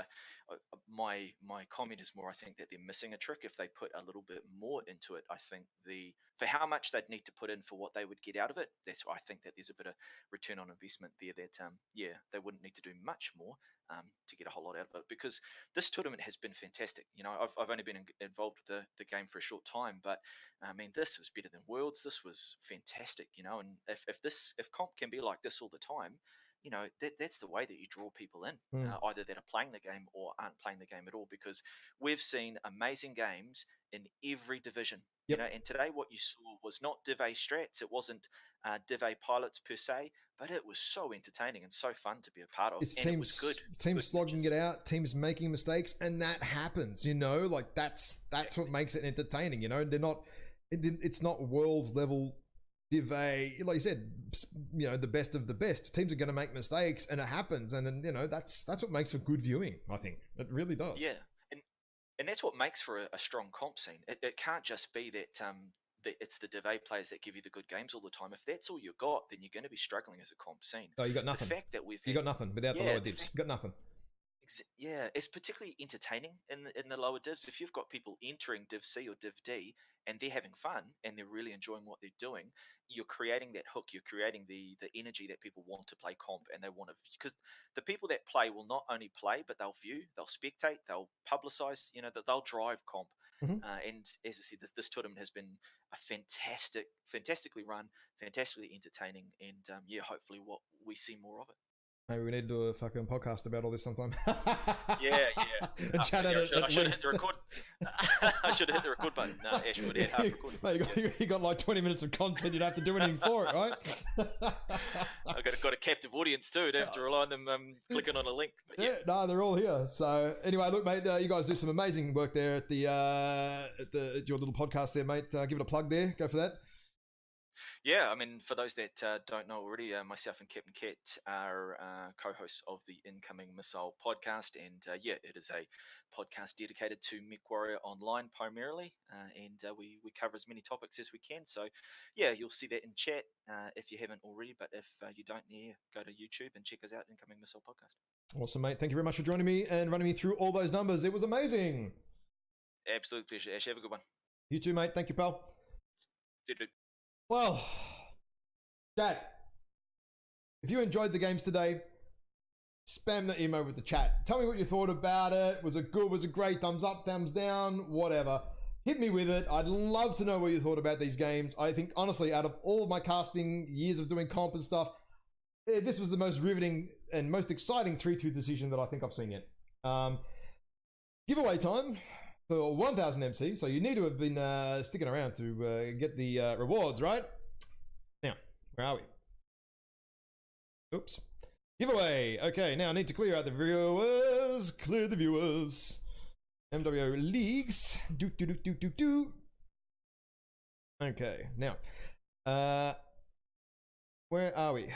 my comment is more, I think that they're missing a trick. If they put a little bit more into it, I think for how much they'd need to put in for what they would get out of it, I think that there's a bit of return on investment there that, they wouldn't need to do much more to get a whole lot out of it, because this tournament has been fantastic. I've only been involved with the game for a short time, but I mean, this was better than Worlds. This was fantastic, and if comp can be like this all the time, that's the way that you draw people in, either that are playing the game or aren't playing the game at all, because we've seen amazing games in every division. And today what you saw was not Div A strats, it wasn't Div A pilots per se, but it was so entertaining and so fun to be a part of. It's and teams, it was good. Teams slogging it out, teams making mistakes, and that happens, like that's what makes it entertaining. They're not, it's not world's level Div A, like you said, you know, the best of the best. Teams are going to make mistakes, and it happens, and you know that's what makes for good viewing. I think it really does. Yeah, and that's what makes for a strong comp scene. It can't just be that that it's the Div A players that give you the good games all the time. If that's all you got, then you're going to be struggling as a comp scene. Oh, you got nothing. The fact that you got nothing without the lower divs. You got nothing. Yeah, it's particularly entertaining in the lower divs. If you've got people entering Div C or Div D and they're having fun and they're really enjoying what they're doing, you're creating that hook. You're creating the energy that people want to play comp, and they want to, because the people that play will not only play, but they'll view, they'll spectate, they'll publicize. You know, that they'll drive comp. And as I said, this tournament has been a fantastically run, fantastically entertaining, and yeah, hopefully what we see more of it. Maybe we need to do a fucking podcast about all this sometime. Yeah. And chat at it. I should have hit the record. I should have hit the record button. No, Ash would have half recorded. Mate, you got like 20 minutes of content. You don't have to do anything for it, right? I've got a captive audience too. Don't have to rely on them clicking on a link. But yeah, no, they're all here. So anyway, look, mate, you guys do some amazing work there at at your little podcast there, mate. Give it a plug there. Go for that. Yeah, I mean, for those that don't know already, myself and Captain Cat are co-hosts of the Incoming Missile podcast, and yeah, it is a podcast dedicated to MechWarrior Online primarily, and we cover as many topics as we can. So yeah, you'll see that in chat if you haven't already, but if you don't, go to YouTube and check us out, Incoming Missile podcast. Awesome, mate. Thank you very much for joining me and running me through all those numbers. It was amazing. Absolute pleasure, Ash. Have a good one. You too, mate. Thank you, pal. Dude. Well, chat, if you enjoyed the games today, spam the email with the chat. Tell me what you thought about it. Was it good? Was it great? Thumbs up, thumbs down, whatever. Hit me with it. I'd love to know what you thought about these games. I think, honestly, out of all of my casting years of doing comp and stuff, this was the most riveting and most exciting 3-2 decision that I think I've seen yet. Giveaway time for 1000 MC, so you need to have been sticking around to get the rewards, right? Now, where are we? Oops. Giveaway. Okay, now I need to clear out the viewers. Clear the viewers. MWO leagues. Do. Okay, now. Where are we?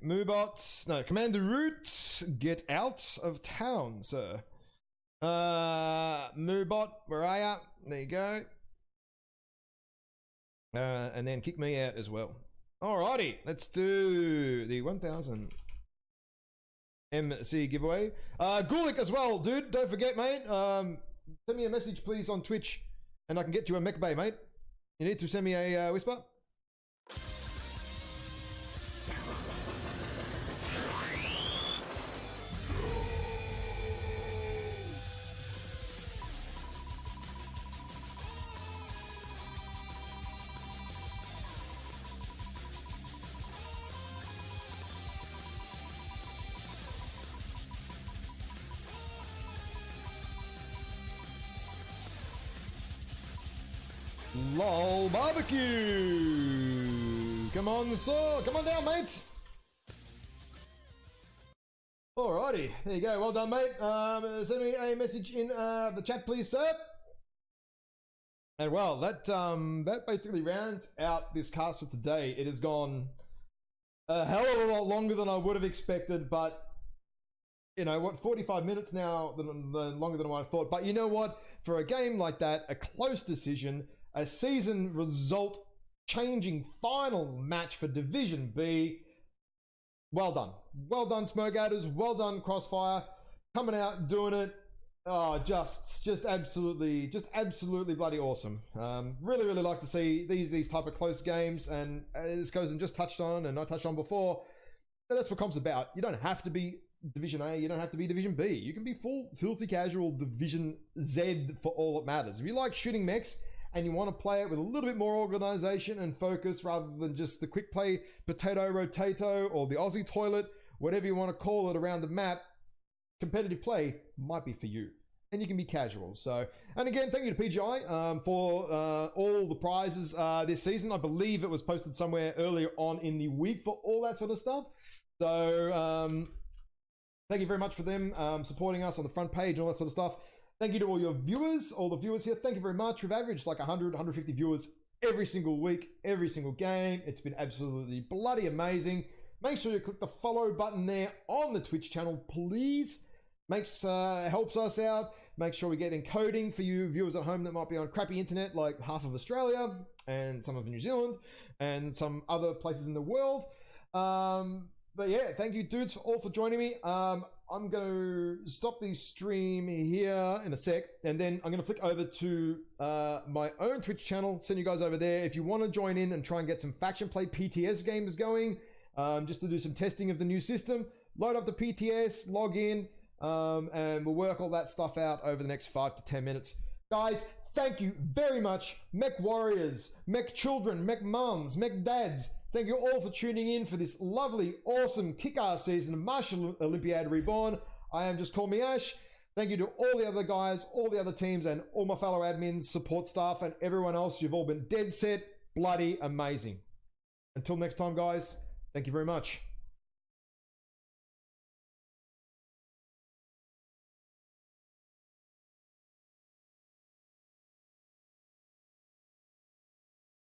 Moobots. No, Commander Root. Get out of town, sir. Moobot, where are ya? There you go. And then kick me out as well. Alrighty, let's do the 1000 MC giveaway. Gulick as well, dude. Don't forget, mate. Send me a message, please, on Twitch, and I can get you a mech bay, mate. You need to send me a whisper. LOL barbecue. Come on, sir. Come on down, mate. Alrighty. There you go. Well done, mate. Send me a message in the chat, please, sir. And well, that basically rounds out this cast for today. It has gone a hell of a lot longer than I would have expected, but you know what, 45 minutes now, longer than I thought. But you know what? For a game like that, a close decision, a season result changing final match for Division B. Well done. Well done, Smokegators. Well done, Crossfire. Coming out, doing it. Oh, just absolutely bloody awesome. Really like to see these type of close games. And as Kozen just touched on, and I touched on before, that's what comp's about. You don't have to be Division A. You don't have to be Division B. You can be full filthy casual Division Z for all that matters. If you like shooting mechs, and you want to play it with a little bit more organization and focus rather than just the quick play potato rotato or the Aussie toilet, whatever you want to call it around the map, competitive play might be for you. And you can be casual. So, and again, thank you to PGI for all the prizes this season. I believe it was posted somewhere earlier on in the week for all that sort of stuff. So, thank you very much for them supporting us on the front page and all that sort of stuff. Thank you to all your viewers, all the viewers here. Thank you very much. We've averaged like 100, 150 viewers every single week, every single game. It's been absolutely bloody amazing. Make sure you click the follow button there on the Twitch channel, please. Helps us out. Make sure we get encoding for you viewers at home that might be on crappy internet, like half of Australia and some of New Zealand and some other places in the world. But yeah, thank you dudes all for joining me. I'm going to stop the stream here in a sec, and then I'm going to flick over to my own Twitch channel, send you guys over there. If you want to join in and try and get some faction play PTS games going, just to do some testing of the new system, load up the PTS, log in, and we'll work all that stuff out over the next 5 to 10 minutes. Guys, thank you very much. Mech warriors, mech children, mech mums, mech dads. Thank you all for tuning in for this lovely, awesome, kick-ass season of Martial Olympiad Reborn. I am Just Call Me Ash. Thank you to all the other guys, all the other teams, and all my fellow admins, support staff, and everyone else. You've all been dead set, bloody amazing. Until next time, guys, thank you very much.